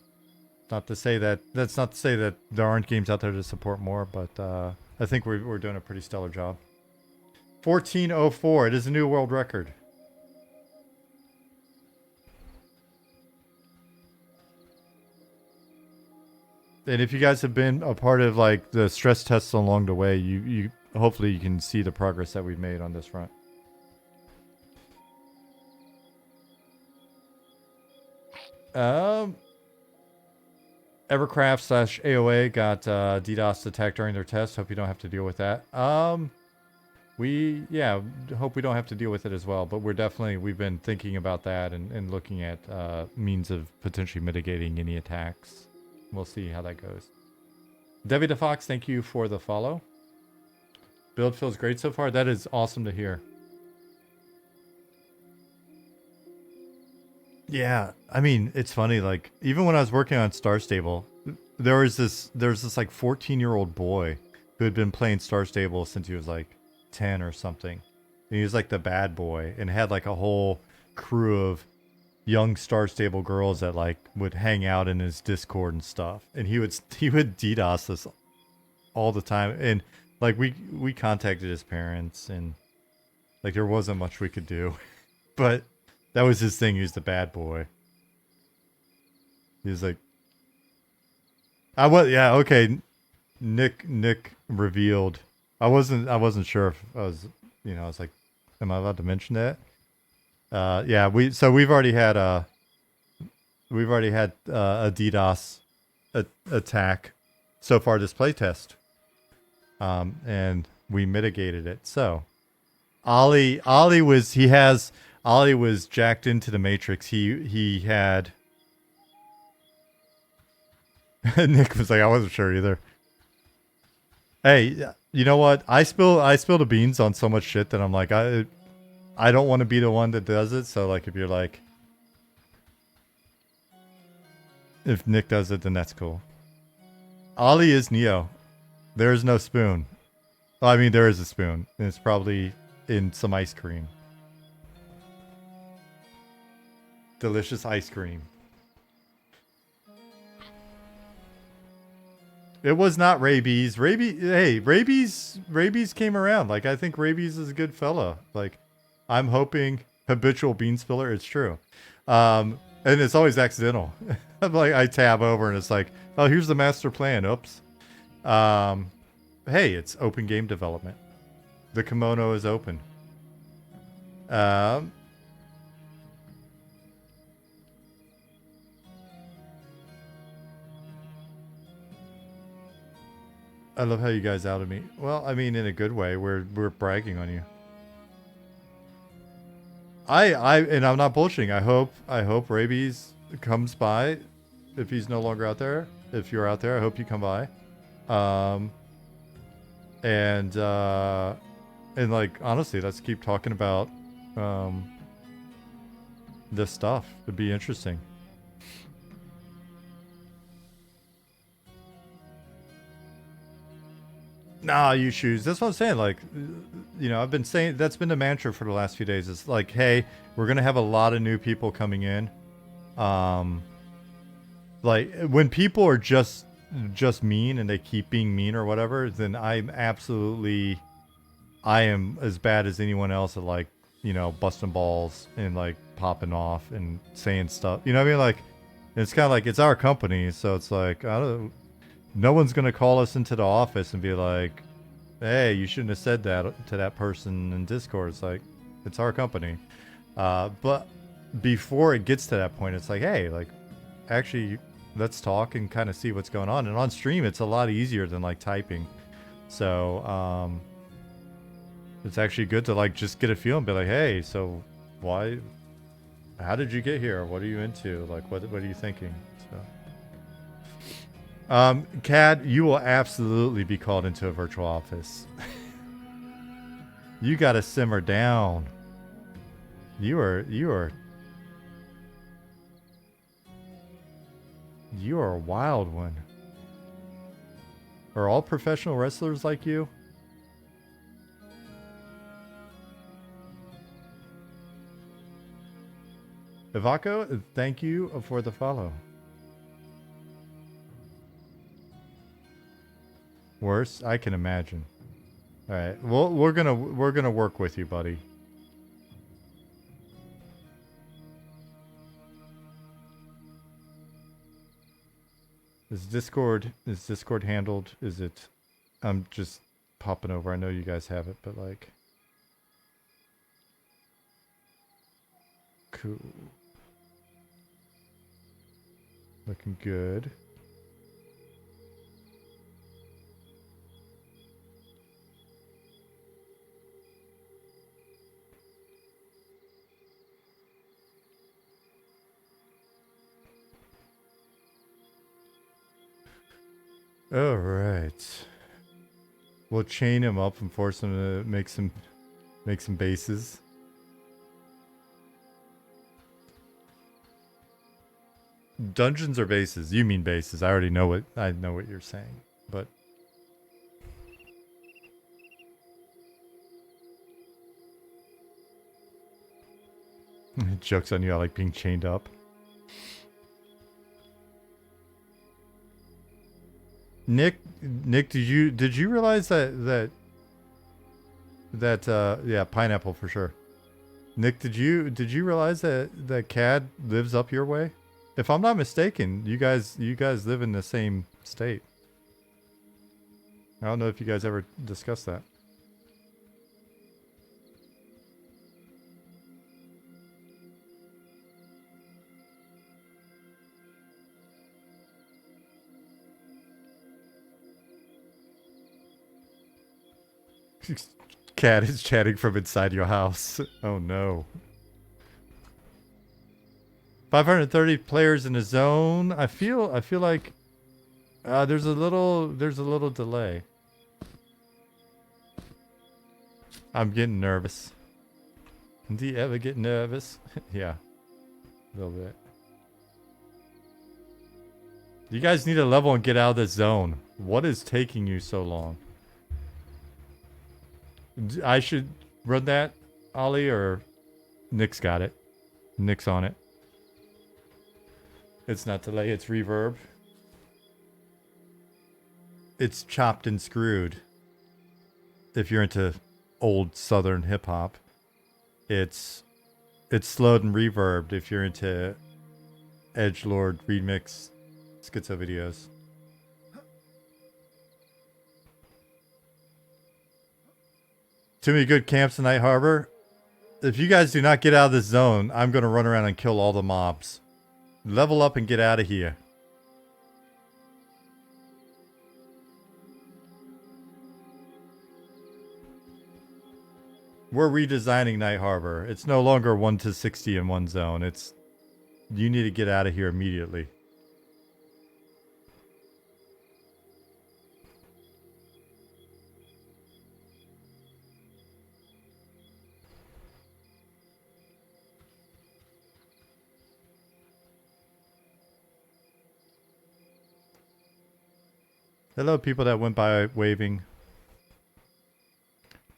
not to say that, that's not to say that there aren't games out there to support more, but I think we're doing a pretty stellar job. 1404. It is a new world record. And if you guys have been a part of like the stress tests along the way, you hopefully you can see the progress that we've made on this front. Evercraft/AOA got DDoS attacked during their test. Hope you don't have to deal with that. We hope we don't have to deal with it as well. But we've been thinking about that and looking at means of potentially mitigating any attacks. We'll see how that goes. Debbie DeFox, thank you for the follow. Build feels great so far. That is awesome to hear. Yeah, I mean, it's funny. Like, even when I was working on Star Stable, there was this like 14-year-old boy who had been playing Star Stable since he was like 10 or something. And he was like the bad boy and had like a whole crew of young Star Stable girls that like would hang out in his Discord and stuff. And he would DDoS us all the time. And like we contacted his parents and like there wasn't much we could do. But that was his thing. He was the bad boy. He was like, okay. Nick revealed. I wasn't sure if I was, you know, I was like, am I allowed to mention that? Yeah, we've already had a DDoS attack so far this playtest. And we mitigated it. So Ollie was jacked into the Matrix. He had Nick was like, I wasn't sure either. Hey, you know what? I spill the beans on so much shit that I'm like, I don't want to be the one that does it. So like, if you're like, if Nick does it, then that's cool. Ollie is Neo. There is no spoon. Well, I mean, there is a spoon, and it's probably in some ice cream. Delicious ice cream. It was not Rabies. Rabies came around. Like, I think Rabies is a good fella. Like, I'm hoping habitual bean spiller. It's true. And it's always accidental. I'm like, I tab over and it's like, oh, here's the master plan. Oops. Hey, it's open game development. The kimono is open. I love how you guys outed me. Well, I mean, in a good way. We're bragging on you. And I'm not bullshitting. I hope Rabies comes by if he's no longer out there. If you're out there, I hope you come by. And like, honestly, let's keep talking about this stuff. It'd be interesting. Nah, you choose. That's what I'm saying. Like, you know, I've been saying that's been the mantra for the last few days. It's like, hey, we're gonna have a lot of new people coming in. Um, like when people are just mean and they keep being mean or whatever, then I am as bad as anyone else at like, you know, busting balls and like popping off and saying stuff. You know what I mean? Like, it's kind of like it's our company, so it's like I don't. No one's gonna call us into the office and be like, "Hey, you shouldn't have said that to that person in Discord." It's like, it's our company. But before it gets to that point, it's like, hey, like, actually, let's talk and kind of see what's going on. And on stream, it's a lot easier than like typing. So it's actually good to like just get a feel and be like, hey, so why? How did you get here? What are you into? Like, what are you thinking? So, Cad, you will absolutely be called into a virtual office. You got to simmer down. You are a wild one. Are all professional wrestlers like you? Ivako, thank you for the follow. Worse, I can imagine. All right, well, we're gonna work with you, buddy. Is Discord handled? Is it? I'm just popping over. I know you guys have it, but like, cool. Looking good. All right. We'll chain him up and force him to make some bases. Dungeons or bases? You mean bases? I already know what you're saying, but jokes on you. I like being chained up. Nick, did you realize that yeah, pineapple for sure. Nick, did you realize that Cad lives up your way? If I'm not mistaken, you guys live in the same state. I don't know if you guys ever discussed that. Cad is chatting from inside your house. Oh no. 530 players in a zone. I feel like there's a little delay. I'm getting nervous. Do you ever get nervous? Yeah, a little bit. You guys need to level and get out of this zone. What is taking you so long? I should run that, Ollie, or Nick's got it. Nick's on it. It's not delay, it's reverb. It's chopped and screwed. If you're into old southern hip hop, it's slowed and reverbed if you're into edgelord remix schizo videos. Too many good camps in Night Harbor. If you guys do not get out of this zone, I'm going to run around and kill all the mobs. Level up and get out of here. We're redesigning Night Harbor. It's no longer 1 to 60 in one zone. It's you need to get out of here immediately. Hello, people that went by waving.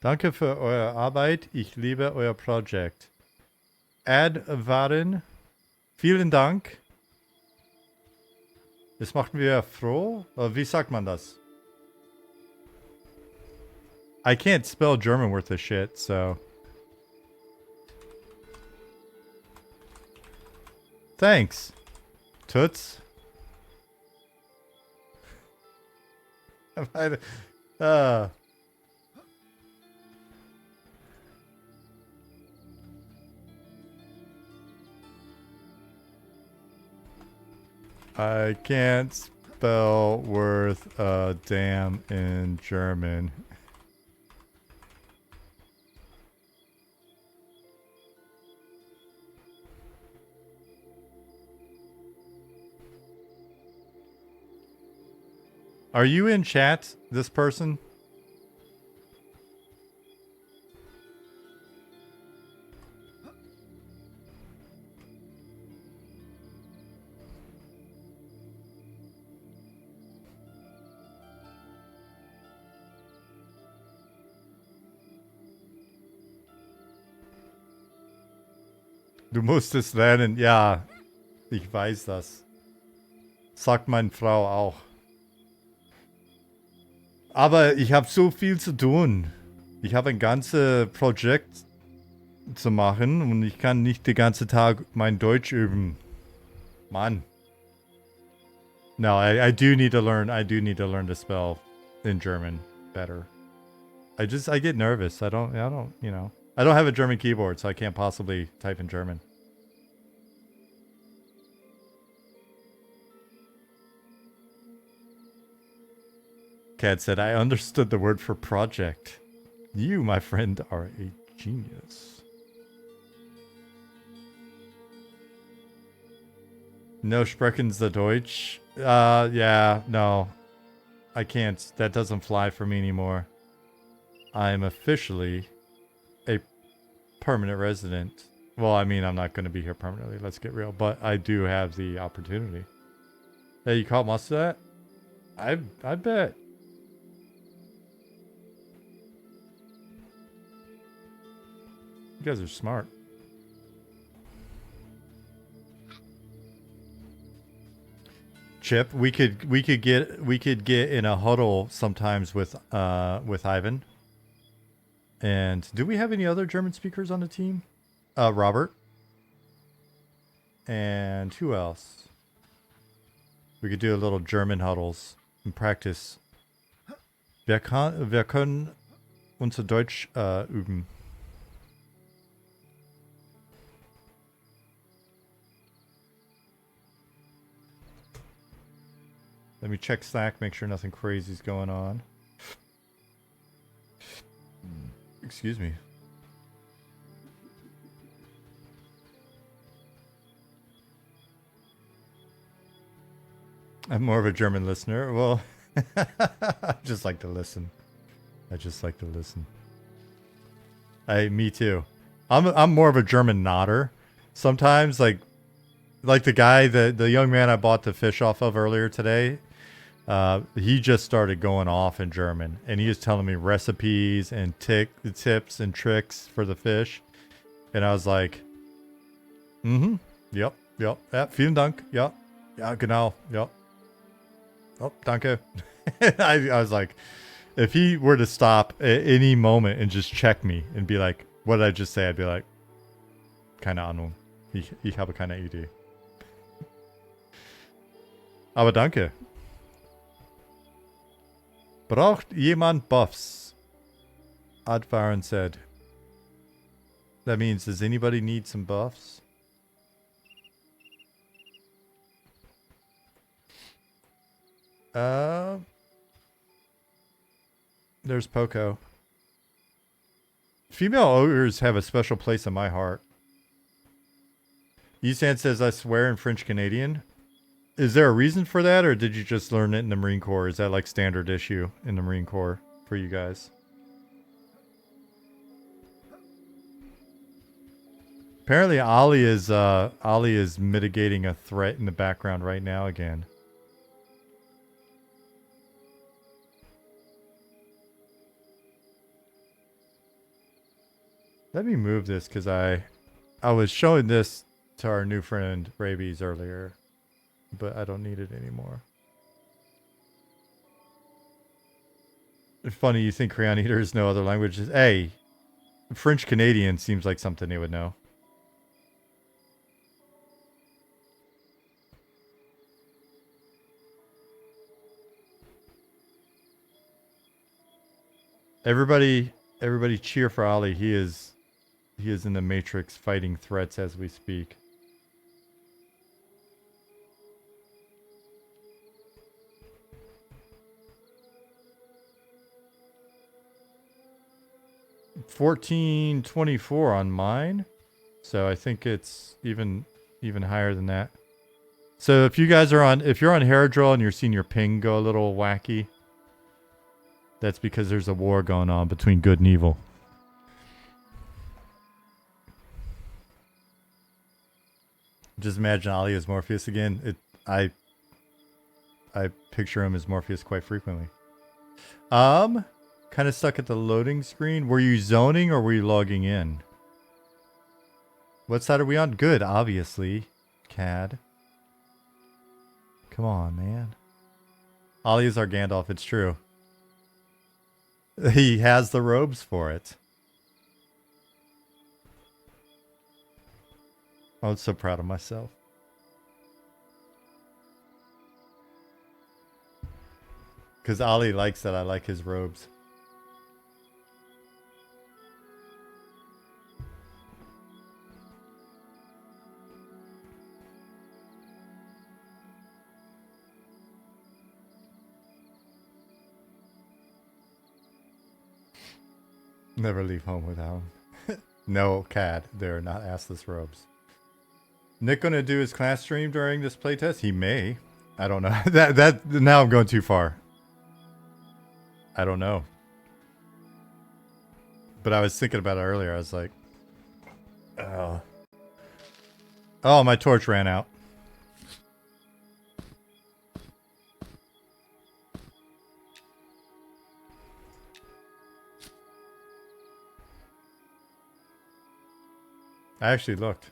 Danke für eure Arbeit. Ich liebe euer Projekt. Advarin, vielen Dank. Das macht mir froh. Wie sagt man das? I can't spell German worth a shit, so. Thanks. Toots. I can't spell worth a damn in German. Are you in chat, this person? Du musst es lernen. Ja, ich weiß das. Sagt meine Frau auch. Aber ich habe so viel zu tun. Ich habe ein ganzes Projekt zu machen und ich kann nicht den ganzen Tag mein Deutsch üben. Mann. No, I do need to learn. I do need to learn to spell in German better. I get nervous. I don't, you know. I don't have a German keyboard, so I can't possibly type in German. Cat said, I understood the word for project. You, my friend, are a genius. No sprechen Sie Deutsch? Yeah, no. I can't. That doesn't fly for me anymore. I'm officially a permanent resident. Well, I mean, I'm not going to be here permanently. Let's get real. But I do have the opportunity. Hey, you caught most of that? I bet. You guys are smart. Chip, we could get in a huddle sometimes with Ivan. And do we have any other German speakers on the team? Robert. And who else? We could do a little German huddles and practice. Wir können unser Deutsch üben. Let me check Slack, make sure nothing crazy's going on. Excuse me. I'm more of a German listener. Well, I just like to listen. Me too. I'm more of a German nodder. Sometimes, like the guy, the young man I bought the fish off of earlier today. He just started going off in German, and he was telling me recipes and tips and tricks for the fish, and I was like, yep, ja, vielen Dank, ja, genau, ja, oh, danke. I was like, if he were to stop at any moment and just check me and be like, what did I just say? I'd be like, keine Ahnung, ich habe keine Idee. Aber danke. Braucht jemand buffs? Advaran said. That means, does anybody need some buffs? There's Poco. Female ogres have a special place in my heart. Yisan says, I swear in French Canadian. Is there a reason for that, or did you just learn it in the Marine Corps? Is that like standard issue in the Marine Corps for you guys? Apparently Ali is mitigating a threat in the background right now again. Let me move this because I was showing this to our new friend Rabies earlier, but I don't need it anymore. It's funny you think Crayon Eaters know other languages. Hey, French Canadian seems like something they would know. Everybody cheer for Ollie. He is in the Matrix fighting threats as we speak. $14.24 on mine, so I think it's even higher than that. So if you guys are on, if you're on Haradrill and you're seeing your ping go a little wacky, that's because there's a war going on between good and evil. Just imagine Ollie as Morpheus again. I picture him as Morpheus quite frequently. Kind of stuck at the loading screen. Were you zoning or were you logging in? What side are we on? Good, obviously. CAD. Come on, man. Ollie is our Gandalf, it's true. He has the robes for it. I'm so proud of myself. Because Ollie likes that I like his robes. Never leave home without him. No, CAD. They're not assless robes. Nick gonna do his class stream during this playtest? He may. I don't know. that now I'm going too far. I don't know. But I was thinking about it earlier. I was like, oh, my torch ran out. I actually looked.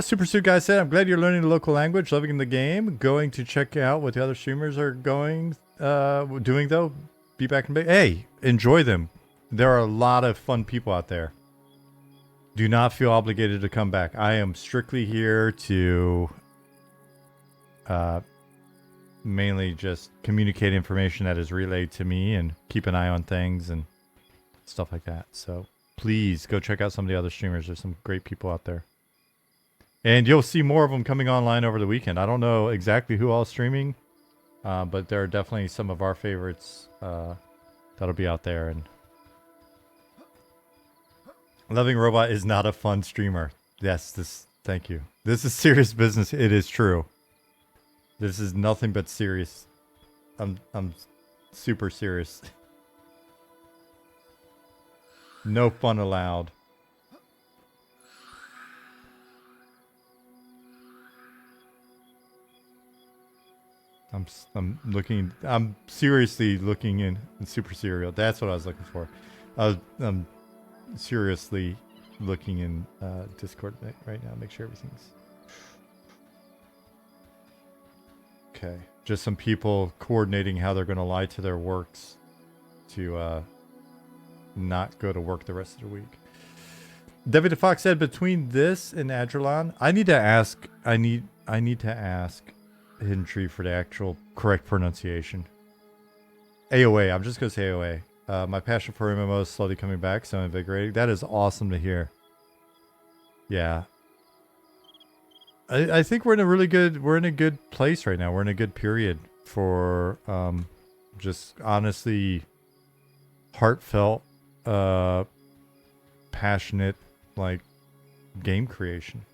Super Suit Guy said, I'm glad you're learning the local language, loving the game. Going to check out what the other streamers are doing though. Be back in Bay. Hey, enjoy them. There are a lot of fun people out there. Do not feel obligated to come back. I am strictly here to mainly just communicate information that is relayed to me and keep an eye on things and stuff like that. So please go check out some of the other streamers. There's some great people out there. And you'll see more of them coming online over the weekend. I don't know exactly who all is streaming, but there are definitely some of our favorites that'll be out there. And Loving Robot is not a fun streamer. Yes, thank you. This is serious business. It is true. This is nothing but serious. I'm super serious. No fun allowed. I'm seriously looking in super serial. That's what I was looking for. I'm seriously looking in Discord right now. Make sure everything's okay. Just some people coordinating how they're going to lie to their works to not go to work the rest of the week. David the Fox said, between this and Adrelon, I need to ask Hidden Tree for the actual correct pronunciation. AOA. I'm just going to say AOA. My passion for MMOs is slowly coming back, so invigorating. That is awesome to hear. Yeah. I think we're in a good place right now. We're in a good period for just honestly heartfelt, passionate, like, game creation.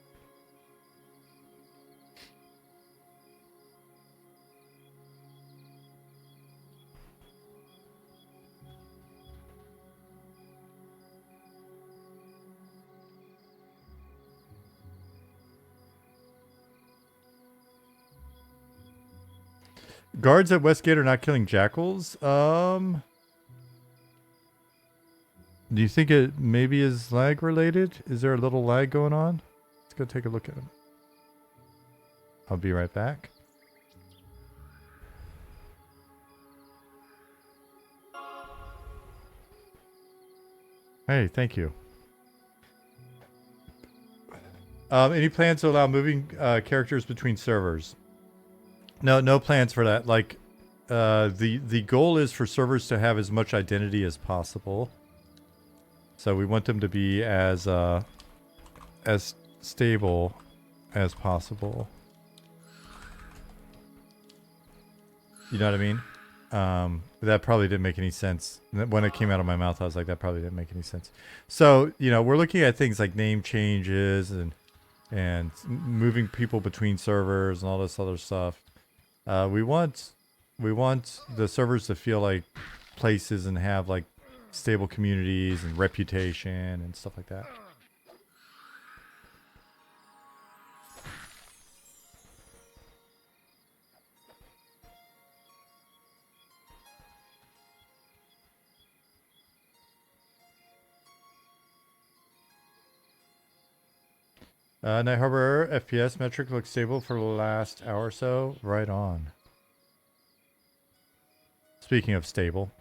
Guards at Westgate are not killing jackals. Do you think it maybe is lag related? Is there a little lag going on? Let's go take a look at it. I'll be right back. Hey, thank you. Any plans to allow moving characters between servers? No, no plans for that. Like, the goal is for servers to have as much identity as possible. So we want them to be as stable as possible. You know what I mean? That probably didn't make any sense. When it came out of my mouth, I was like, that probably didn't make any sense. So, you know, we're looking at things like name changes and moving people between servers and all this other stuff. We want the servers to feel like places and have like stable communities and reputation and stuff like that. Night Harbor FPS metric looks stable for the last hour or so. Right on. Speaking of stable.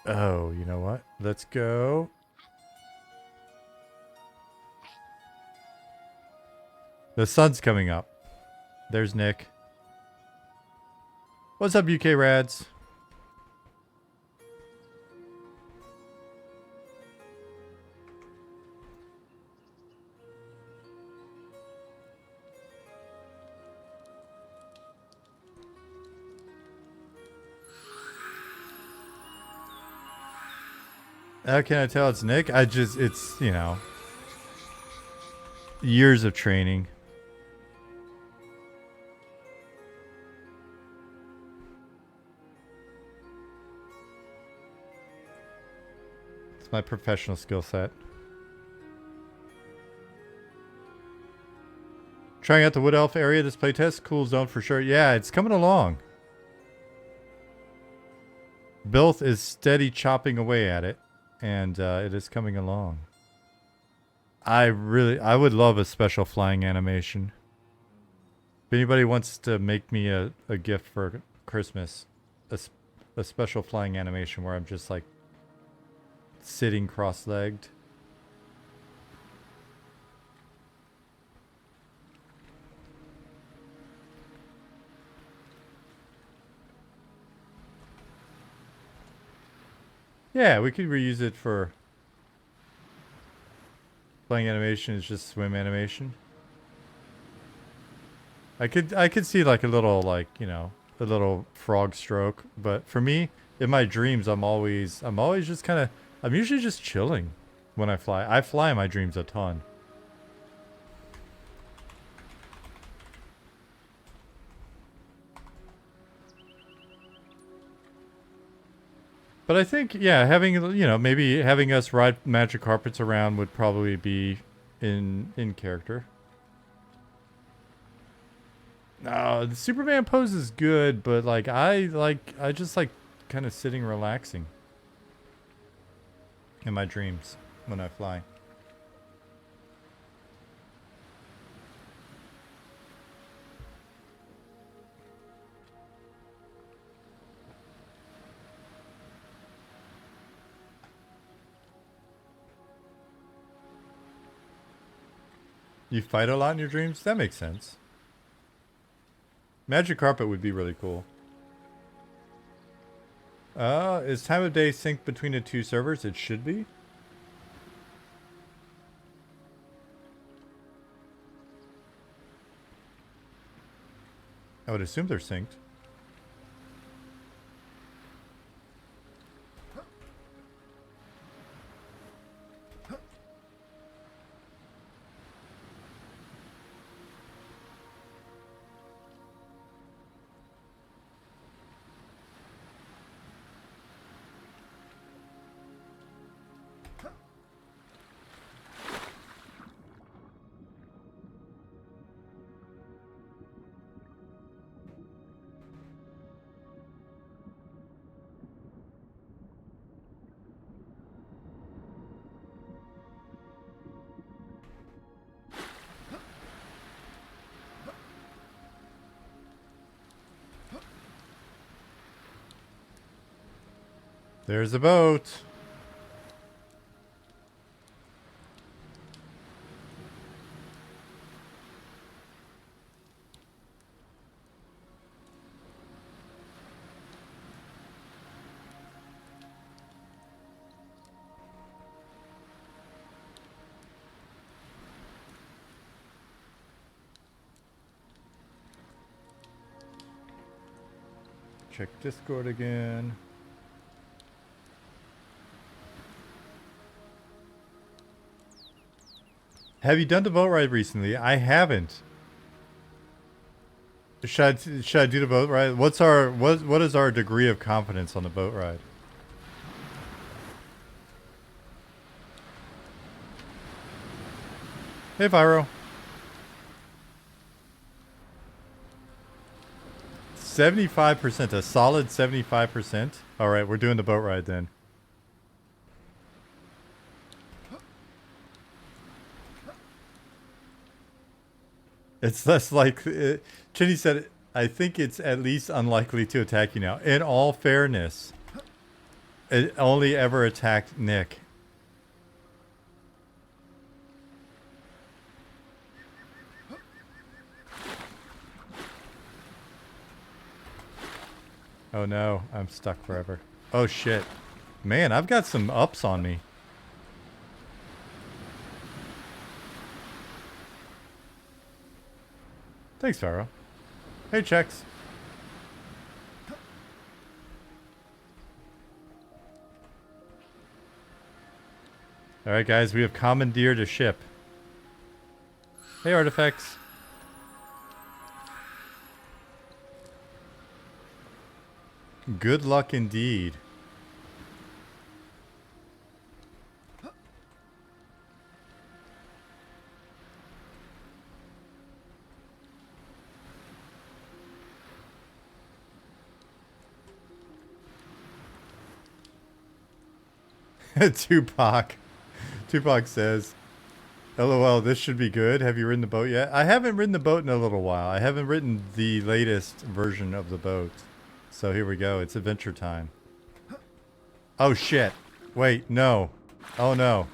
Oh, you know what? Let's go. The sun's coming up. There's Nick. What's up, UK Rads? How can I tell it's Nick? It's, you know, years of training. It's my professional skill set. Trying out the Wood Elf area this playtest. Cool zone for sure. Yeah, it's coming along. Bilth is steady chopping away at it, and it is coming along. I would love a special flying animation. If anybody wants to make me a gift for Christmas, a special flying animation where I'm just like sitting cross-legged. Yeah, we could reuse it for flying animation. Is just swim animation. I could see like a little, like, you know, a little frog stroke, but for me, in my dreams, I'm always just kind of, I'm usually just chilling when I fly. I fly in my dreams a ton. But I think, yeah, having, you know, maybe having us ride magic carpets around would probably be in character. No, the Superman pose is good, but like I just like kind of sitting relaxing in my dreams when I fly. You fight a lot in your dreams? That makes sense. Magic carpet would be really cool. Is time of day synced between the two servers? It should be. I would assume they're synced. There's a boat. Check Discord again. Have you done the boat ride recently? I haven't. Should I do the boat ride? What is our degree of confidence on the boat ride? Hey, Viro. 75%, a solid 75%. All right, we're doing the boat ride then. It's less likely. Chinny said, I think it's at least unlikely to attack you now. In all fairness, it only ever attacked Nick. Oh no, I'm stuck forever. Oh shit. Man, I've got some ups on me. Thanks, Pharaoh. Hey, Chex. Alright guys, we have commandeered a ship. Hey, Artifacts. Good luck indeed. Tupac says, LOL, this should be good. Have you ridden the boat yet? I haven't ridden the boat in a little while. I haven't ridden the latest version of the boat. So here we go. It's adventure time. Oh shit. Wait, no. Oh no.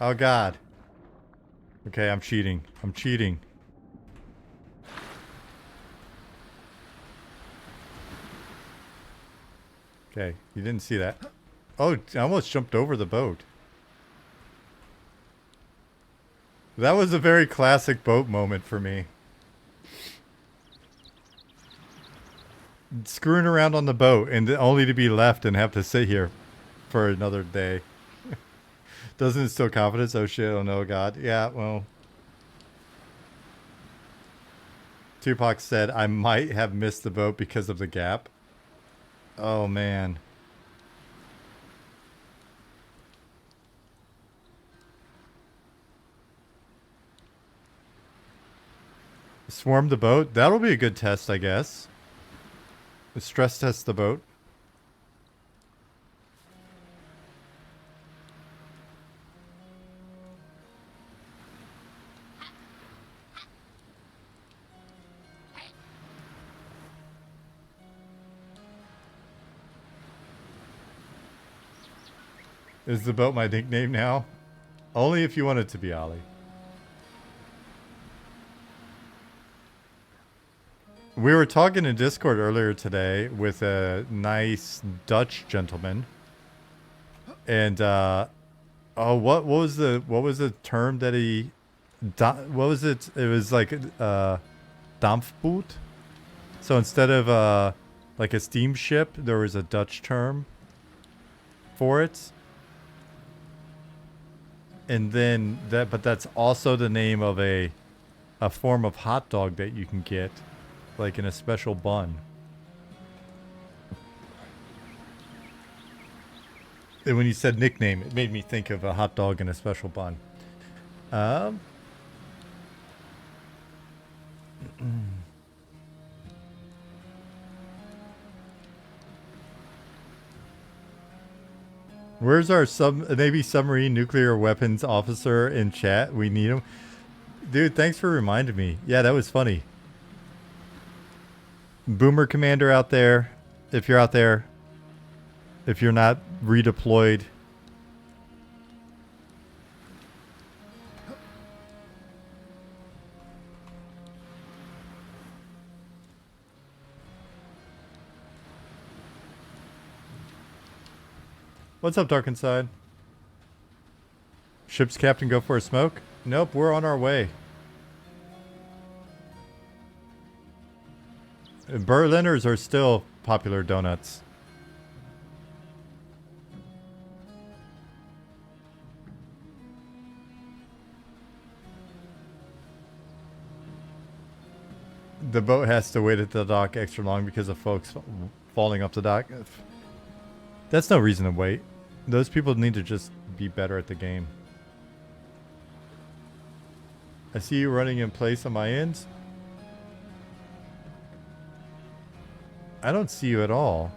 Oh god. Okay, I'm cheating. I'm cheating. Okay, you didn't see that. Oh, I almost jumped over the boat. That was a very classic boat moment for me. Screwing around on the boat and only to be left and have to sit here for another day. Doesn't instill confidence? Oh shit, oh no, god. Yeah, well. Tupac said, I might have missed the boat because of the gap. Oh man. Swarm the boat? That'll be a good test, I guess. Stress test the boat. Is the boat my nickname now? Only if you want it to be Ollie. We were talking in Discord earlier today with a nice Dutch gentleman. And oh, what was the term that he what was it? It was like Dampfboot. So instead of like a steamship, there was a Dutch term for it. And then but that's also the name of a form of hot dog that you can get, like in a special bun. And when you said nickname, it made me think of a hot dog in a special bun. Where's our Navy submarine nuclear weapons officer in chat? We need him. Dude, thanks for reminding me. Yeah, that was funny. Boomer Commander out there. if you're out there, if you're not redeployed. What's up, Dark Inside? Ship's captain go for a smoke? Nope, we're on our way. Berliners are still popular donuts. The boat has to wait at the dock extra long because of folks falling off the dock. That's no reason to wait. Those people need to just be better at the game. I see you running in place on my ends. I don't see you at all.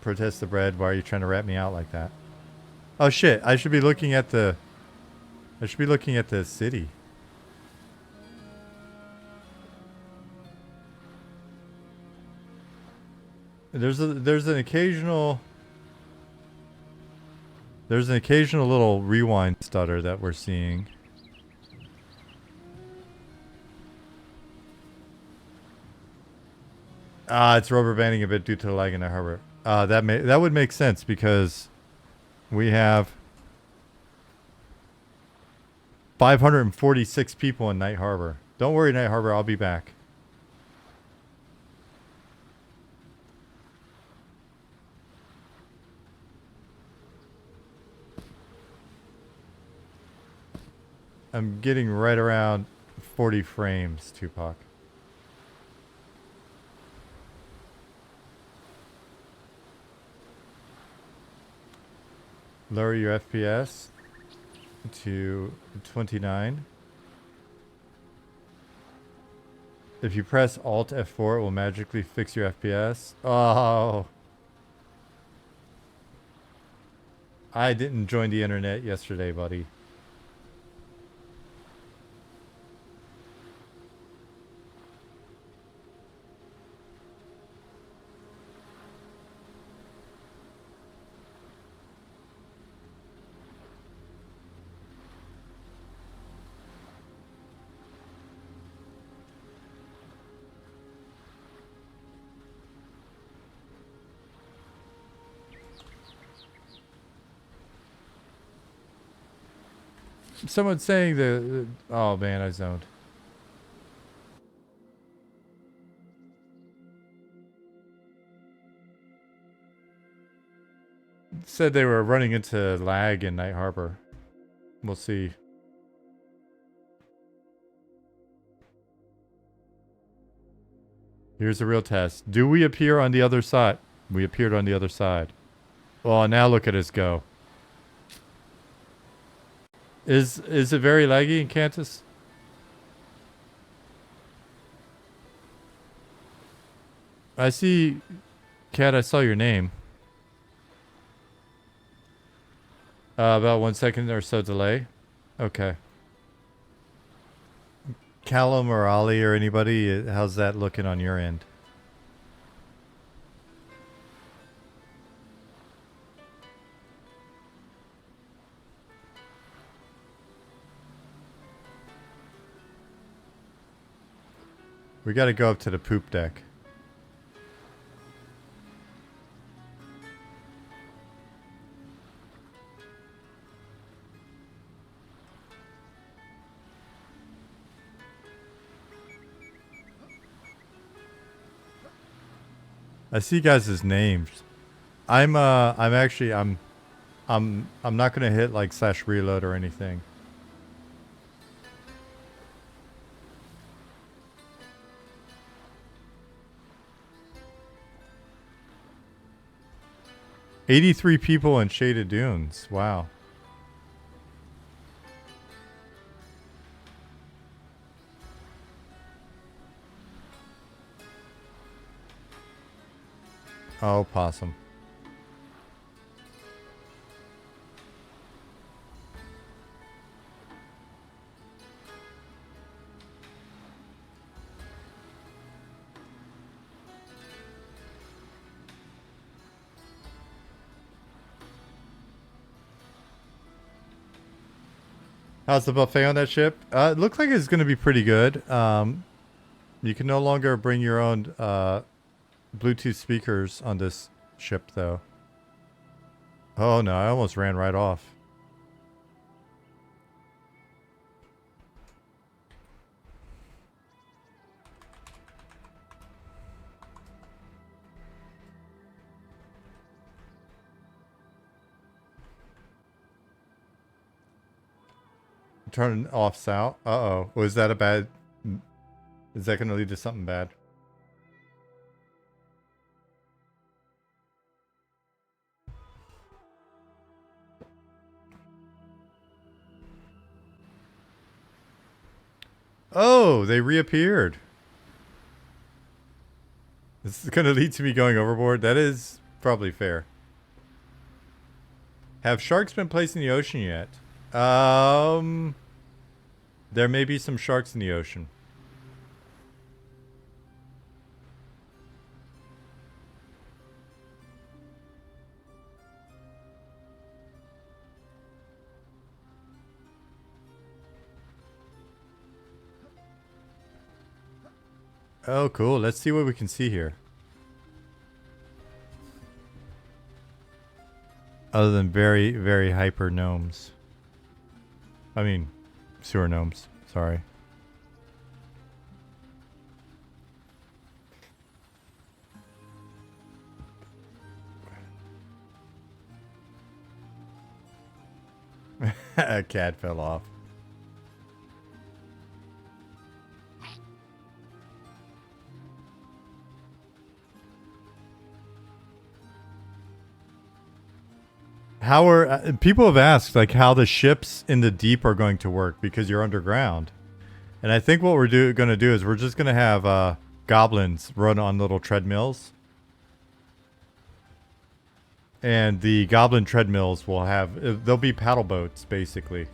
Protest the bread. Why are you trying to rat me out like that? Oh shit! I should be looking at the. I should be looking at the city. There's an occasional little rewind stutter that we're seeing. It's rubber banding a bit due to the lag in the harbor. That would make sense because we have 546 people in Night Harbor. Don't worry, Night Harbor, I'll be back. I'm getting right around 40 frames, Tupac. Lower your FPS to 29. If you press Alt F4, it will magically fix your FPS. Oh. I didn't join the internet yesterday, buddy. Someone's saying oh man, I zoned. Said they were running into lag in Night Harbor. We'll see. Here's the real test. Do we appear on the other side? We appeared on the other side. Well, now look at us go. Is it very laggy in Cantus? I see, Cat, I saw your name. About 1 second or so delay. Okay. Callum or Ollie or anybody, how's that looking on your end? We gotta go up to the poop deck. I see guys' names. I'm not gonna hit like /reload or anything. $83 people in Shaded Dunes. Wow. Oh, possum. How's the buffet on that ship? It looks like it's going to be pretty good. You can no longer bring your own Bluetooth speakers on this ship, though. Oh no, I almost ran right off. Turn off south. Uh-oh. Was that a bad... Is that going to lead to something bad? Oh, they reappeared. This is going to lead to me going overboard. That is probably fair. Have sharks been placed in the ocean yet? There may be some sharks in the ocean. Oh, cool. Let's see what we can see here. Other than very, very hyper gnomes. I mean, sewer gnomes. Sorry. A cat fell off. How are people have asked like how the ships in the deep are going to work because you're underground, and I think what we're going to do is we're just going to have goblins run on little treadmills, and the goblin treadmills will have they'll be paddle boats basically.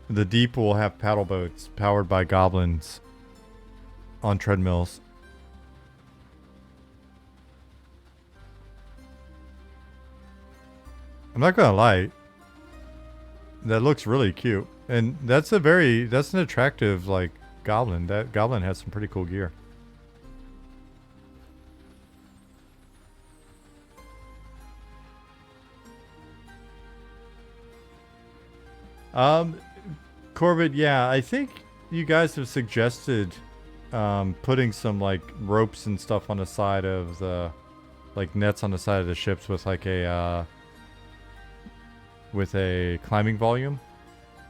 The deep will have paddle boats powered by goblins on treadmills. I'm not gonna lie. That looks really cute. And that's an attractive, like, goblin. That goblin has some pretty cool gear. Corbett, yeah, I think you guys have suggested putting some, like, ropes and stuff on the side of the, like, nets on the side of the ships with, like, a climbing volume.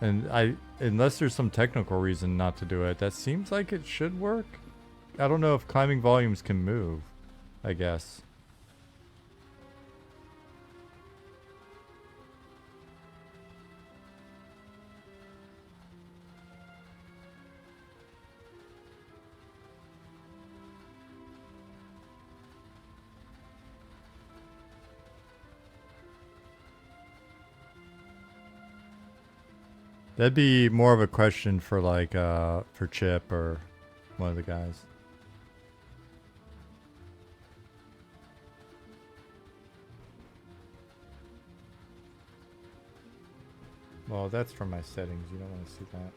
And unless there's some technical reason not to do it, that seems like it should work. I don't know if climbing volumes can move, I guess. That'd be more of a question for like for Chip or one of the guys. Well, that's from my settings. You don't want to see that.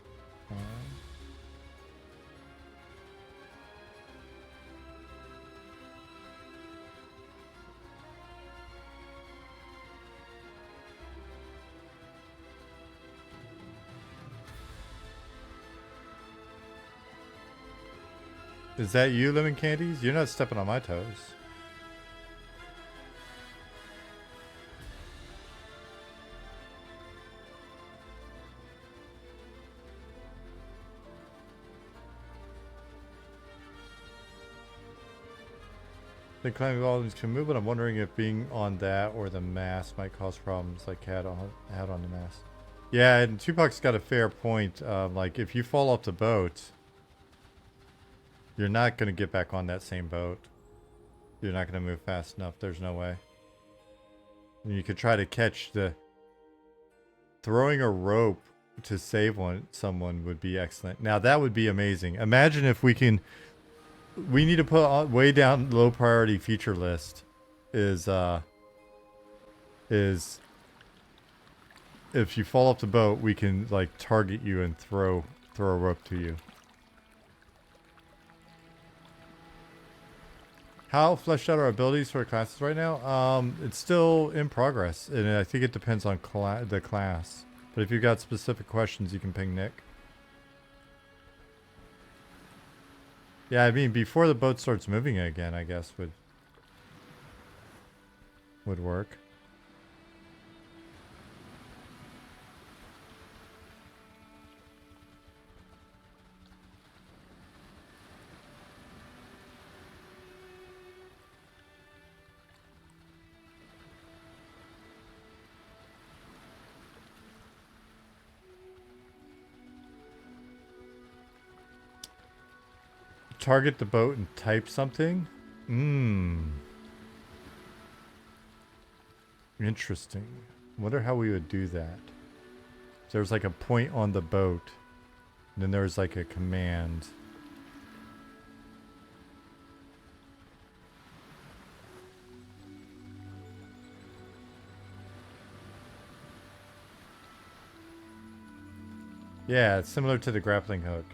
Is that you, Lemon Candies? You're not stepping on my toes. The climbing volumes can move, but I'm wondering if being on that or the mast might cause problems like had on the mast. Yeah, and Tupac's got a fair point. Like if you fall off the boat, you're not going to get back on that same boat. You're not going to move fast enough. There's no way. And you could try to catch the... Throwing a rope to save someone would be excellent. Now that would be amazing. Imagine if we can... We need to put on way down low priority feature list is if you fall off the boat, we can like target you and throw a rope to you. How fleshed out our abilities for classes right now? It's still in progress, and I think it depends on the class. But if you've got specific questions, you can ping Nick. Yeah, I mean, before the boat starts moving again, I guess would work. Target the boat and type something? Interesting. Wonder how we would do that. There's like a point on the boat. And then there's like a command. Yeah, it's similar to the grappling hook.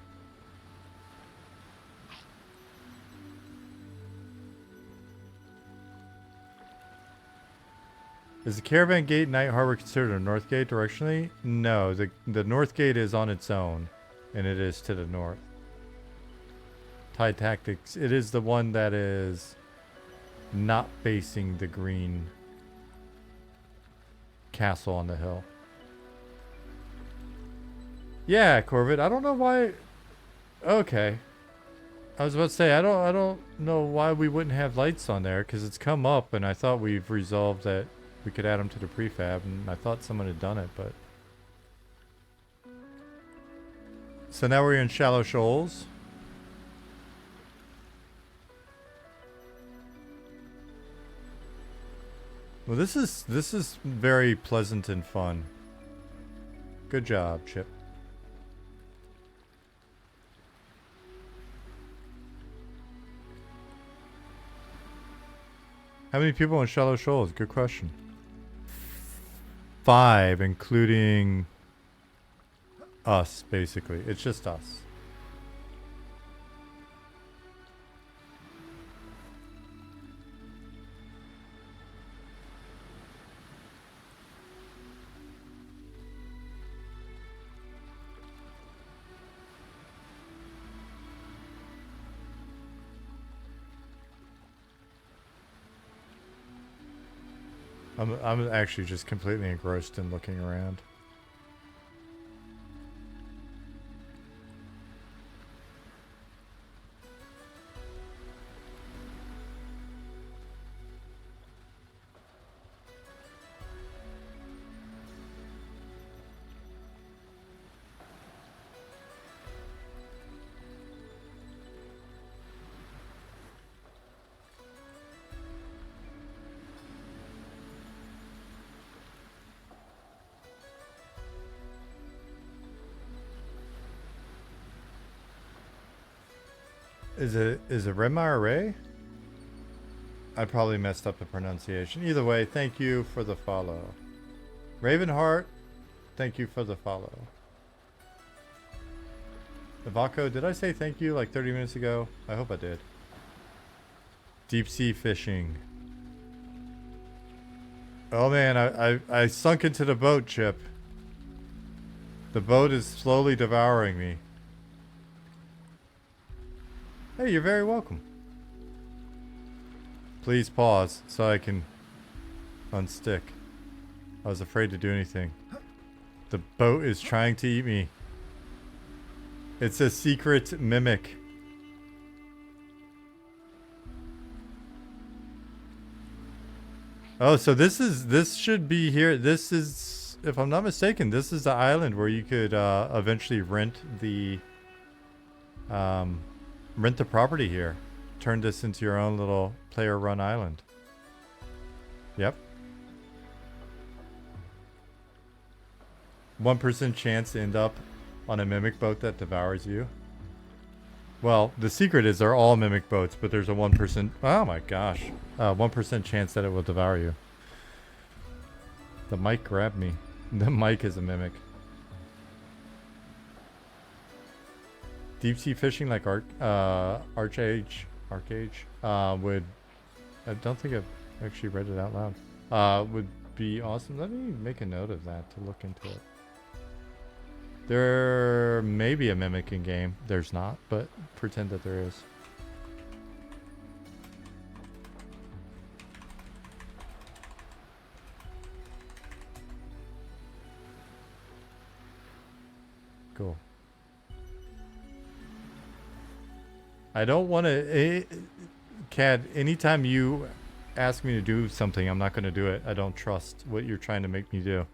Is the caravan gate Night Harbor considered a north gate directionally? No, the north gate is on its own, and it is to the north. Tide Tactics, it is the one that is not facing the green castle on the hill. Yeah, Corvette, I don't know why. Okay. I was about to say, I don't know why we wouldn't have lights on there, because it's come up, and I thought we've resolved that we could add them to the prefab, and I thought someone had done it, but... So now we're in Shallow Shoals. Well, this is very pleasant and fun. Good job, Chip. How many people in Shallow Shoals? Good question. 5, including us, basically. It's just us. I'm actually just completely engrossed in looking around. Is it Remar Ray? I probably messed up the pronunciation. Either way, thank you for the follow. Ravenheart, thank you for the follow. Ivako, did I say thank you like 30 minutes ago? I hope I did. Deep sea fishing. Oh man, I sunk into the boat, Chip. The boat is slowly devouring me. Hey, you're very welcome. Please pause so I can unstick. I was afraid to do anything. The boat is trying to eat me. It's a secret mimic. Oh, so this should be here. This is, if I'm not mistaken, this is the island where you could eventually rent the property here. Turn this into your own little player-run island. Yep. 1% chance to end up on a mimic boat that devours you. Well, the secret is they're all mimic boats, but there's a 1%. Oh my gosh. 1% chance that it will devour you. The mic grabbed me. The mic is a mimic. Deep sea fishing like Arcage would. I don't think I've actually read it out loud. Would be awesome. Let me make a note of that to look into it. There may be a mimic in game. There's not, but pretend that there is. Cool. I don't want to... Cad, anytime you ask me to do something, I'm not going to do it. I don't trust what you're trying to make me do.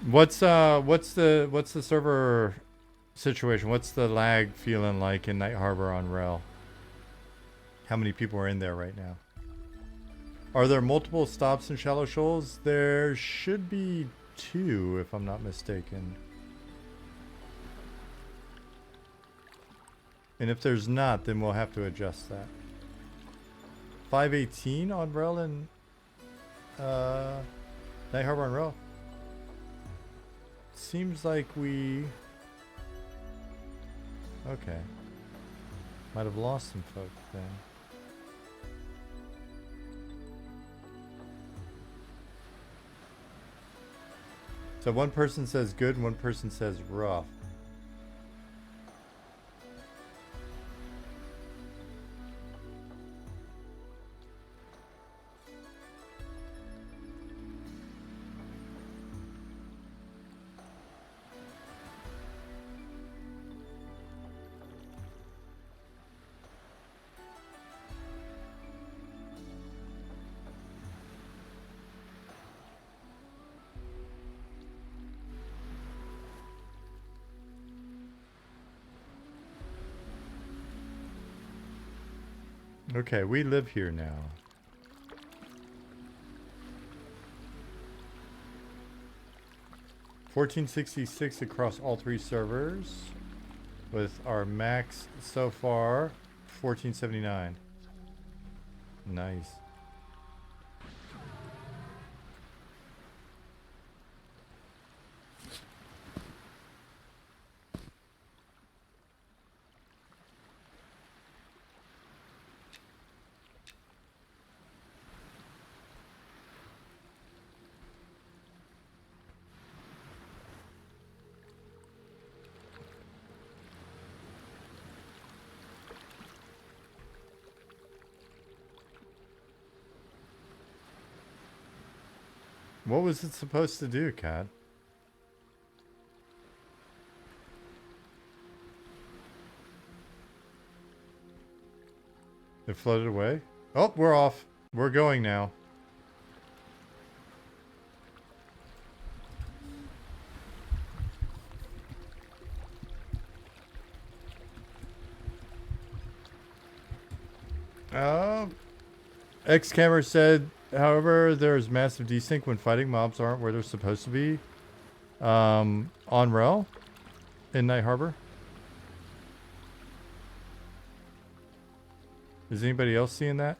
What's the server situation? What's the lag feeling like in Night Harbor on Rel? How many people are in there right now? Are there multiple stops in Shallow Shoals? There should be 2, if I'm not mistaken. And if there's not, then we'll have to adjust that. 518 on Rel and Night Harbor on Rel. Seems like we... Okay. Might have lost some folks then. So one person says good and one person says rough. Okay, we live here now. $14.66 across all 3 servers, with our max so far $14.79. Nice. What was it supposed to do, Kat? It floated away? Oh, we're off. We're going now. X-Camera said, however, there's massive desync when fighting mobs aren't where they're supposed to be. On Rel? In Night Harbor? Is anybody else seeing that?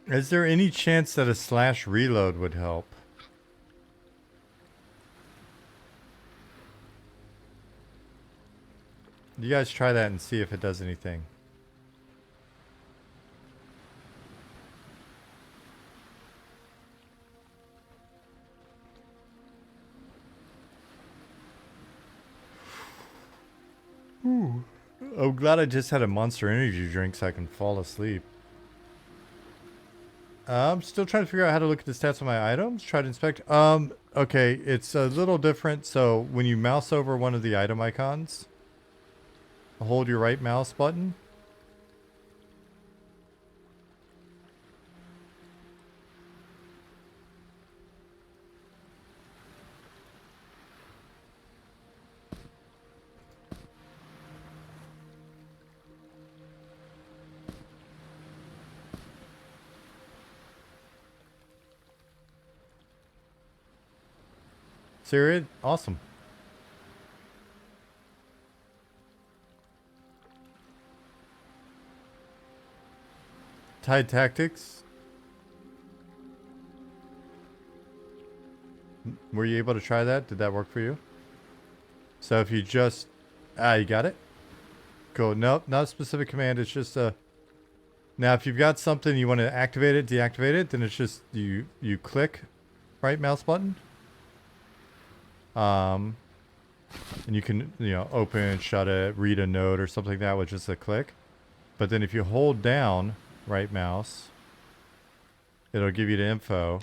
Is there any chance that a slash reload would help? You guys try that and see if it does anything. Ooh. I'm glad I just had a Monster Energy drink so I can fall asleep. I'm still trying to figure out how to look at the stats on my items. Try to inspect. Okay, it's a little different. So when you mouse over one of the item icons, hold your right mouse button. Syria, awesome. Tide Tactics. Were you able to try that? Did that work for you? So if you just... you got it? Cool. Nope, not a specific command. It's just a... Now, if you've got something you want to activate it, deactivate it, then it's just you click right mouse button. And you can, open, shut it, read a note or something like that with just a click. But then if you hold down right mouse, it'll give you the info.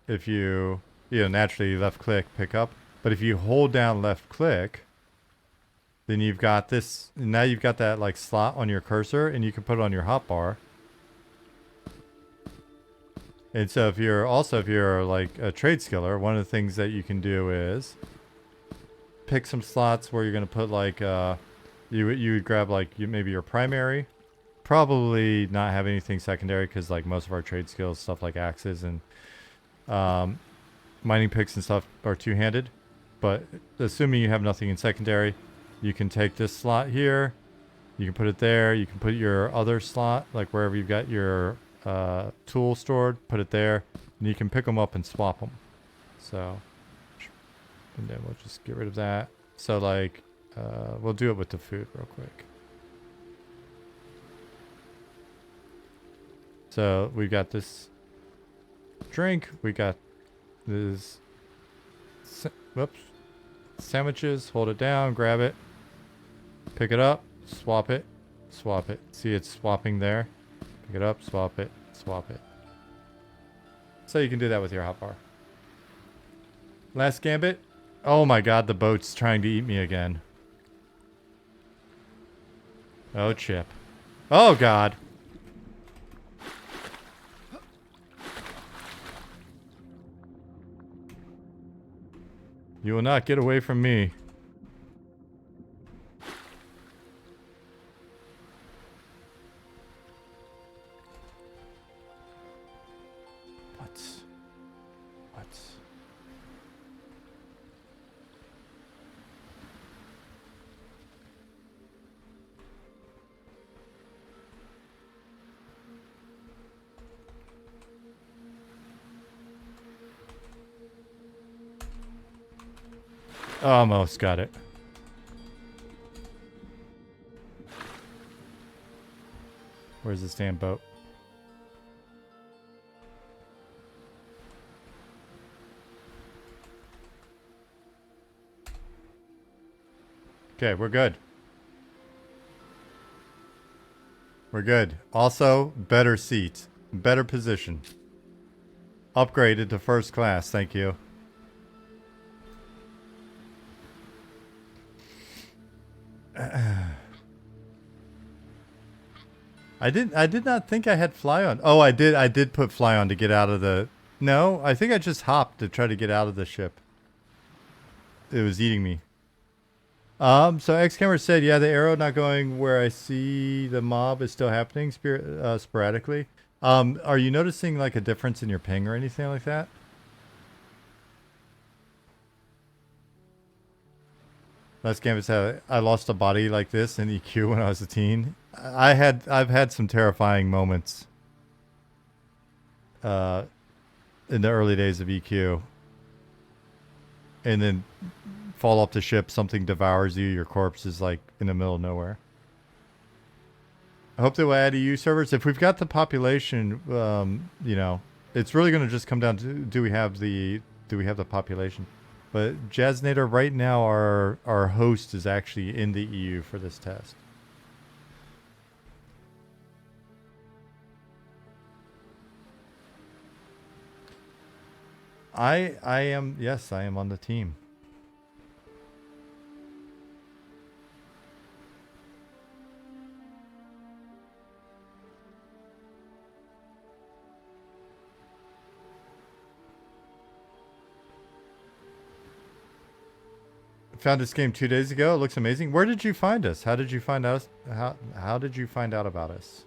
If you, naturally left click, pick up. But if you hold down left click, then you've got this, now you've got that like slot on your cursor and you can put it on your hotbar. And so if you're like a trade skiller, one of the things that you can do is pick some slots where you're going to put like, you would grab like maybe your primary, probably not have anything secondary because like most of our trade skills, stuff like axes and mining picks and stuff are two-handed. But assuming you have nothing in secondary, you can take this slot here, you can put it there, you can put your other slot, like wherever you've got your tool stored, put it there, and you can pick them up and swap them. So, and then we'll just get rid of that. So like, we'll do it with the food real quick. So we got this drink, we got this, whoops, sandwiches, hold it down, grab it, pick it up, swap it, swap it. See, it's swapping there. Pick it up, swap it, swap it. So you can do that with your hotbar. Last gambit. Oh my god, the boat's trying to eat me again. Oh, Chip. Oh god. You will not get away from me. What? Almost got it. Where's this damn boat? Okay, we're good. We're good. Also, better seat. Better position. Upgraded to first class, thank you. I did not think I had fly on. Oh, I did put fly on to get out of the... No, I think I just hopped to try to get out of the ship. It was eating me. So X-Camera said, yeah, the arrow not going where I see the mob is still happening sporadically. Are you noticing like a difference in your ping or anything like that? Last Gambit said, I lost a body like this in EQ when I was a teen. I've had some terrifying moments in the early days of EQ. And then fall off the ship, something devours you, your corpse is like in the middle of nowhere. I hope they will add EU servers. If we've got the population, you know, it's really going to just come down to do we have the population. But Jaznator, right now our host is actually in the EU for this test. I am, yes, I am on the team. Found this game 2 days ago. It looks amazing. Where did you find us? How did you find us? How did you find out about us?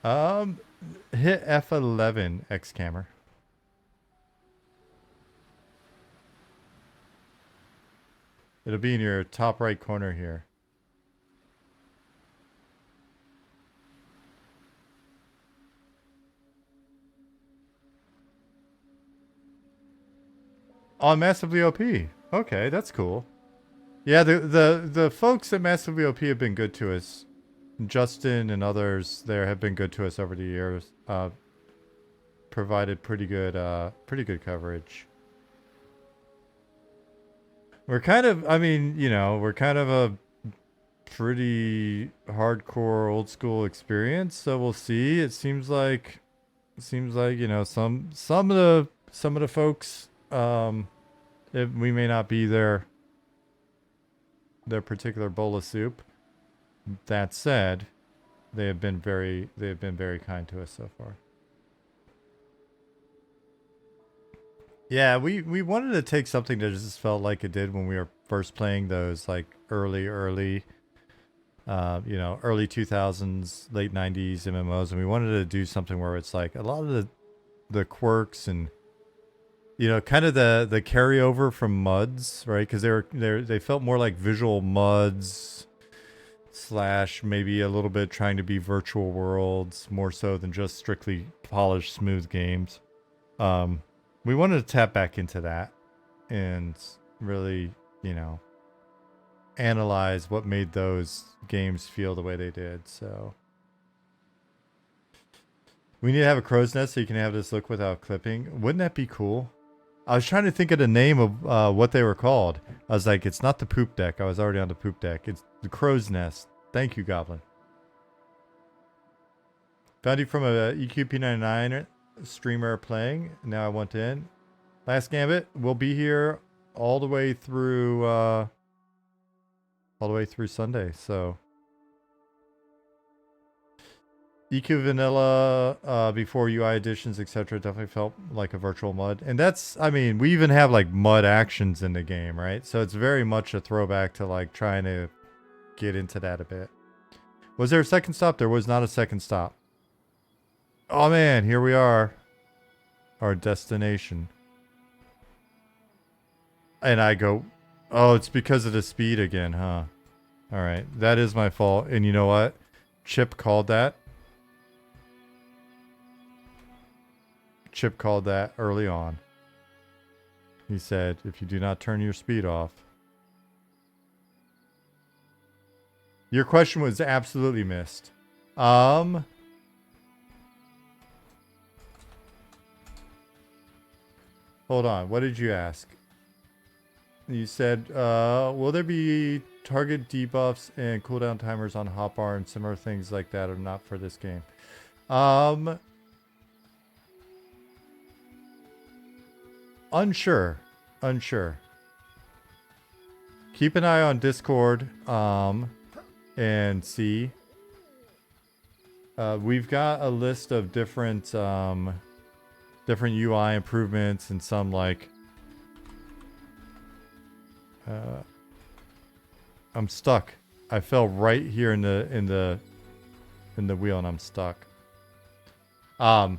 Um, hit F11 X-Camera. It'll be in your top right corner here. On Massively OP. Okay, that's cool. Yeah, the folks at Massively OP have been good to us. Justin and others there have been good to us over the years. Provided pretty good coverage. We're kind of, I mean, you know, we're kind of a pretty hardcore old school experience, so we'll see. It seems like you know some of the folks we may not be their particular bowl of soup. That said, they have been very kind to us so far. Yeah, we wanted to take something that just felt like it did when we were first playing those like early you know, early 2000s, late 90s MMOs, and we wanted to do something where it's like a lot of the quirks and you know, kind of the carryover from MUDs, right? Because they felt more like visual MUDs slash maybe a little bit trying to be virtual worlds more so than just strictly polished smooth games. We wanted to tap back into that and really, you know, analyze what made those games feel the way they did. So we need to have a crow's nest so you can have this look without clipping. Wouldn't that be cool? I was trying to think of the name of what they were called. I was like, it's not the poop deck. I was already on the poop deck. It's the crow's nest. Thank you, Goblin. Found you from a EQP99 streamer playing. Now I want in. Last Gambit. We'll be here all the way through Sunday. So EQ Vanilla before UI additions, etc. definitely felt like a virtual MUD. And that's, I mean, we even have like MUD actions in the game, right? So it's very much a throwback to like trying to get into that a bit. Was there a second stop? There was not a second stop. Oh man, here we are. Our destination. And I go, oh, it's because of the speed again, huh? All right, that is my fault. And you know what? Chip called that. Chip called that early on. He said, if you do not turn your speed off. Your question was absolutely missed. Hold on. What did you ask? You said, will there be target debuffs and cooldown timers on hotbar and similar things like that or not for this game? Unsure. Keep an eye on Discord and see. We've got a list of different UI improvements and some like I'm stuck. I fell right here in the wheel and I'm stuck. So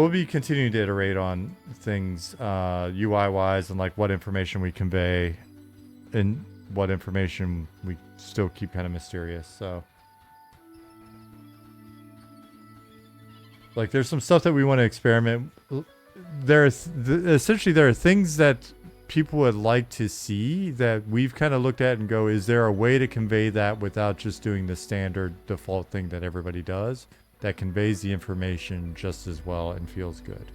we'll be continuing to iterate on things UI wise and like what information we convey and what information we still keep kind of mysterious. So like there's some stuff that we want to experiment. Essentially there are things that people would like to see that we've kind of looked at and go, is there a way to convey that without just doing the standard default thing that everybody does that conveys the information just as well and feels good?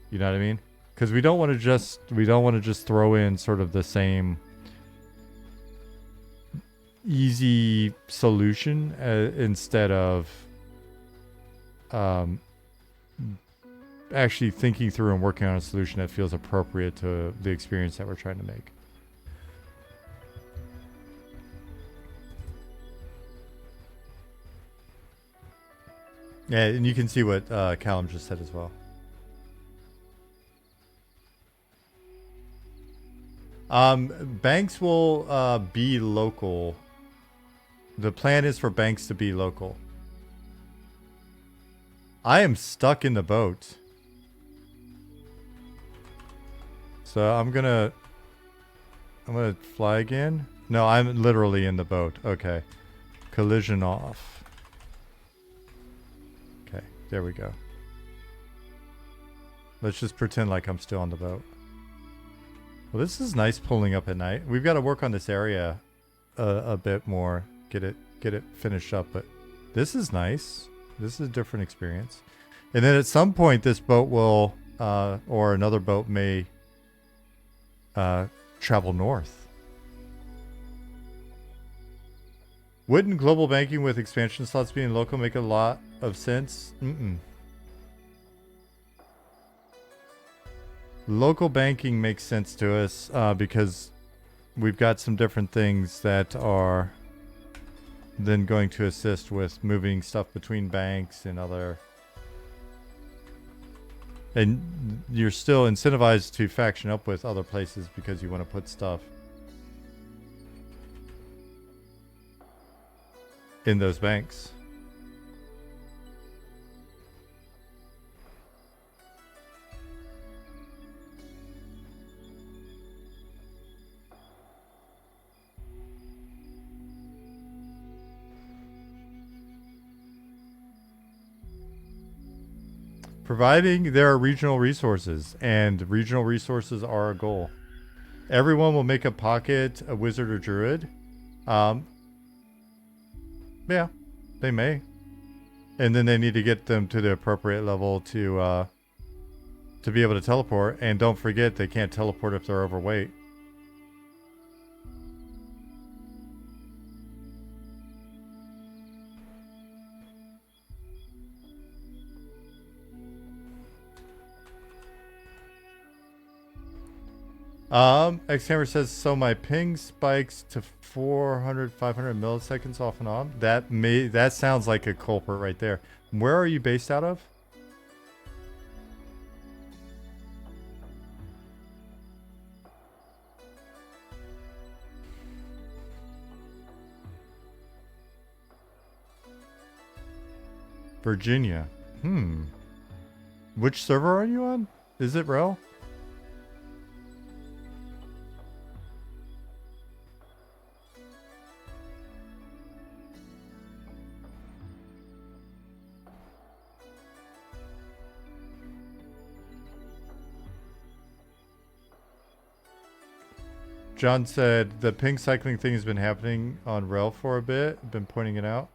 You know what I mean? Because we don't want to just throw in sort of the same easy solution instead of actually thinking through and working on a solution that feels appropriate to the experience that we're trying to make. Yeah, and you can see what Callum just said as well. Banks will be local. The plan is for banks to be local. I am stuck in the boat. So I'm gonna fly again. No, I'm literally in the boat. Okay. Collision off. Okay, there we go. Let's just pretend like I'm still on the boat. Well, this is nice pulling up at night. We've got to work on this area a bit more. Get it finished up, but this is nice. This is a different experience. And then at some point this boat will or another boat may travel north. Wouldn't global banking with expansion slots being local make a lot of sense? Local banking makes sense to us because we've got some different things that are then going to assist with moving stuff between banks and other. And you're still incentivized to faction up with other places because you want to put stuff in those banks. Providing there are regional resources, and regional resources are a goal. Everyone will make a pocket, a wizard or druid. Yeah, they may. And then they need to get them to the appropriate level to be able to teleport. And don't forget, they can't teleport if they're overweight. Xhammer says, so my ping spikes to 400, 500 milliseconds off and on. That sounds like a culprit right there. Where are you based out of? Virginia. Which server are you on? Is it Rel? John said the ping cycling thing has been happening on Rel for a bit. Been pointing it out.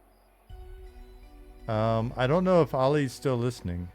I don't know if Ollie's still listening.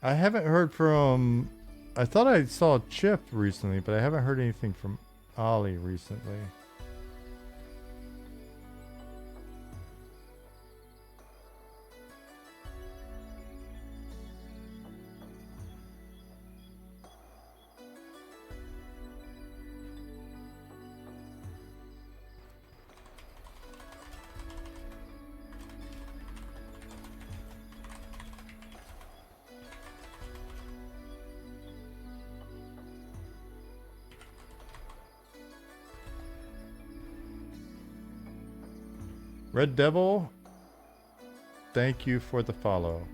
I haven't heard from... I thought I saw Chip recently, but I haven't heard anything from Ollie recently. Red Devil, thank you for the follow.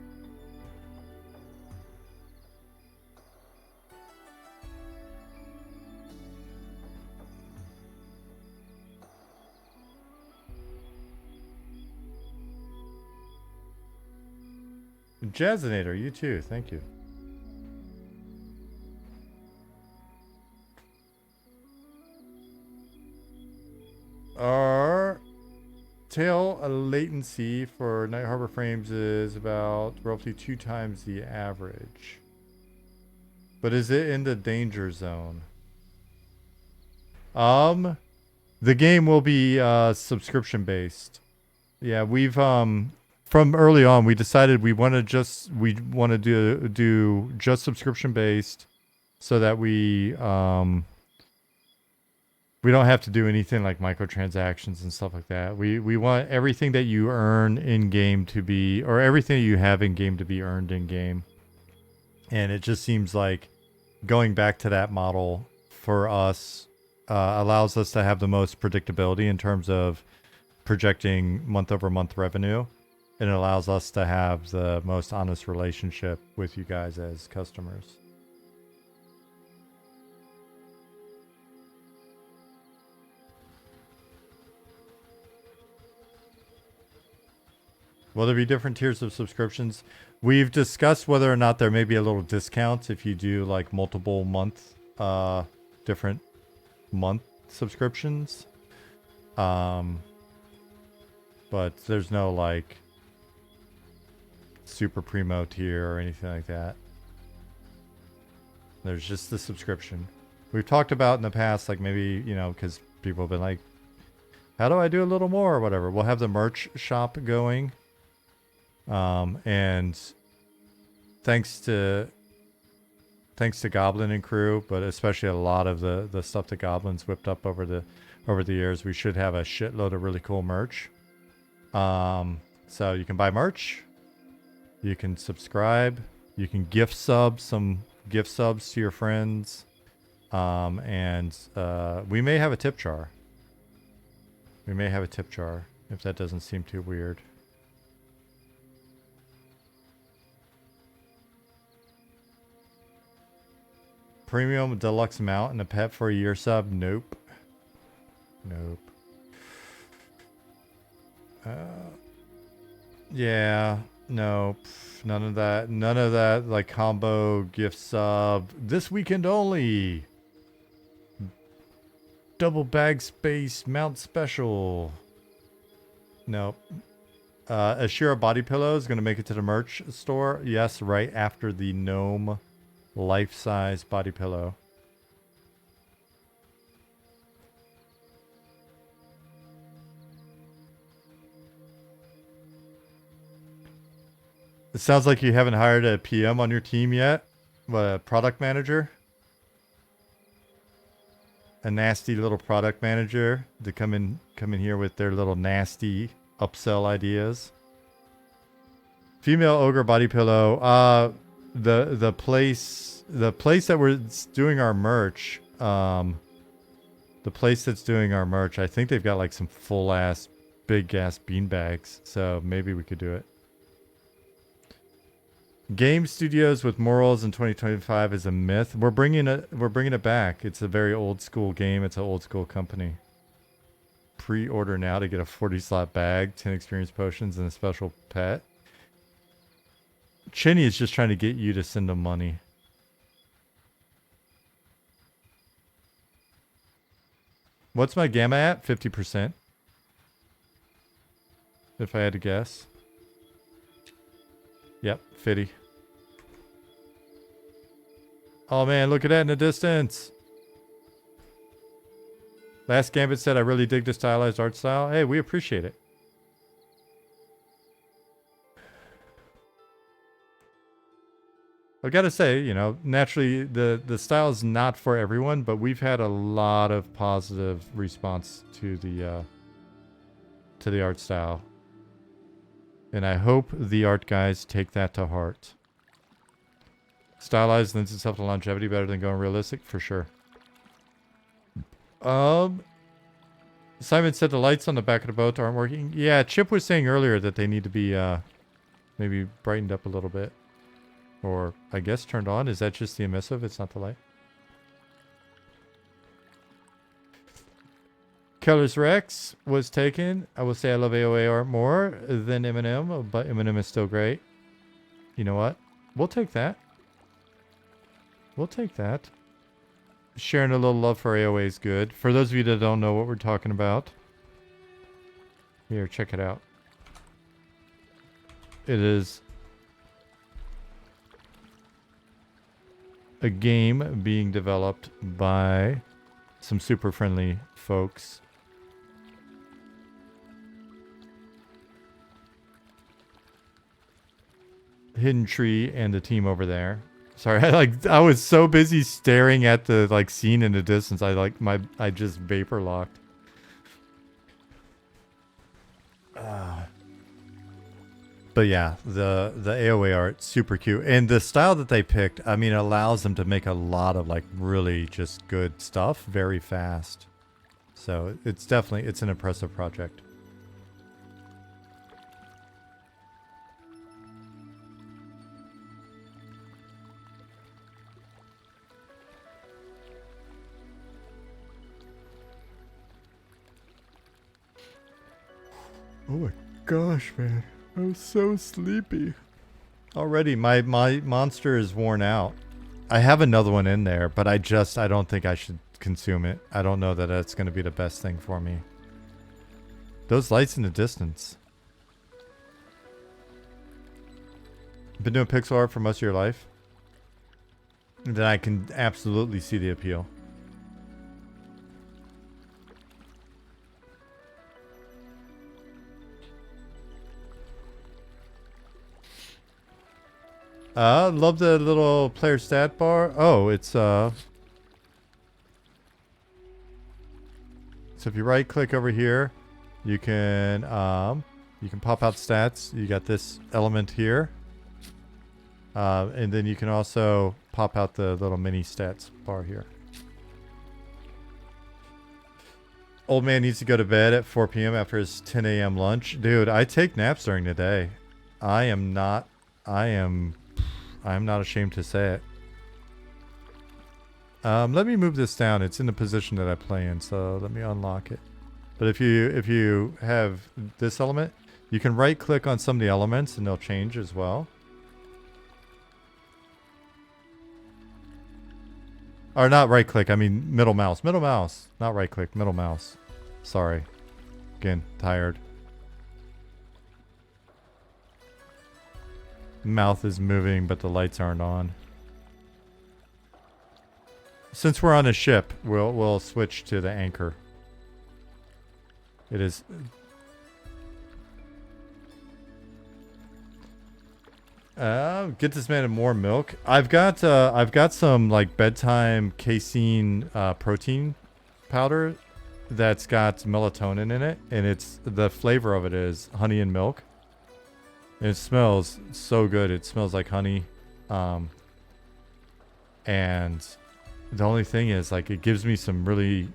Jazzinator, you too, thank you. Our tail latency for Night Harbor frames is about roughly 2 times the average. But is it in the danger zone? The game will be subscription based. Yeah, we've from early on we decided we want to do just subscription based so that we don't have to do anything like microtransactions and stuff like that. We want everything that you earn in game to be, or everything that you have in game to be earned in game. And it just seems like going back to that model for us allows us to have the most predictability in terms of projecting month over month revenue. And it allows us to have the most honest relationship with you guys as customers. Will there be different tiers of subscriptions? We've discussed whether or not there may be a little discount if you do like multiple different month subscriptions. But there's no like super primo tier or anything like that. There's just the subscription. We've talked about in the past, like maybe, you know, because people have been like, how do I do a little more or whatever? We'll have the merch shop going. And thanks to Goblin and crew, but especially a lot of the stuff that Goblin's whipped up over the years, we should have a shitload of really cool merch. So you can buy merch, you can subscribe, you can some gift subs to your friends, and we may have a tip jar. We may have a tip jar if that doesn't seem too weird. Premium deluxe mount and a pet for a year sub? Nope. Nope. Yeah. Nope. None of that. None of that like combo gift sub. This weekend only. Double bag space mount special. Nope. Ashira body pillow is going to make it to the merch store. Yes, right after the gnome life-size body pillow. It sounds like you haven't hired a PM on your team yet. What, a product manager? A nasty little product manager to come in here with their little nasty upsell ideas. Female ogre body pillow. The place that we're doing our merch, the place that's doing our merch, I think they've got like some full ass big ass bean bags, so maybe we could do it. Game studios with morals in 2025 is a myth. We're bringing it back. It's a very old school game. It's an old school company. Pre-order now to get a 40 slot bag, 10 experience potions, and a special pet. Chinny is just trying to get you to send him money. What's my gamma at? 50%. If I had to guess. Yep, 50. Oh man, look at that in the distance. Last Gambit said, I really dig the stylized art style. Hey, we appreciate it. I gotta say, you know, naturally the style is not for everyone, but we've had a lot of positive response to the art style. And I hope the art guys take that to heart. Stylized lends itself to longevity better than going realistic, for sure. Simon said the lights on the back of the boat aren't working. Yeah, Chip was saying earlier that they need to be maybe brightened up a little bit. Or, I guess, turned on. Is that just the emissive? It's not the light. Keller's Rex was taken. I will say I love AOA art more than Eminem, but Eminem is still great. You know what? We'll take that. We'll take that. Sharing a little love for AOA is good. For those of you that don't know what we're talking about, here, check it out. It is a game being developed by some super friendly folks Hidden Tree and the team over there. Sorry, I was so busy staring at the like scene in the distance. I just vapor locked. But yeah, the AOA art super cute, and the style that they picked, I mean, allows them to make a lot of like really just good stuff very fast. So it's an impressive project. Oh my gosh, man. I'm so sleepy. Already, my monster is worn out. I have another one in there, but I don't think I should consume it. I don't know that that's going to be the best thing for me. Those lights in the distance. Been doing pixel art for most of your life? Then I can absolutely see the appeal. Love the little player stat bar. Oh, it's so if you right click over here, you can pop out stats. You got this element here. And then you can also pop out the little mini stats bar here. Old man needs to go to bed at 4 p.m. after his 10 a.m. lunch. Dude, I take naps during the day. I am not ashamed to say it. Let me move this down. It's in the position that I play in, so let me unlock it. But if you have this element, you can right click on some of the elements and they'll change as well. Or not right click, I mean middle mouse. Middle mouse. Not right click, middle mouse. Sorry. Again, tired. Mouth is moving, but the lights aren't on. Since we're on a ship, we'll switch to the anchor. It is. Get this man more milk. I've got some like bedtime casein protein powder that's got melatonin in it, and the flavor of it is honey and milk. And it smells so good. It smells like honey. And the only thing is, like, it gives me some really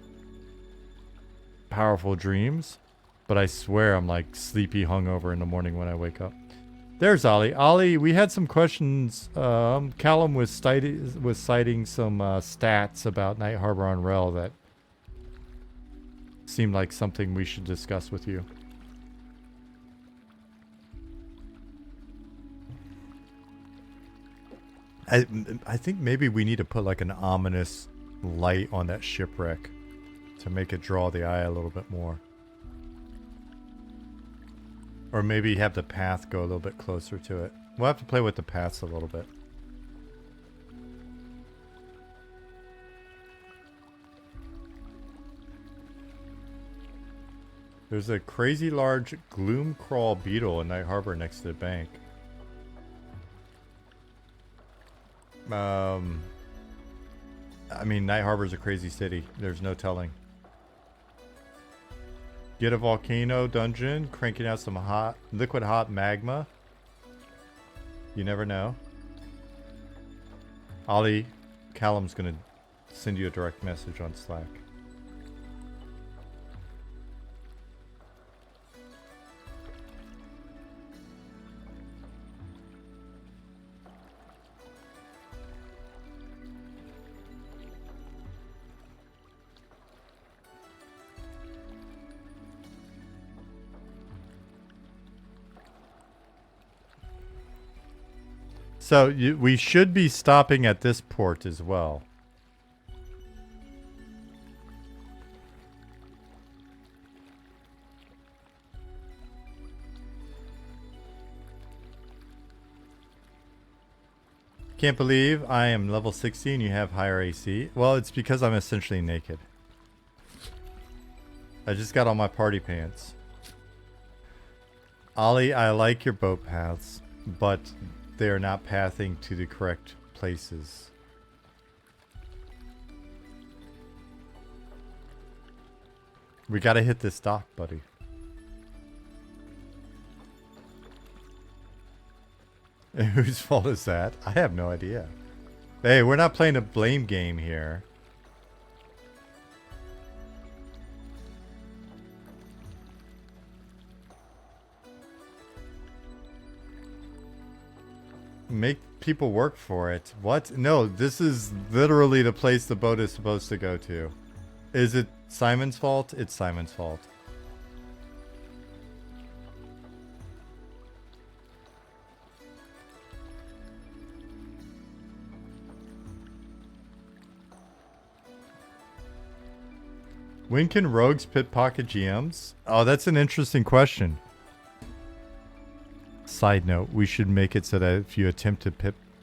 powerful dreams. But I swear I'm, like, sleepy hungover in the morning when I wake up. There's Ollie. Ollie, we had some questions. Callum was citing some stats about Night Harbor on Rel that seemed like something we should discuss with you. I think maybe we need to put like an ominous light on that shipwreck to make it draw the eye a little bit more. Or maybe have the path go a little bit closer to it. We'll have to play with the paths a little bit. There's a crazy large gloom crawl beetle in Night Harbor next to the bank. I mean, Night Harbor's a crazy city. There's no telling. Get a volcano dungeon, cranking out some liquid hot magma. You never know. Ollie, Callum's gonna send you a direct message on Slack. So we should be stopping at this port as well. Can't believe I am level 60 and you have higher AC. Well, it's because I'm essentially naked. I just got on my party pants. Ollie, I like your boat paths, but they are not pathing to the correct places. We gotta hit this dock, buddy. And whose fault is that? I have no idea. Hey, we're not playing a blame game here. Make people work for it. What? No, this is literally the place the boat is supposed to go to. Is it Simon's fault? It's Simon's fault. When can rogues pickpocket GMs? Oh, that's an interesting question. Side note, we should make it so that if you attempt to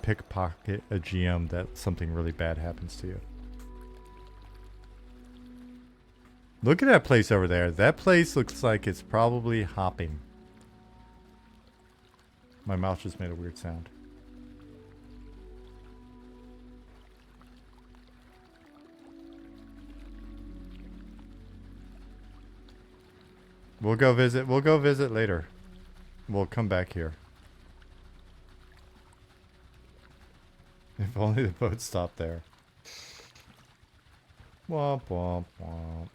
pickpocket a GM, that something really bad happens to you. Look at that place over there. That place looks like it's probably hopping. My mouth just made a weird sound. We'll go visit. We'll go visit later. We'll come back here. If only the boat stopped there. Womp womp womp.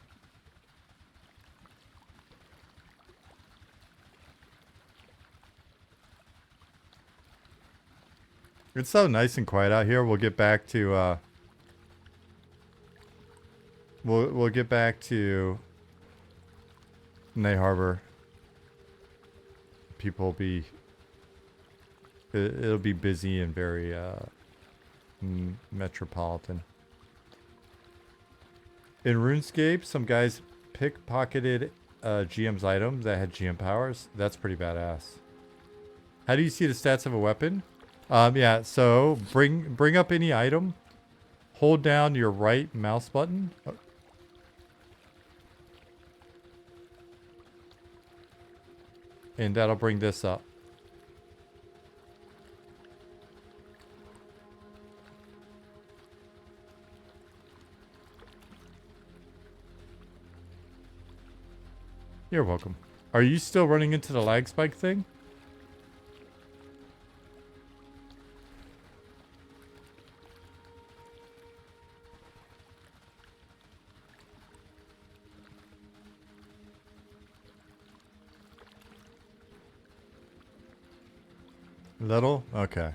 It's so nice and quiet out here. We'll get back to we'll get back to Night Harbor. People will be it'll be busy and very metropolitan. In RuneScape, some guys pickpocketed GM's item that had GM powers. That's pretty badass. How do you see the stats of a weapon? Yeah, so bring up any item. Hold down your right mouse button. And that'll bring this up. You're welcome. Are you still running into the lag spike thing? Little? Okay.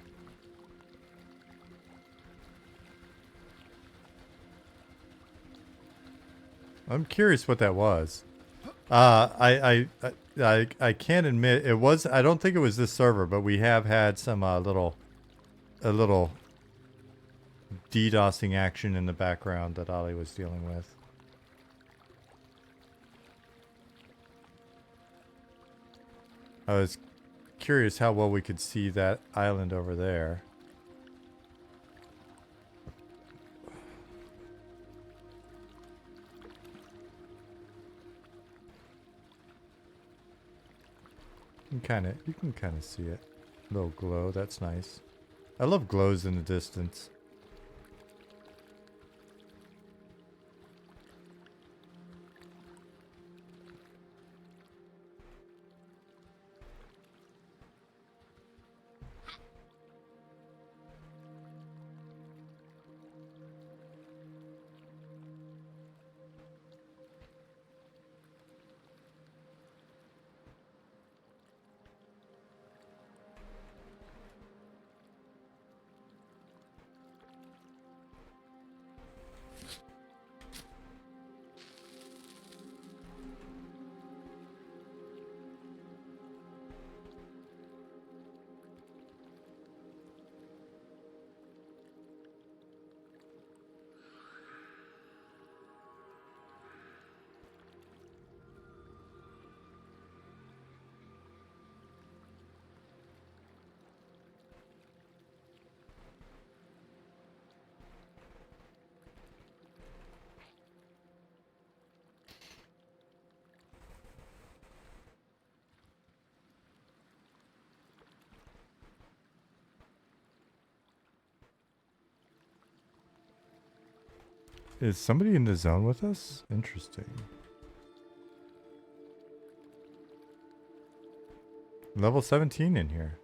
I'm curious what that was. I can't admit it was. I don't think it was this server, but we have had some a little DDoSing action in the background that Ollie was dealing with. I was curious how well we could see that island over there. You can kind of see it. Little glow, that's nice. I love glows in the distance. Is somebody in the zone with us? Interesting. Level 17 in here.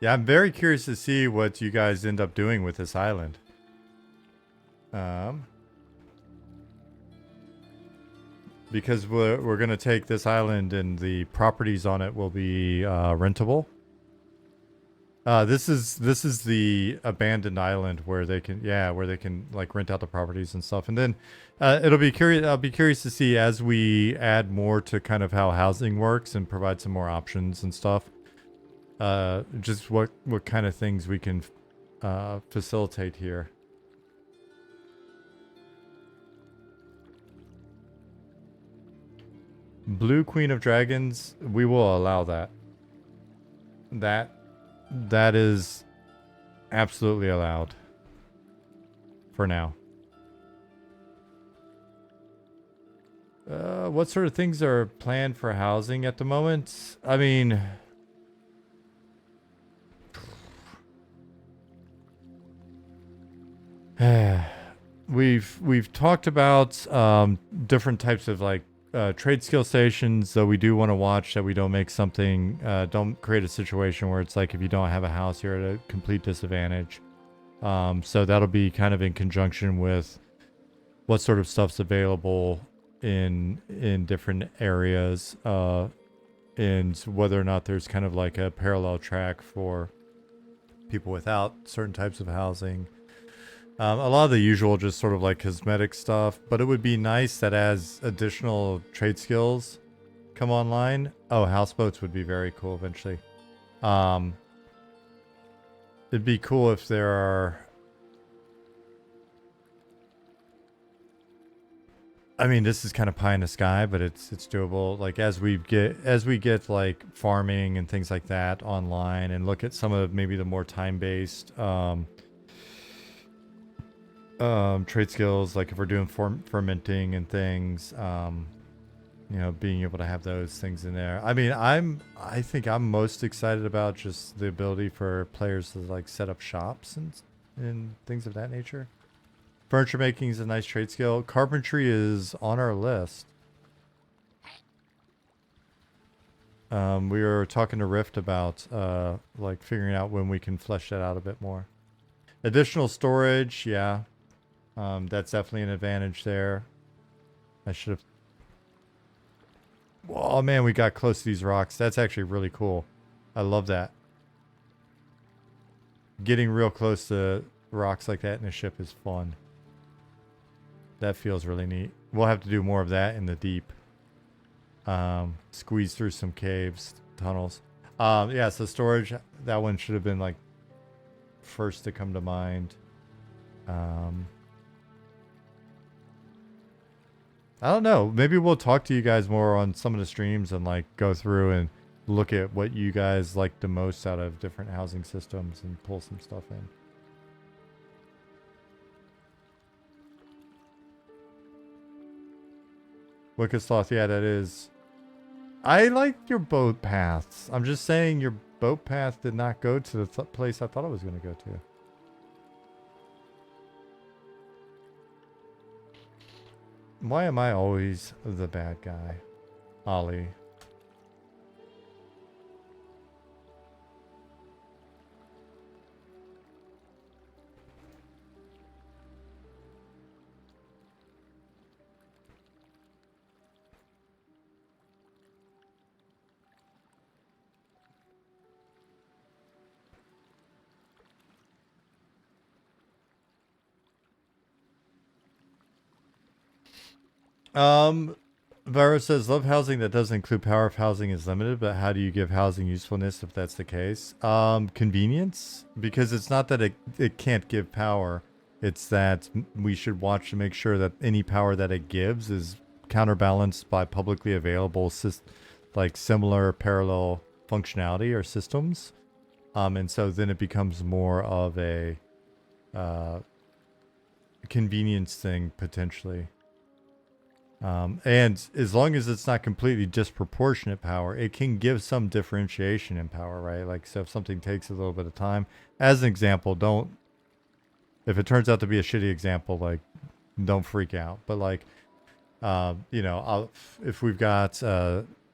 Yeah, I'm very curious to see what you guys end up doing with this island. Because we're gonna take this island and the properties on it will be rentable. This is the abandoned island where they can like rent out the properties and stuff. And then I'll be curious to see as we add more to kind of how housing works and provide some more options and stuff. Just what kind of things we can facilitate here. Blue Queen of Dragons, we will allow that. That is absolutely allowed for now. What sort of things are planned for housing at the moment? I mean, we've talked about different types of like trade skill stations, though we do want to watch that we don't make something, don't create a situation where it's like if you don't have a house, you're at a complete disadvantage. So that'll be kind of in conjunction with what sort of stuff's available in different areas, and whether or not there's kind of like a parallel track for people without certain types of housing. A lot of the usual just sort of like cosmetic stuff, but it would be nice that as additional trade skills come online. Oh, houseboats would be very cool eventually. It'd be cool if there are, I mean, this is kind of pie in the sky, but it's doable. Like as we get like farming and things like that online, and look at some of maybe the more time-based trade skills, like if we're doing fermenting and things, you know, being able to have those things in there. I mean, I think I'm most excited about just the ability for players to like set up shops and things of that nature. Furniture making is a nice trade skill. Carpentry is on our list. We were talking to Rift about like figuring out when we can flesh that out a bit more. Additional storage, yeah. That's definitely an advantage there. I should have... Oh man, we got close to these rocks. That's actually really cool. I love that. Getting real close to rocks like that in a ship is fun. That feels really neat. We'll have to do more of that in the deep. Squeeze through some caves, tunnels. Yeah, so storage, that one should have been like first to come to mind. I don't know. Maybe we'll talk to you guys more on some of the streams and like go through and look at what you guys like the most out of different housing systems and pull some stuff in. Wicked Sloth, yeah, that is. I like your boat paths. I'm just saying your boat path did not go to the place I thought it was going to go to. Why am I always the bad guy? Ollie. Virus says, love housing that doesn't include power if housing is limited, but how do you give housing usefulness if that's the case? Convenience, because it's not that it can't give power. It's that we should watch to make sure that any power that it gives is counterbalanced by publicly available like similar parallel functionality or systems. And so then it becomes more of a convenience thing potentially. And as long as it's not completely disproportionate power, it can give some differentiation in power, right? Like, so if something takes a little bit of time, as an example, don't, if it turns out to be a shitty example, like, don't freak out. But like, you know, if we've got,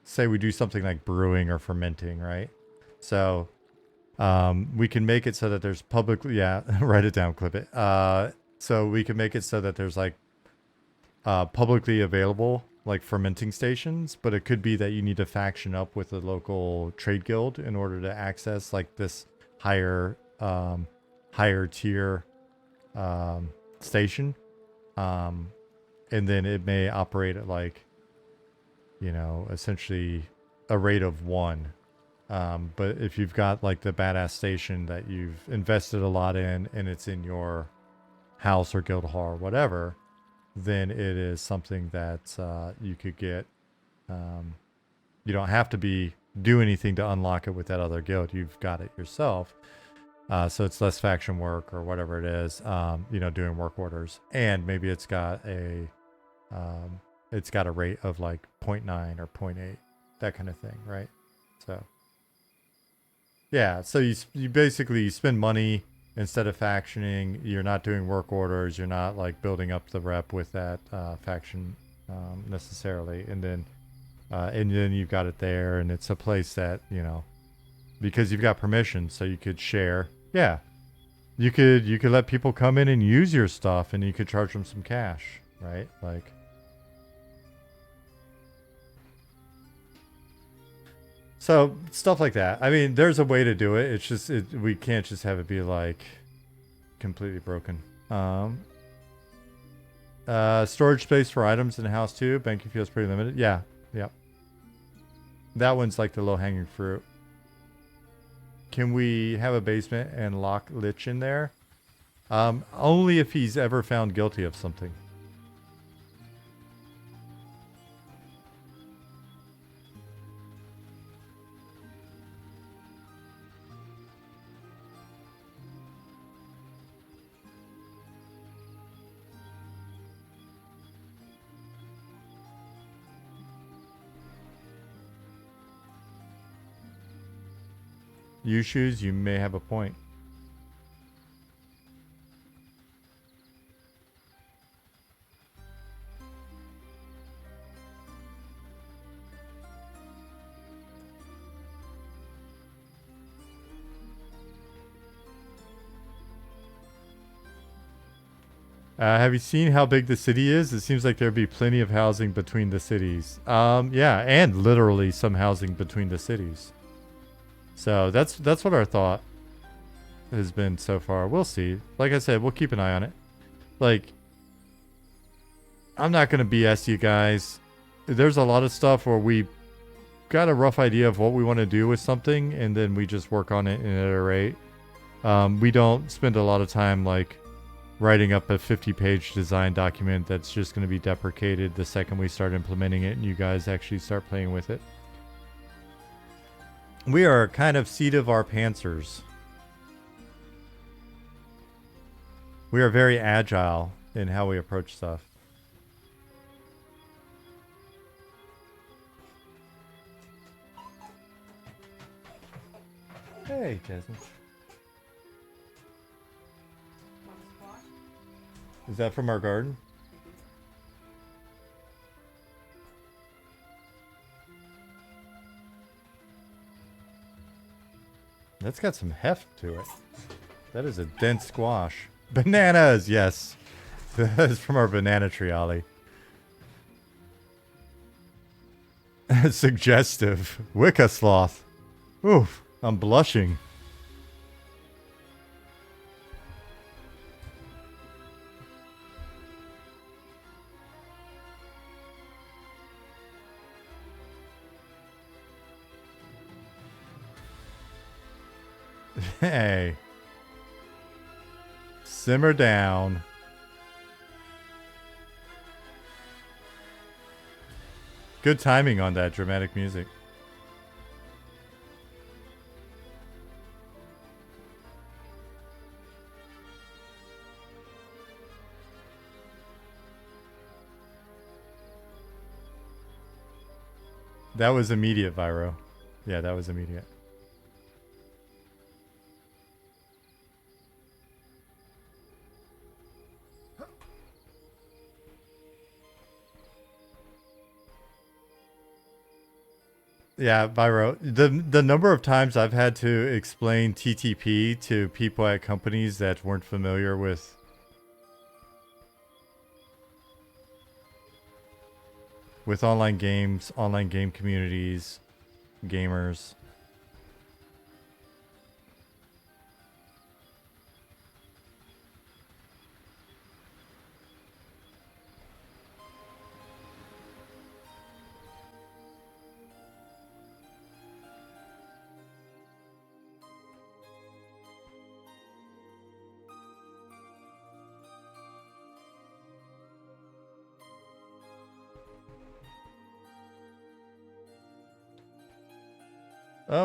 say we do something like brewing or fermenting, right? So we can make it so that there's publicly, yeah, write it down, clip it. So we can make it so that there's like publicly available like fermenting stations, but it could be that you need to faction up with a local trade guild in order to access like this higher higher tier station. And then it may operate at like, you know, essentially a rate of 1. But if you've got like the badass station that you've invested a lot in and it's in your house or guild hall or whatever, then it is something that you could get. You don't have to do anything to unlock it with that other guild. You've got it yourself. So it's less faction work or whatever it is, you know, doing work orders. And maybe it's got a rate of like 0.9 or 0.8, that kind of thing, right? So yeah, so you basically spend money instead of factioning. You're not doing work orders. You're not like building up the rep with that faction necessarily, and then you've got it there, and it's a place that, you know, because you've got permission, so you could share. Yeah, you could let people come in and use your stuff, and you could charge them some cash, right? Like. So stuff like that. I mean, there's a way to do it. It's just we can't just have it be like completely broken. Storage space for items in the house too. Banking feels pretty limited. Yeah, yep. That one's like the low hanging fruit. Can we have a basement and lock Lich in there? Only if he's ever found guilty of something. You shoes, you may have a point. Have you seen how big the city is? It seems like there'd be plenty of housing between the cities. Yeah, and literally some housing between the cities. So that's what our thought has been so far. We'll see. Like I said, we'll keep an eye on it. Like, I'm not gonna BS you guys. There's a lot of stuff where we got a rough idea of what we want to do with something, and then we just work on it and iterate. We don't spend a lot of time like writing up a 50-page design document that's just going to be deprecated the second we start implementing it and you guys actually start playing with it. We are kind of seat of our pantsers. We are very agile in how we approach stuff. Hey, Jasmine. Is that from our garden? That's got some heft to it. That is a dense squash. Bananas, yes. That is from our banana tree, Ollie. Suggestive. Wicca sloth. Oof, I'm blushing. Hey. Simmer down. Good timing on that dramatic music. That was immediate, Viro. Yeah, that was immediate. Yeah, Viro. The number of times I've had to explain TTP to people at companies that weren't familiar with online games, online game communities, gamers.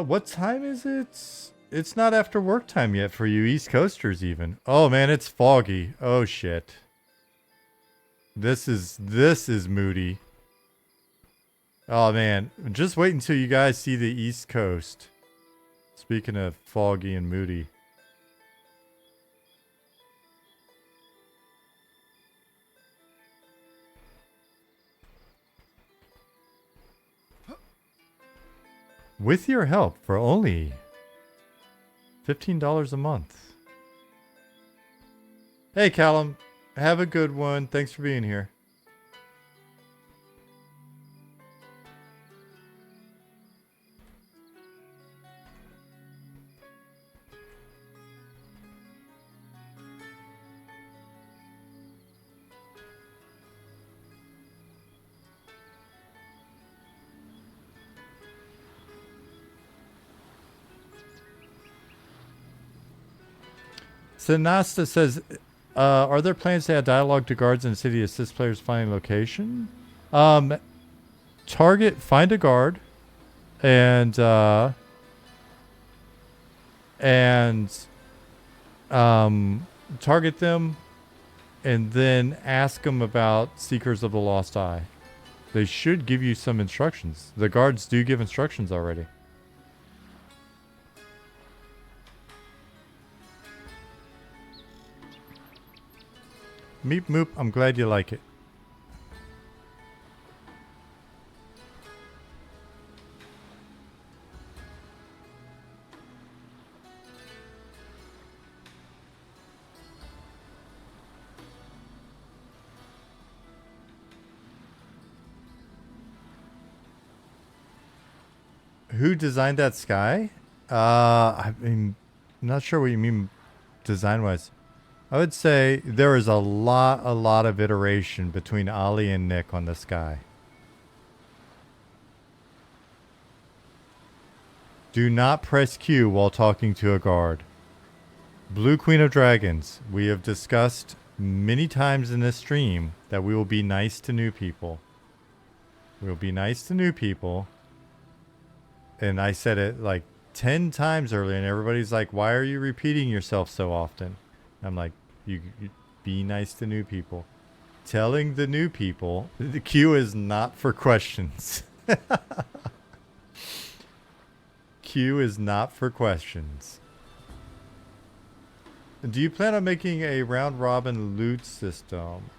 What time is it? It's not after work time yet for you East Coasters even. Oh man, it's foggy. Oh shit. This is moody. Oh man, just wait until you guys see the East Coast. Speaking of foggy and moody. With your help for only $15 a month. Hey Callum, have a good one. Thanks for being here. Sinasta says, are there plans to add dialogue to guards in the city to assist players finding location? Target, find a guard, and target them, and then ask them about Seekers of the Lost Eye. They should give you some instructions. The guards do give instructions already. Meep moop, I'm glad you like it. Who designed that sky? I mean, I'm not sure what you mean design-wise. I would say there is a lot of iteration between Ollie and Nick on the sky. Do not press Q while talking to a guard. Blue Queen of Dragons. We have discussed many times in this stream that we will be nice to new people. We will be nice to new people. And I said it like 10 times earlier, and everybody's like, why are you repeating yourself so often? I'm like, you be nice to new people. Telling the new people, the Q is not for questions. Q is not for questions. Do you plan on making a round robin loot system?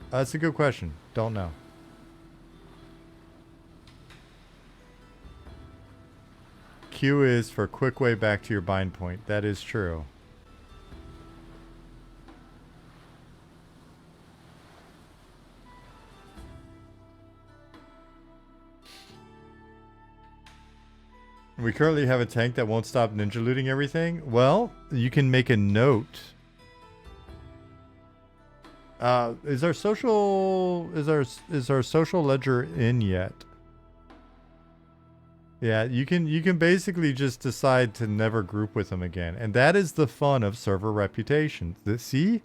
That's a good question. Don't know. Q is for quick way back to your bind point. That is true. We currently have a tank that won't stop ninja looting everything. Well, you can make a note. Is our social ledger in yet? Yeah, you can basically just decide to never group with them again. And that is the fun of server reputation. See?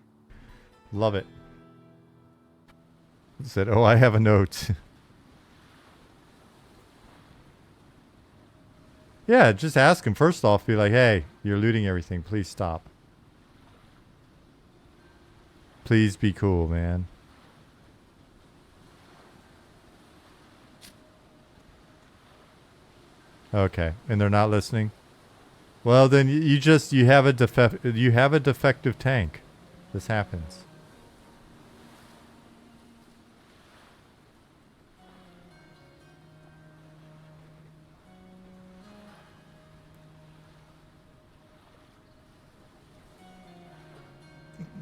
Love it. Said, oh, I have a note. Yeah, just ask him. First off, be like, hey, you're looting everything. Please stop. Please be cool, man. Okay, and they're not listening. Well, then you have a defective tank. This happens.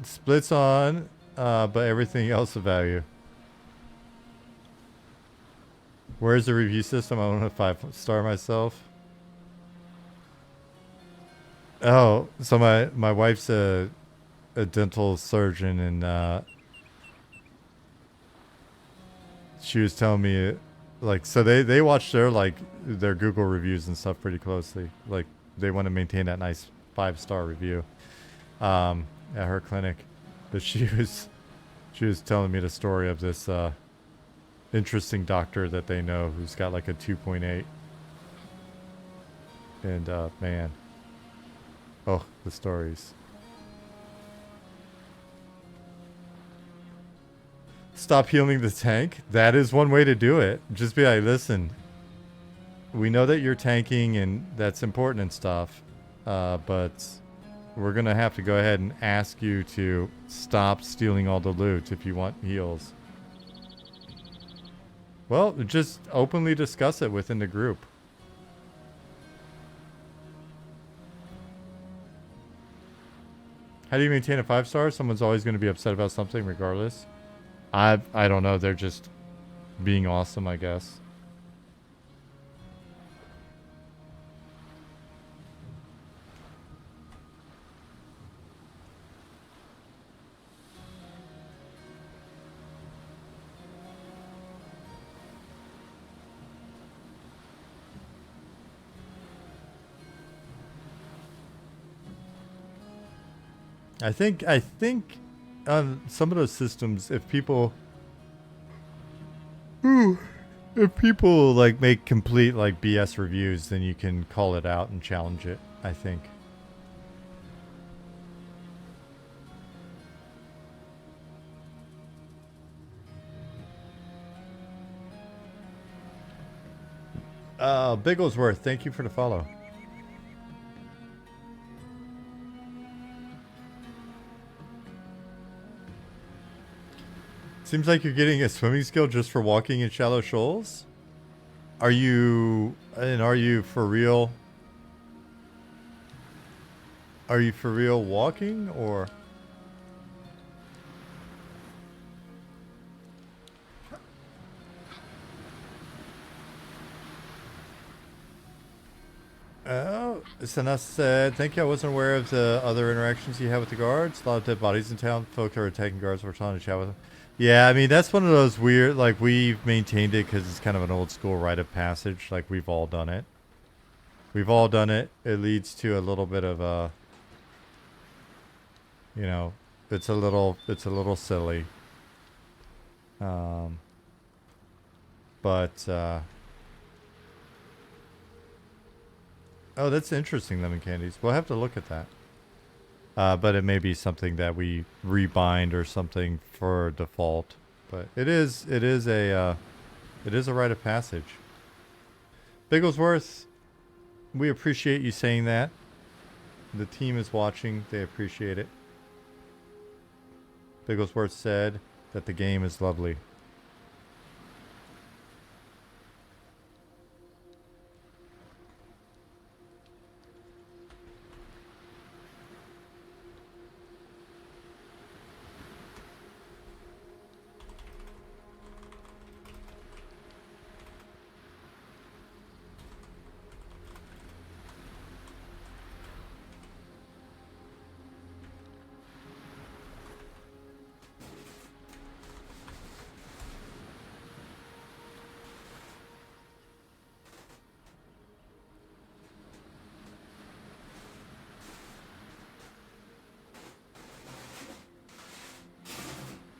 Splits on, but everything else of value. Where's the review system? I want to 5-star myself. Oh, so my wife's a dental surgeon, and she was telling me, like, so they watch their Google reviews and stuff pretty closely. Like, they want to maintain that nice 5-star review at her clinic. But she was telling me the story of this interesting doctor that they know who's got like a 2.8. And man, oh, the stories. Stop healing the tank. That is one way to do it. Just be like, listen, we know that you're tanking and that's important and stuff, but we're going to have to go ahead and ask you to stop stealing all the loot if you want heals. Well, just openly discuss it within the group. How do you maintain a 5-star? Someone's always going to be upset about something regardless. I don't know. They're just being awesome, I guess. I think on some of those systems, if people like make complete like BS reviews, then you can call it out and challenge it, I think. Bigglesworth, thank you for the follow. Seems like you're getting a swimming skill just for walking in shallow shoals. Are you for real? Are you for real walking or? Oh, Sana said, thank you. I wasn't aware of the other interactions you have with the guards. A lot of dead bodies in town. Folk are attacking guards. We're trying to chat with them. Yeah, I mean, that's one of those weird, like, we've maintained it because it's kind of an old school rite of passage. Like, we've all done it. We've all done it. It leads to a little bit of a, you know, it's a little silly. But, oh, that's interesting, lemon candies. We'll have to look at that. But it may be something that we rebind or something for default. But it is a rite of passage. Bigglesworth, we appreciate you saying that. The team is watching. They appreciate it. Bigglesworth said that the game is lovely.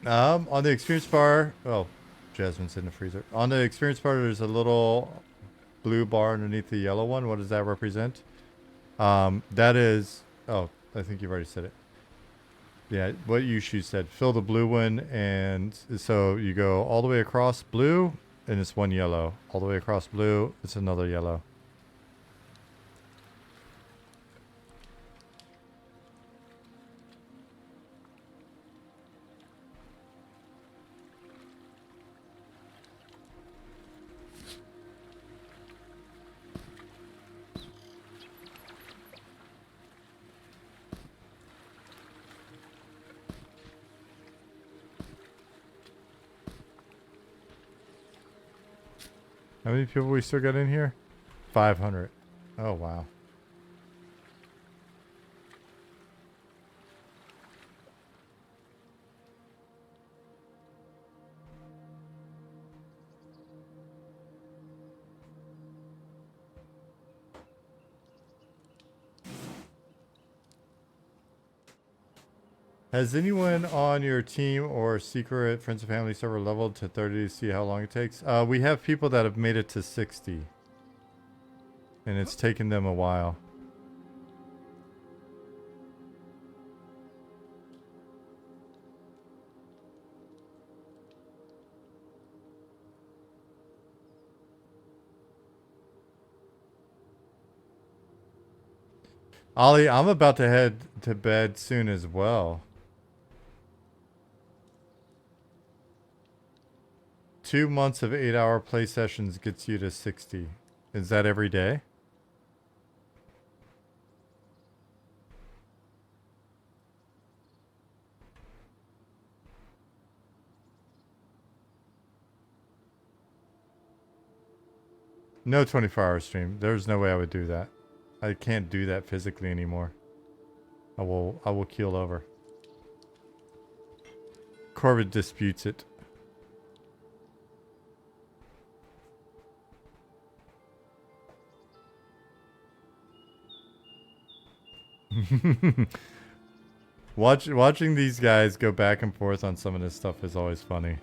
On the experience bar, oh, Jasmine's in the freezer. On the experience bar, there's a little blue bar underneath the yellow one. What does that represent? That is, oh, I think you've already said it. Yeah, what Yushu said. Fill the blue one, and so you go all the way across blue, and it's one yellow. All the way across blue, it's another yellow. How many people we still got in here? 500. Oh, wow. Has anyone on your team or secret friends and family server leveled to 30 to see how long it takes? We have people that have made it to 60. And it's taken them a while. Ollie, I'm about to head to bed soon as well. 2 months of 8-hour play sessions gets you to 60. Is that every day? No 24-hour stream. There's no way I would do that. I can't do that physically anymore. I will keel over. Corbett disputes it. Watching these guys go back and forth on some of this stuff is always funny.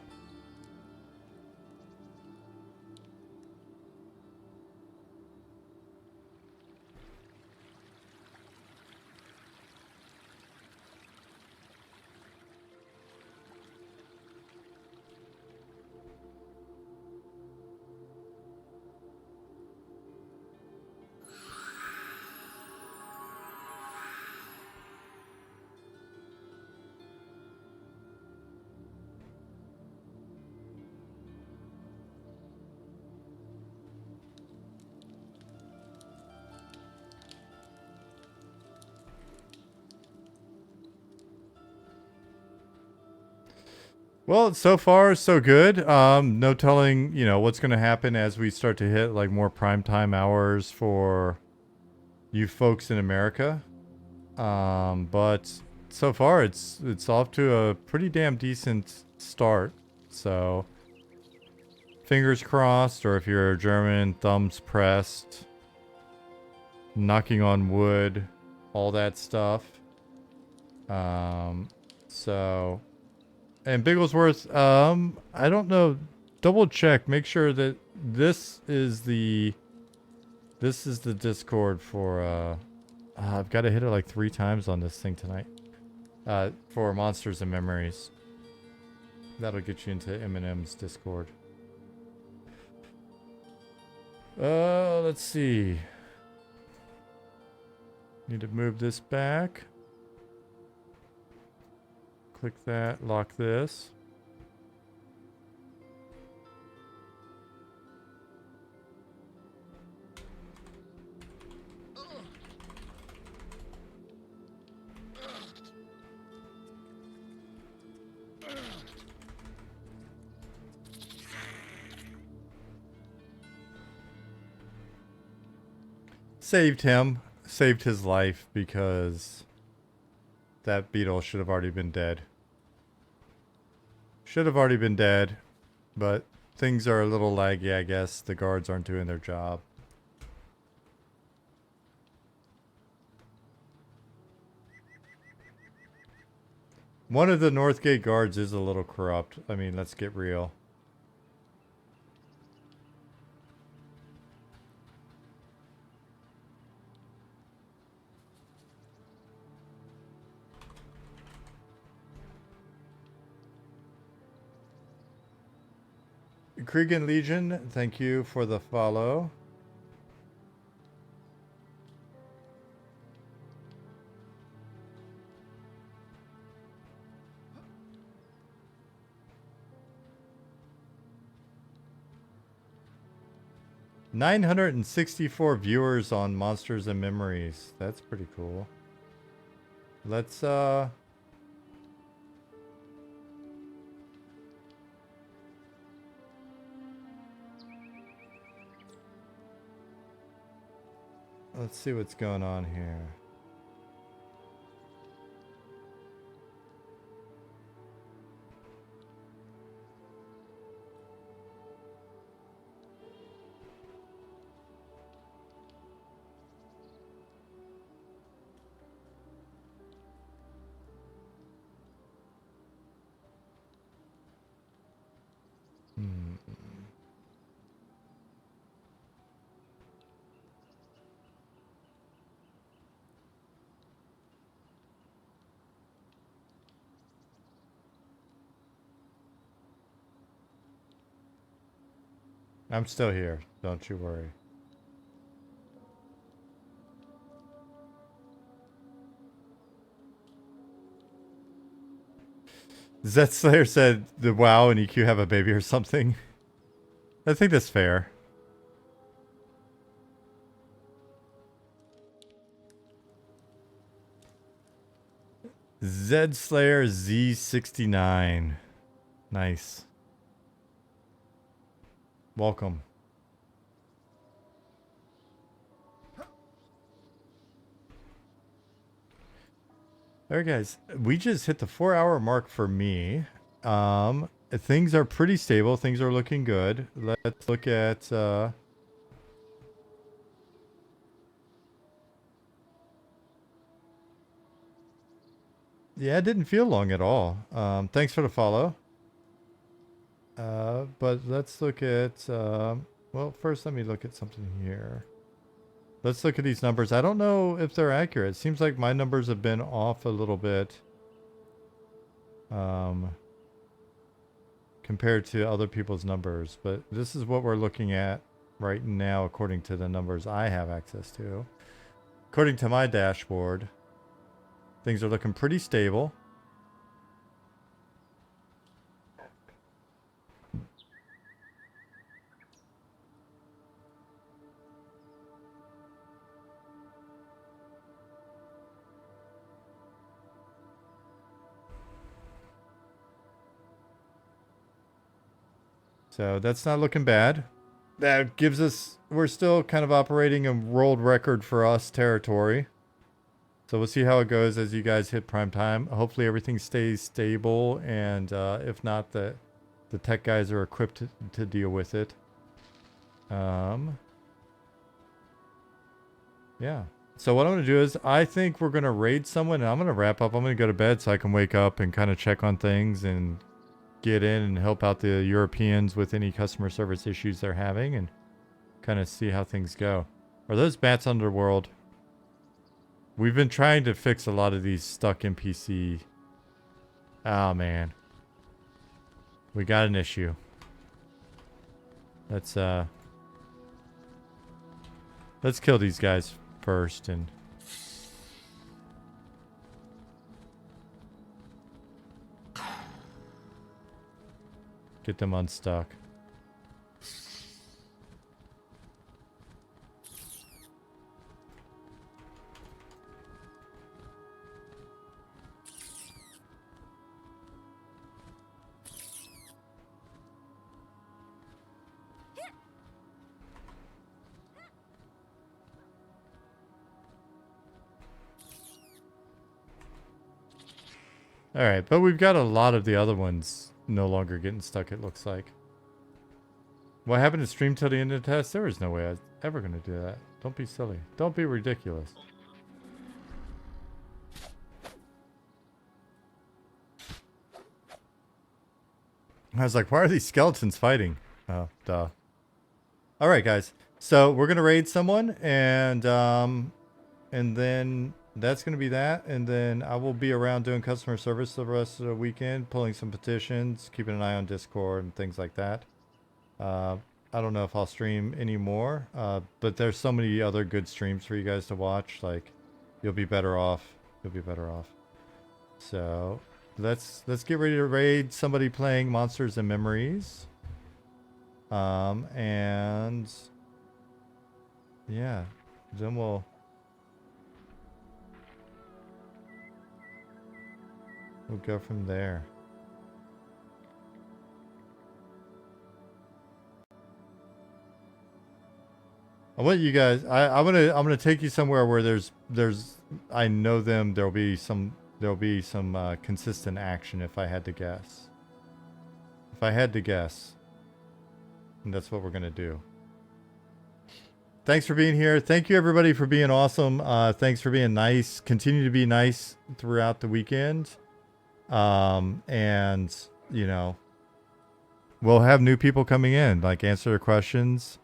Well, so far so good. No telling, you know, what's going to happen as we start to hit like more primetime hours for you folks in America. But so far it's off to a pretty damn decent start. So fingers crossed, or if you're a German, thumbs pressed, knocking on wood, all that stuff. So, and Bigglesworth, I don't know, double check, make sure that this is the Discord for, I've got to hit it like 3 times on this thing tonight, for Monsters and Memories. That'll get you into Eminem's Discord. Let's see. Need to move this back. Click that, lock this. Saved him. Saved his life because that beetle should have already been dead. Should have already been dead, but things are a little laggy, I guess. The guards aren't doing their job. One of the Northgate guards is a little corrupt. I mean, let's get real. Cregan Legion, thank you for the follow. $964 viewers on Monsters and Memories. That's pretty cool. Let's Let's see what's going on here. I'm still here. Don't you worry. Zet Slayer said the WoW and EQ have a baby or something. I think that's fair. Zed Slayer Z69. Nice. Welcome. Alright guys, we just hit the 4-hour mark for me. Things are pretty stable, things are looking good. Let's look at yeah, it didn't feel long at all. Thanks for the follow. But let's look at well, first let me look at something here. Let's look at these numbers. I don't know if they're accurate. It seems like my numbers have been off a little bit compared to other people's numbers. But this is what we're looking at right now according to the numbers I have access to. According to my dashboard, things are looking pretty stable. So that's not looking bad. That gives us, we're still kind of operating in world record for us territory. So we'll see how it goes as you guys hit prime time. Hopefully everything stays stable, and if not, the tech guys are equipped to deal with it. Yeah. So what I'm going to do is, I think we're going to raid someone, and I'm going to wrap up. I'm going to go to bed so I can wake up and kind of check on things and get in and help out the Europeans with any customer service issues they're having and kind of see how things go. Are those bats underworld? We've been trying to fix a lot of these stuck NPC. Oh man. We got an issue. Let's kill these guys first and get them unstuck. Alright, but we've got a lot of the other ones no longer getting stuck, it looks like. What happened to stream till the end of the test? There was no way I was ever going to do that. Don't be silly. Don't be ridiculous. I was like, why are these skeletons fighting? Oh, duh. Alright, guys. So, we're going to raid someone, and then that's going to be that. And then I will be around doing customer service the rest of the weekend, pulling some petitions, keeping an eye on Discord and things like that. I don't know if I'll stream anymore, but there's so many other good streams for you guys to watch. Like, you'll be better off. You'll be better off. So, let's get ready to raid somebody playing Monsters and Memories. And yeah, then we'll go from there. I want you guys. I'm gonna take you somewhere where there's I know them. There'll be some consistent action. If I had to guess. If I had to guess, and that's what we're gonna do. Thanks for being here. Thank you everybody for being awesome. Thanks for being nice. Continue to be nice throughout the weekend. And you know, we'll have new people coming in, like answer their questions.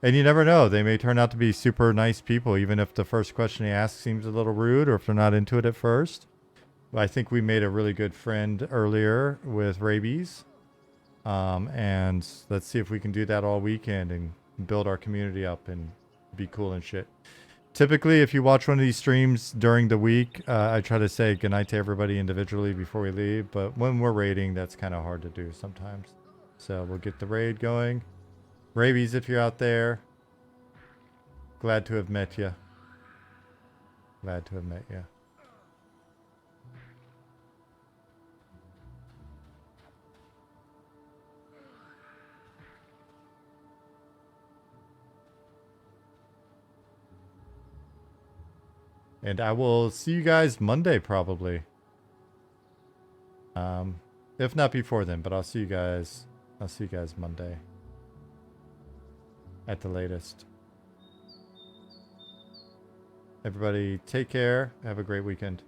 And you never know. They may turn out to be super nice people, even if the first question they ask seems a little rude or if they're not into it at first. I think we made a really good friend earlier with Rabies. And let's see if we can do that all weekend and build our community up and be cool and shit. Typically, if you watch one of these streams during the week, I try to say goodnight to everybody individually before we leave. But when we're raiding, that's kind of hard to do sometimes. So we'll get the raid going. Rabies, if you're out there, glad to have met you. Glad to have met you. And I will see you guys Monday probably. If not before then, but I'll see you guys Monday. At the latest. Everybody take care. Have a great weekend.